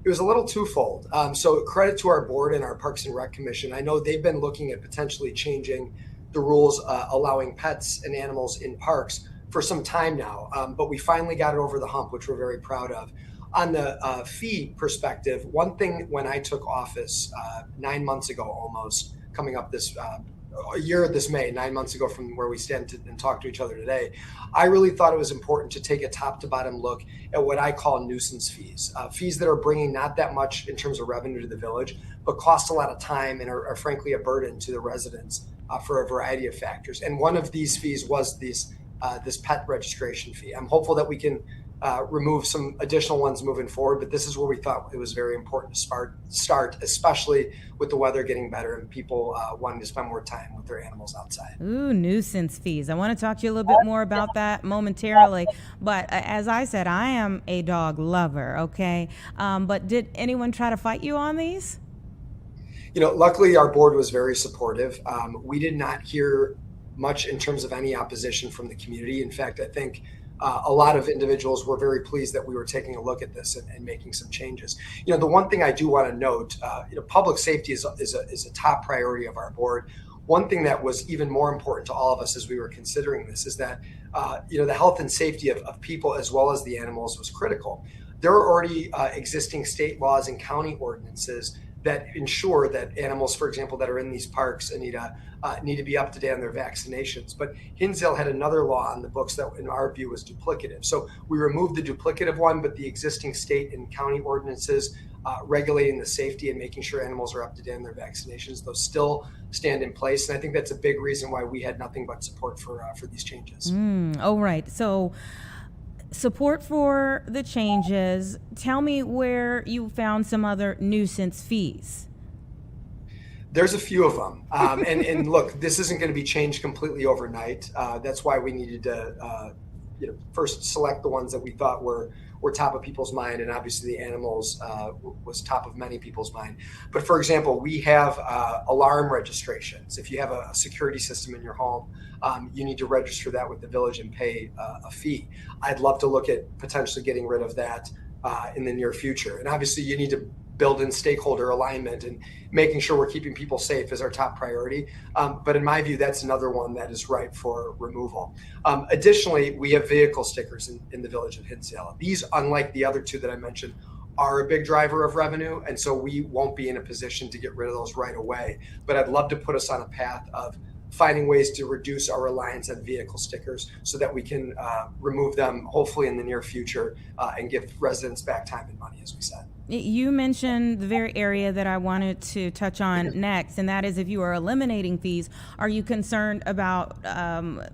It was a little twofold. So credit to our board and our Parks and Rec Commission. I know they've been looking at potentially changing the rules allowing pets and animals in parks for some time now, but we finally got it over the hump, which we're very proud of. On the fee perspective, one thing when I took office 9 months ago almost, coming up this a year this May, 9 months ago from where we stand and talk to each other today, I really thought it was important to take a top to bottom look at what I call nuisance fees, fees that are bringing not that much in terms of revenue to the village, but cost a lot of time and are frankly a burden to the residents for a variety of factors. And one of these fees was this pet registration fee. I'm hopeful that we can remove some additional ones moving forward, but this is where we thought it was very important to start, especially with the weather getting better and people wanting to spend more time with their animals outside. Ooh, nuisance fees. I want to talk to you a little bit more about that momentarily, but as I said, I am a dog lover, okay? But did anyone try to fight you on these? Luckily our board was very supportive. We did not hear much in terms of any opposition from the community. In fact, I think a lot of individuals were very pleased that we were taking a look at this and making some changes. The one thing I do want to note, public safety is a top priority of our board. One thing that was even more important to all of us as we were considering this is that the health and safety of people as well as the animals was critical. There are already existing state laws and county ordinances that ensure that animals, for example, that are in these parks, Anita, need to be up to date on their vaccinations. But Hinsdale had another law on the books that, in our view, was duplicative. So we removed the duplicative one, but the existing state and county ordinances regulating the safety and making sure animals are up to date on their vaccinations, those still stand in place. And I think that's a big reason why we had nothing but support for these changes. Oh, right. So support for the changes. Tell me where you found some other nuisance fees. There's a few of them. And look, this isn't going to be changed completely overnight. That's why we needed to first select the ones that we thought were top of people's mind. And obviously the animals was top of many people's mind. But for example, we have alarm registrations. If you have a security system in your home, you need to register that with the village and pay a fee. I'd love to look at potentially getting rid of that in the near future. And obviously you need to build in stakeholder alignment and making sure we're keeping people safe is our top priority. But in my view, that's another one that is ripe for removal. Additionally, we have vehicle stickers in the village of Hinsdale. These, unlike the other two that I mentioned, are a big driver of revenue. And so we won't be in a position to get rid of those right away. But I'd love to put us on a path of finding ways to reduce our reliance on vehicle stickers so that we can remove them hopefully in the near future and give residents back time and money, as we said. You mentioned the very area that I wanted to touch on next, and that is if you are eliminating fees, are you concerned about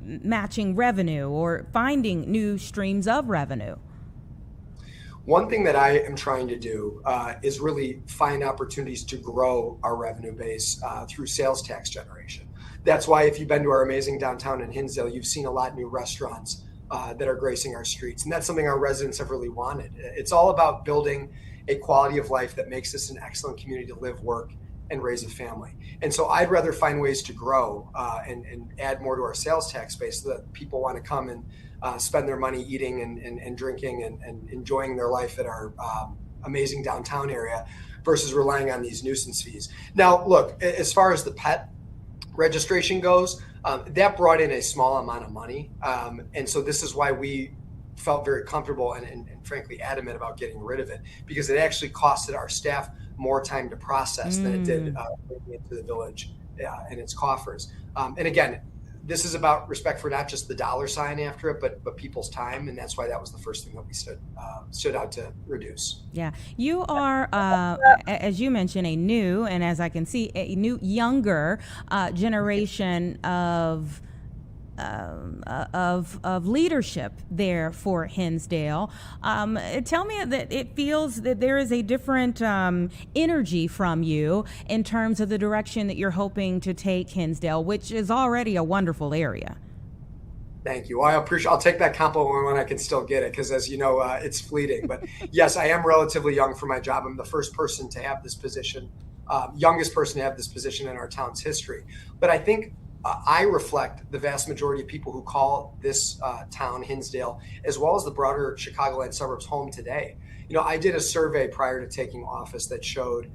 matching revenue or finding new streams of revenue? One thing that I am trying to do is really find opportunities to grow our revenue base through sales tax generation. That's why if you've been to our amazing downtown in Hinsdale, you've seen a lot of new restaurants that are gracing our streets. And that's something our residents have really wanted. It's all about building a quality of life that makes this an excellent community to live, work, and raise a family. And so I'd rather find ways to grow and add more to our sales tax base so that people want to come and spend their money eating and drinking and enjoying their life at our amazing downtown area versus relying on these nuisance fees. Now, look, as far as the pet registration goes, that brought in a small amount of money. And so this is why we felt very comfortable and frankly adamant about getting rid of it, because it actually costed our staff more time to process than it did bringing it to the village and its coffers. And again, this is about respect for not just the dollar sign after it, but people's time, and that's why that was the first thing that we stood out to reduce. Yeah, you are, as you mentioned, a new, and as I can see, a new younger generation of leadership there for Hinsdale. Tell me that it feels that there is a different energy from you in terms of the direction that you're hoping to take Hinsdale, which is already a wonderful area. Thank you. I'll take that compliment when I can still get it, because as you know, it's fleeting. But yes, I am relatively young for my job. I'm the first person to have this position, youngest person to have this position in our town's history. But I think I reflect the vast majority of people who call this town, Hinsdale, as well as the broader Chicagoland suburbs, home today. You know, I did a survey prior to taking office that showed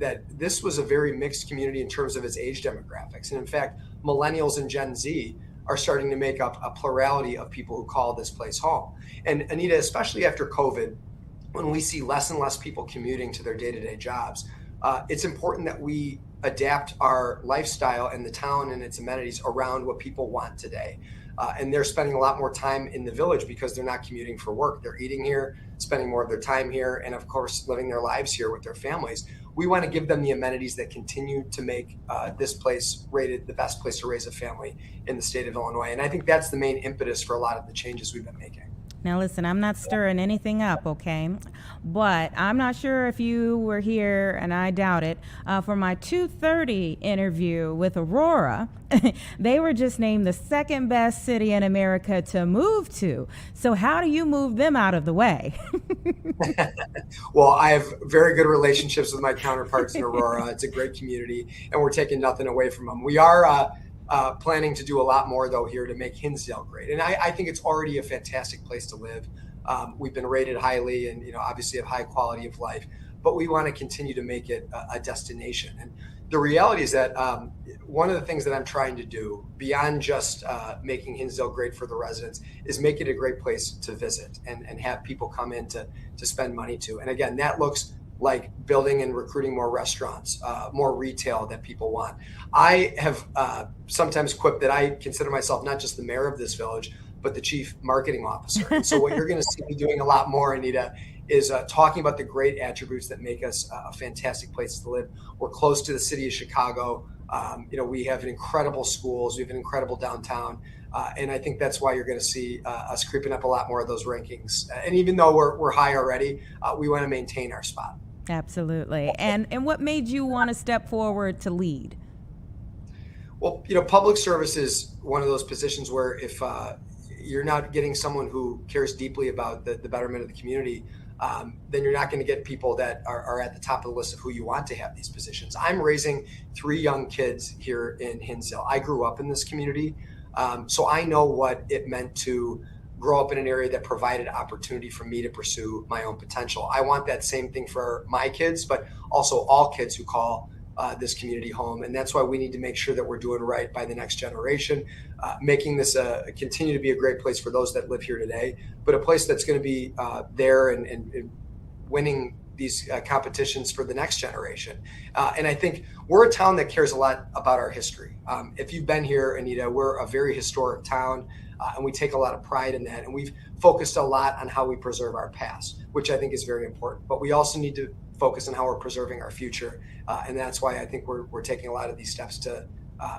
that this was a very mixed community in terms of its age demographics. And in fact, millennials and Gen Z are starting to make up a plurality of people who call this place home. And Anita, especially after COVID, when we see less and less people commuting to their day-to-day jobs, it's important that we adapt our lifestyle and the town and its amenities around what people want today. And they're spending a lot more time in the village because they're not commuting for work. They're eating here, spending more of their time here, and of course, living their lives here with their families. We want to give them the amenities that continue to make this place rated the best place to raise a family in the state of Illinois. And I think that's the main impetus for a lot of the changes we've been making. Now listen, I'm not stirring anything up, okay? But I'm not sure if you were here, and I doubt it, for my 2:30 interview with Aurora. They were just named the second best city in America to move to. So how do you move them out of the way? Well, I have very good relationships with my counterparts in Aurora. It's a great community, and we're taking nothing away from them. We are planning to do a lot more, though, here to make Hinsdale great. And I think it's already a fantastic place to live. We've been rated highly and, obviously have high quality of life, but we want to continue to make it a destination. And the reality is that one of the things that I'm trying to do beyond just making Hinsdale great for the residents is make it a great place to visit and have people come in to spend money to. And again, that looks like building and recruiting more restaurants, more retail that people want. I have sometimes quipped that I consider myself not just the mayor of this village, but the chief marketing officer. And so what you're going to see me doing a lot more, Anita, is talking about the great attributes that make us a fantastic place to live. We're close to the city of Chicago. We have incredible schools. We have an incredible downtown. And I think that's why you're going to see us creeping up a lot more of those rankings. And even though we're high already, we want to maintain our spot. Absolutely. And what made you want to step forward to lead? Well, public service is one of those positions where if you're not getting someone who cares deeply about the betterment of the community, then you're not going to get people that are at the top of the list of who you want to have these positions. I'm raising 3 young kids here in Hinsdale. I grew up in this community, so I know what it meant to grow up in an area that provided opportunity for me to pursue my own potential. I want that same thing for my kids, but also all kids who call this community home. And that's why we need to make sure that we're doing right by the next generation, making this continue to be a great place for those that live here today, but a place that's going to be there and winning these competitions for the next generation. And I think we're a town that cares a lot about our history. If you've been here, Anita, we're a very historic town, and we take a lot of pride in that. And we've focused a lot on how we preserve our past, which I think is very important. But we also need to focus on how we're preserving our future. And that's why I think we're taking a lot of these steps to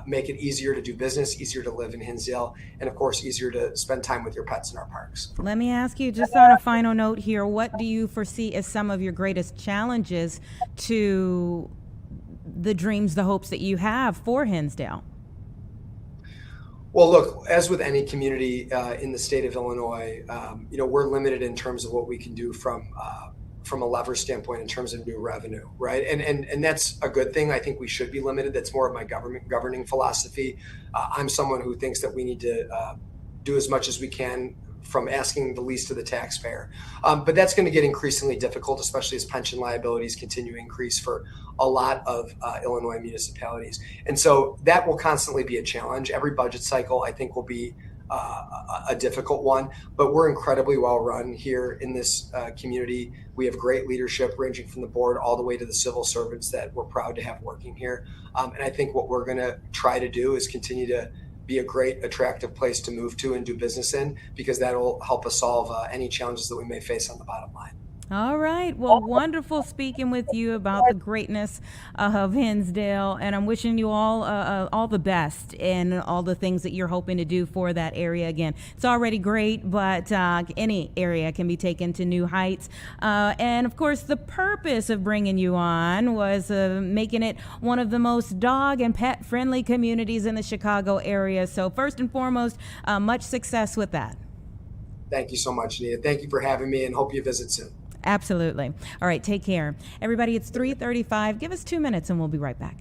make it easier to do business, easier to live in Hinsdale, and of course, easier to spend time with your pets in our parks. Let me ask you, just on a final note here, what do you foresee as some of your greatest challenges to the dreams, the hopes that you have for Hinsdale? Well, look, as with any community in the state of Illinois, we're limited in terms of what we can do from a lever standpoint in terms of new revenue, right? And that's a good thing. I think we should be limited. That's more of my governing philosophy. I'm someone who thinks that we need to do as much as we can from asking the least to the taxpayer. But that's going to get increasingly difficult, especially as pension liabilities continue to increase for a lot of Illinois municipalities. And so that will constantly be a challenge. Every budget cycle, I think, will be a difficult one, but we're incredibly well run here in this community. We have great leadership ranging from the board all the way to the civil servants that we're proud to have working here. And I think what we're going to try to do is continue to be a great, attractive place to move to and do business in, because that will help us solve any challenges that we may face on the bottom line. All right. Well, wonderful speaking with you about the greatness of Hinsdale, and I'm wishing you all the best in all the things that you're hoping to do for that area. Again, it's already great, but any area can be taken to new heights. And of course, the purpose of bringing you on was making it one of the most dog and pet friendly communities in the Chicago area. So first and foremost, much success with that. Thank you so much, Anita. Thank you for having me, and hope you visit soon. Absolutely. All right, take care. Everybody, it's 3:35. Give us 2 minutes and we'll be right back.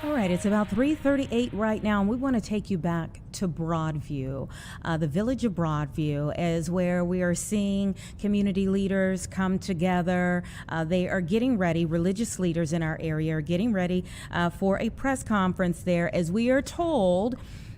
All right, it's about 3:38 right now, and we want to take you back to Broadview. The village of Broadview is where we are seeing community leaders come together. They are getting ready, religious leaders in our area are getting ready for a press conference there, as we are told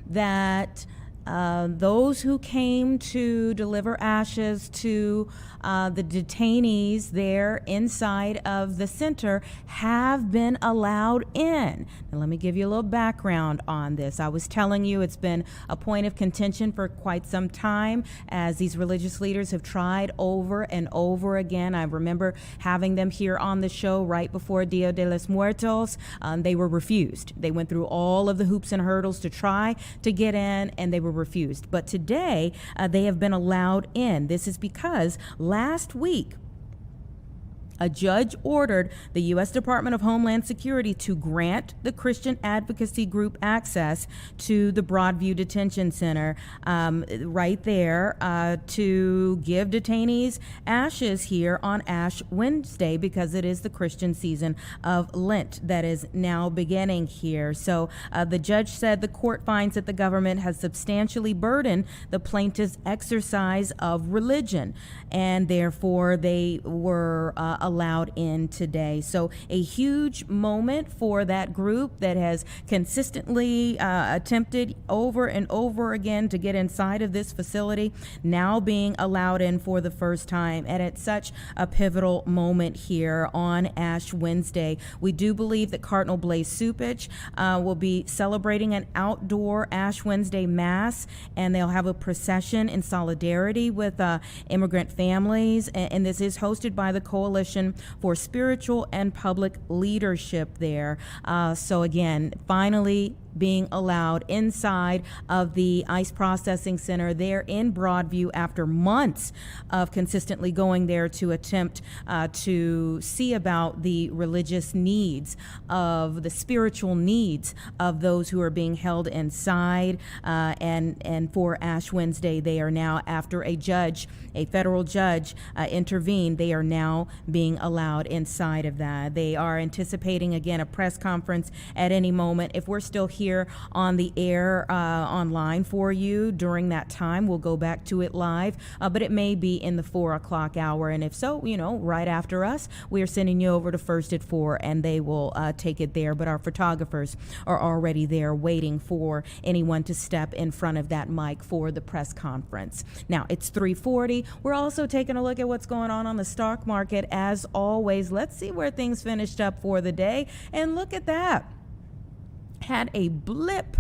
that those who came to deliver ashes to the detainees there inside of the center have been allowed in. Now, let me give you a little background on this. I was telling you it's been a point of contention for quite some time as these religious leaders have tried over and over again. I remember having them here on the show right before Dia de los Muertos. They were refused. They went through all of the hoops and hurdles to try to get in, and they were refused. But today, they have been allowed in. This is because last week, a judge ordered the U.S. Department of Homeland Security to grant the Christian advocacy group access to the Broadview Detention Center right there to give detainees ashes here on Ash Wednesday because it is the Christian season of Lent that is now beginning here. So the judge said the court finds that the government has substantially burdened the plaintiff's exercise of religion, and therefore they were allowed in today. So a huge moment for that group that has consistently attempted over and over again to get inside of this facility, now being allowed in for the first time. And it's such a pivotal moment here on Ash Wednesday. We do believe that Cardinal Blaise Cupich will be celebrating an outdoor Ash Wednesday Mass, and they'll have a procession in solidarity with immigrant families. And this is hosted by the Coalition for Spiritual and Public Leadership there. So again, finally being allowed inside of the ICE processing center there in Broadview after months of consistently going there to attempt to see about the religious needs of the spiritual needs of those who are being held inside. And for Ash Wednesday, they are now, after a federal judge intervened, they are now being allowed inside of that. They are anticipating, again, a press conference at any moment. If we're still here on the air online for you during that time, we'll go back to it live, but it may be in the 4 o'clock hour. And if so, right after us, we are sending you over to First at 4 and they will take it there. But our photographers are already there waiting for anyone to step in front of that mic for the press conference. Now, it's 3:40. We're also taking a look at what's going on the stock market as always. Let's see where things finished up for the day. And look at that. Had a blip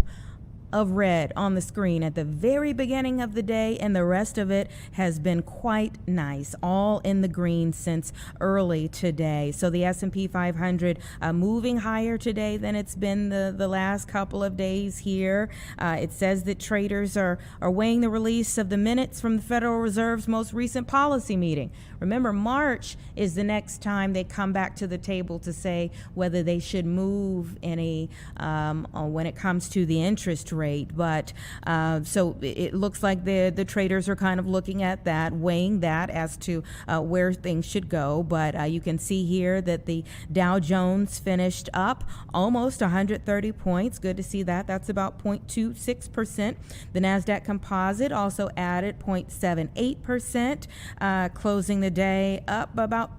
of red on the screen at the very beginning of the day, and the rest of it has been quite nice, all in the green since early today. So the S&P 500 moving higher today than it's been the last couple of days here. It says that traders are weighing the release of the minutes from the Federal Reserve's most recent policy meeting. Remember, March is the next time they come back to the table to say whether they should move any when it comes to the interest rate. But so it looks like the traders are kind of looking at that, weighing that as to where things should go. But you can see here that the Dow Jones finished up almost 130 points. Good to see that. That's about 0.26%. The NASDAQ Composite also added 0.78%, closing the day up about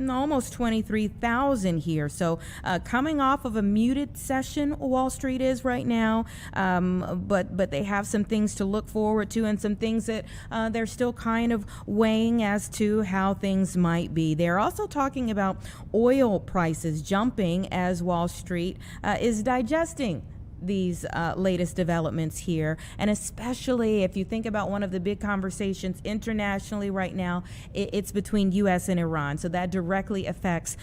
almost 23,000 here. So coming off of a muted session, Wall Street is right now, but they have some things to look forward to and some things that they're still kind of weighing as to how things might be. They're also talking about oil prices jumping as Wall Street is digesting these latest developments here. And especially if you think about one of the big conversations internationally right now, it's between U.S. and Iran. So that directly affects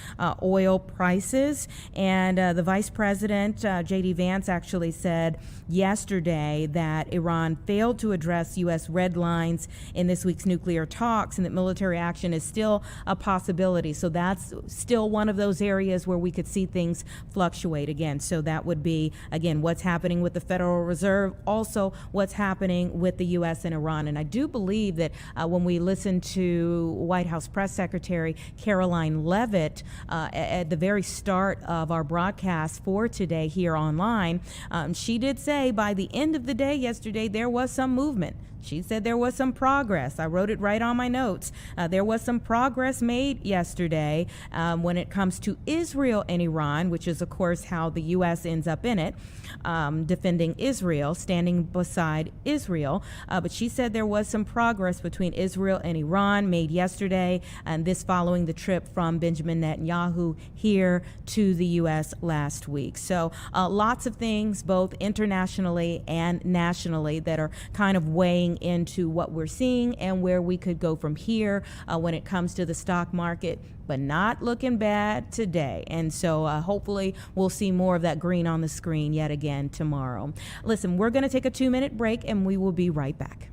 oil prices. And the Vice President, J.D. Vance, actually said yesterday that Iran failed to address U.S. red lines in this week's nuclear talks and that military action is still a possibility. So that's still one of those areas where we could see things fluctuate again. So that would be, again, what's happening with the Federal Reserve, also what's happening with the U.S. and Iran. And I do believe that when we listen to White House Press Secretary Caroline Leavitt at the very start of our broadcast for today here online, she did say by the end of the day yesterday there was some movement. She said there was some progress. I wrote it right on my notes. There was some progress made yesterday when it comes to Israel and Iran, which is, of course, how the U.S. ends up in it, defending Israel, standing beside Israel. But she said there was some progress between Israel and Iran made yesterday, and this following the trip from Benjamin Netanyahu here to the U.S. last week. So lots of things, both internationally and nationally, that are kind of weighing into what we're seeing and where we could go from here when it comes to the stock market, but not looking bad today. And so hopefully we'll see more of that green on the screen yet again tomorrow. Listen, we're going to take a 2-minute break and we will be right back.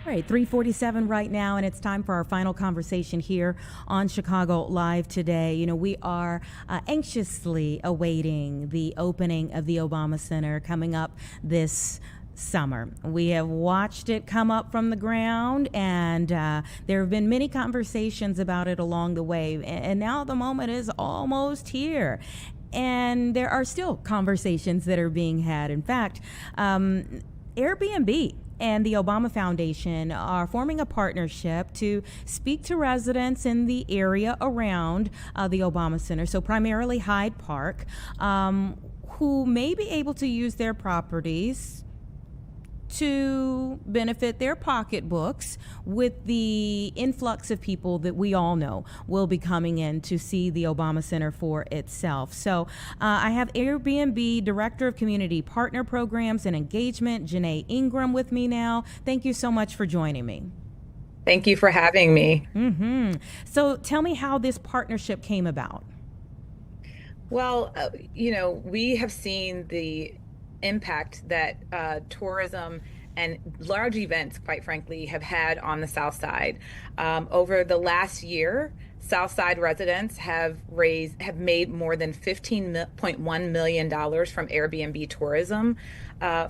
All right, 3:47 right now, and it's time for our final conversation here on Chicago Live today. You know, we are anxiously awaiting the opening of the Obama Center coming up this summer. We have watched it come up from the ground, and there have been many conversations about it along the way, and now the moment is almost here. And there are still conversations that are being had. In fact, Airbnb and the Obama Foundation are forming a partnership to speak to residents in the area around the Obama Center, so primarily Hyde Park, who may be able to use their properties to benefit their pocketbooks with the influx of people that we all know will be coming in to see the Obama Center for itself. So I have Airbnb Director of Community Partner Programs and Engagement, Janae Ingram, with me now. Thank you so much for joining me. Thank you for having me. So tell me how this partnership came about. Well, we have seen the impact that tourism and large events, quite frankly, have had on the South Side. Over the last year, South Side residents have made more than $15.1 million from Airbnb tourism,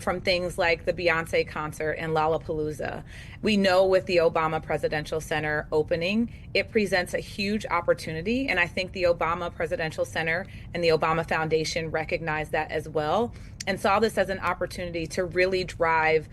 from things like the Beyonce concert and Lollapalooza. We know with the Obama Presidential Center opening, it presents a huge opportunity, and I think the Obama Presidential Center and the Obama Foundation recognize that as well, and saw this as an opportunity to really drive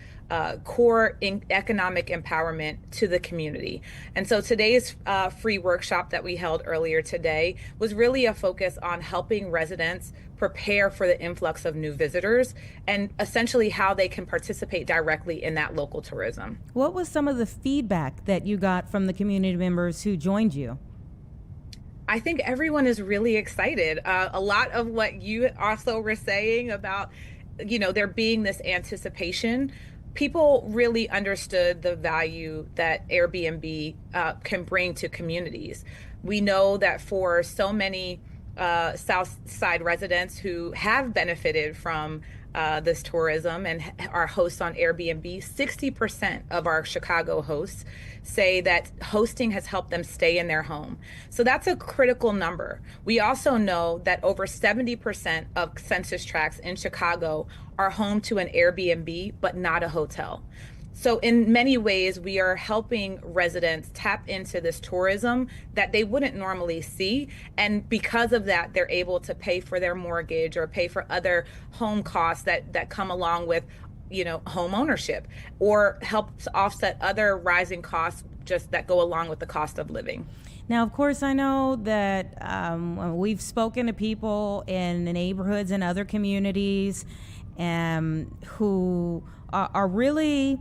core economic empowerment to the community. And so today's free workshop that we held earlier today was really a focus on helping residents prepare for the influx of new visitors and essentially how they can participate directly in that local tourism. What was some of the feedback that you got from the community members who joined you? I think everyone is really excited. A lot of what you also were saying about, there being this anticipation, people really understood the value that Airbnb can bring to communities. We know that for so many South Side residents who have benefited from this tourism and are hosts on Airbnb, 60% of our Chicago hosts say that hosting has helped them stay in their home. So that's a critical number. We also know that over 70% of census tracts in Chicago are home to an Airbnb, but not a hotel. So in many ways, we are helping residents tap into this tourism that they wouldn't normally see. And because of that, they're able to pay for their mortgage or pay for other home costs that come along with, home ownership, or help to offset other rising costs just that go along with the cost of living. Now, of course, I know that we've spoken to people in the neighborhoods and other communities who are really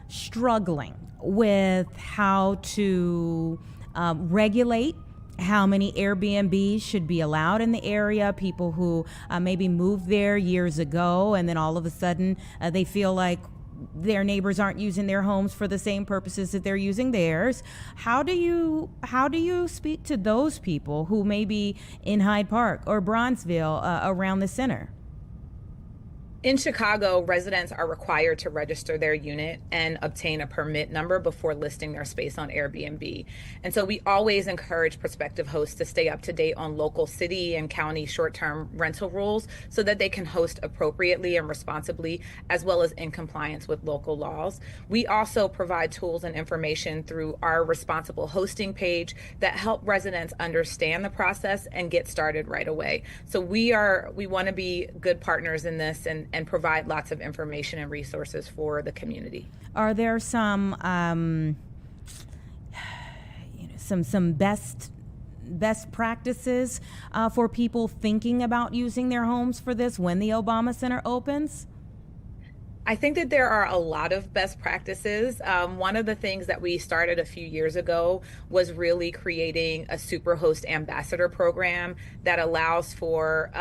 struggling with how to regulate how many Airbnbs should be allowed in the area. People who maybe moved there years ago, and then all of a sudden they feel like their neighbors aren't using their homes for the same purposes that they're using theirs. How do you speak to those people who may be in Hyde Park or Bronzeville around the center? In Chicago, residents are required to register their unit and obtain a permit number before listing their space on Airbnb. And so we always encourage prospective hosts to stay up to date on local city and county short-term rental rules so that they can host appropriately and responsibly, as well as in compliance with local laws. We also provide tools and information through our responsible hosting page that help residents understand the process and get started right away. So we want to be good partners in this and provide lots of information and resources for the community. Are there some best practices for people thinking about using their homes for this when the Obama Center opens? I think that there are a lot of best practices. One of the things that we started a few years ago was really creating a Superhost ambassador program that allows for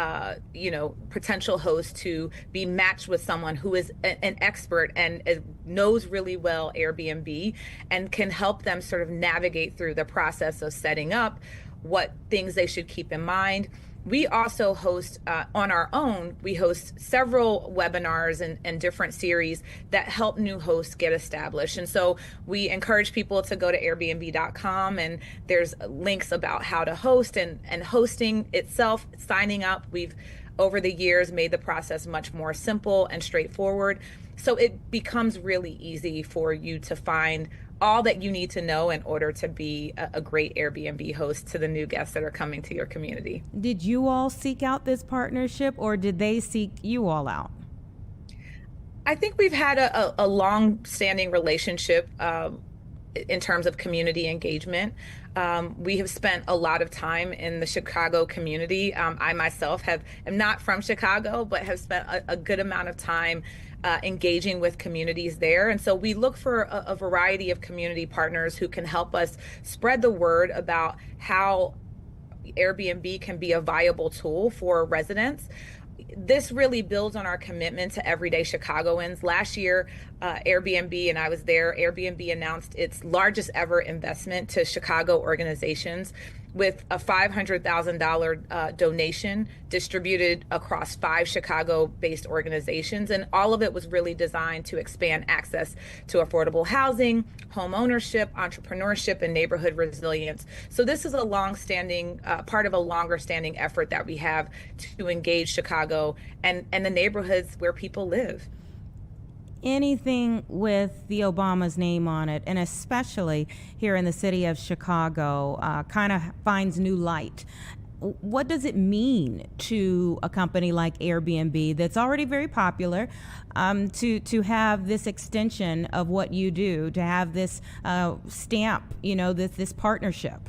potential hosts to be matched with someone who is an expert and knows really well Airbnb and can help them sort of navigate through the process of setting up, what things they should keep in mind. We also host on our own, we host several webinars and different series that help new hosts get established. And so we encourage people to go to Airbnb.com, and there's links about how to host and hosting itself, signing up. We've over the years made the process much more simple and straightforward. So it becomes really easy for you to find all that you need to know in order to be a great Airbnb host to the new guests that are coming to your community. Did you all seek out this partnership, or did they seek you all out? I think we've had a long-standing relationship in terms of community engagement. We have spent a lot of time in the Chicago community. I myself am not from Chicago, but have spent a good amount of time engaging with communities there. And so we look for a variety of community partners who can help us spread the word about how Airbnb can be a viable tool for residents. This really builds on our commitment to everyday Chicagoans. Last year, Airbnb, and I was there, Airbnb announced its largest ever investment to Chicago organizations with a $500,000 donation distributed across 5 Chicago-based organizations. And all of it was really designed to expand access to affordable housing, home ownership, entrepreneurship, and neighborhood resilience. So this is a long-standing, part of a longer-standing effort that we have to engage Chicago and the neighborhoods where people live. Anything with the Obama's name on it, and especially here in the city of Chicago, kind of finds new light. What does it mean to a company like Airbnb that's already very popular, to have this extension of what you do, to have this stamp, this partnership?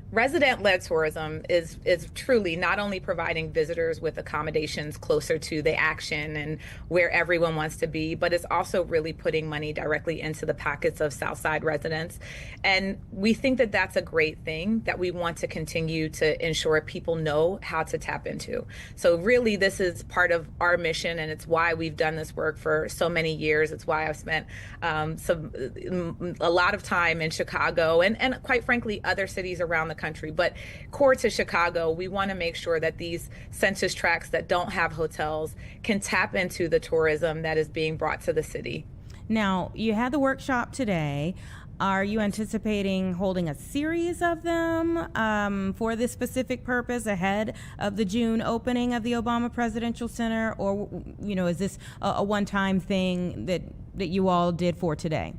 Resident-led tourism is truly not only providing visitors with accommodations closer to the action and where everyone wants to be, but it's also really putting money directly into the pockets of Southside residents. And we think that that's a great thing that we want to continue to ensure people know how to tap into. So really, this is part of our mission, and it's why we've done this work for so many years. It's why I've spent a lot of time in Chicago and quite frankly, other cities around the country. But core to Chicago, we want to make sure that these census tracts that don't have hotels can tap into the tourism that is being brought to the city. Now, you had the workshop today. Are you anticipating holding a series of them for this specific purpose ahead of the June opening of the Obama Presidential Center? Or, is this a one-time thing that you all did for today?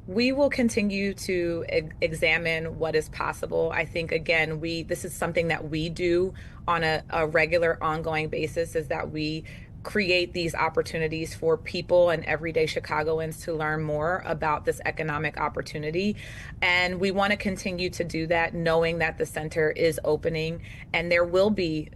We will continue to examine what is possible. I think, again, this is something that we do on a regular, ongoing basis, is that we create these opportunities for people and everyday Chicagoans to learn more about this economic opportunity. And we want to continue to do that, knowing that the center is opening and there will be,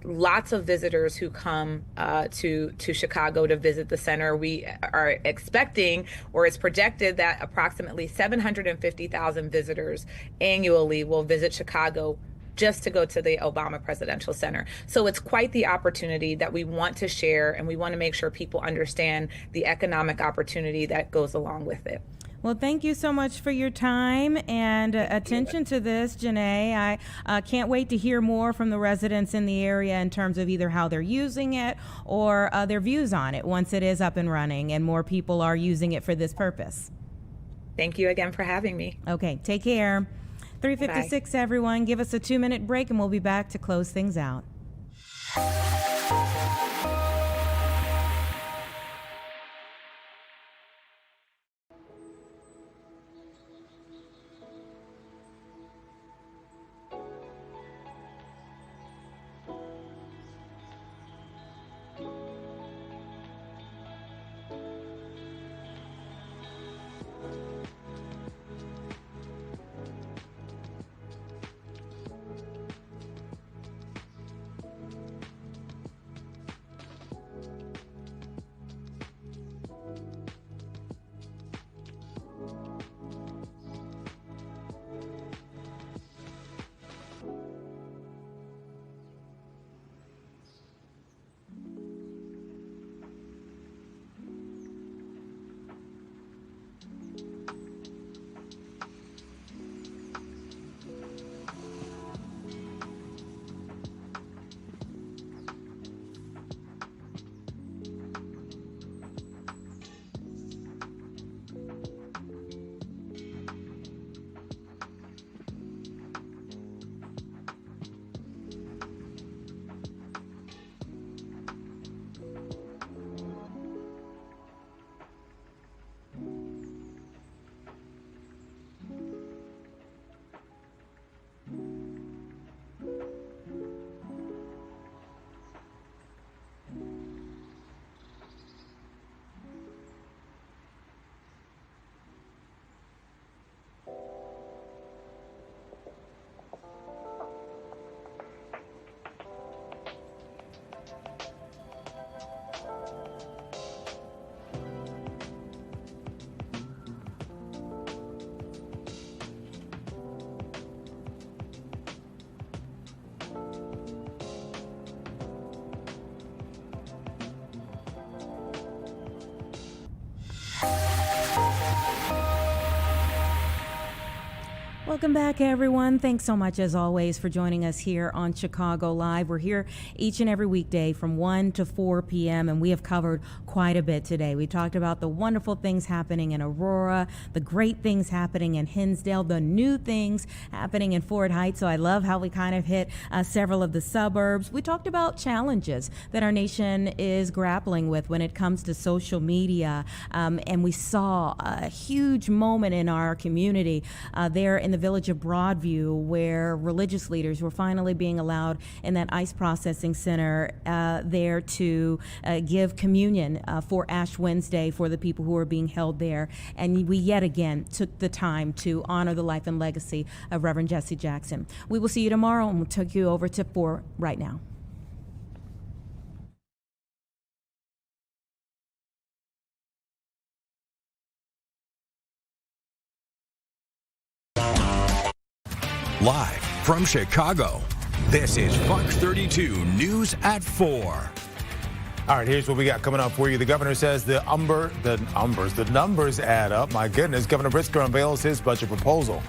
lots of visitors who come to Chicago to visit the center. We are expecting, or it's projected, that approximately 750,000 visitors annually will visit Chicago just to go to the Obama Presidential Center. So it's quite the opportunity that we want to share, and we want to make sure people understand the economic opportunity that goes along with it. Well, thank you so much for your time and attention to this, Janae. I can't wait to hear more from the residents in the area in terms of either how they're using it or their views on it once it is up and running and more people are using it for this purpose. Thank you again for having me. Okay, take care. 3:56, everyone. Give us a 2-minute break and we'll be back to close things out. Welcome back, everyone. Thanks so much, as always, for joining us here on Chicago Live. We're here each and every weekday from 1 to 4 p.m., and we have covered quite a bit today. We talked about the wonderful things happening in Aurora, the great things happening in Hinsdale, the new things happening in Fort Heights. So I love how we kind of hit several of the suburbs. We talked about challenges that our nation is grappling with when it comes to social media, and we saw a huge moment in our community there in the village of Broadview, where religious leaders were finally being allowed in that ICE processing center there to give communion for Ash Wednesday for the people who are being held there. And we yet again took the time to honor the life and legacy of Reverend Jesse Jackson. We will see you tomorrow, and we'll take you over to 4 right now. Live from Chicago, this is Fox 32 News at 4. All right, here's what we got coming up for you. The governor says the numbers add up. My goodness, Governor Brisker unveils his budget proposal.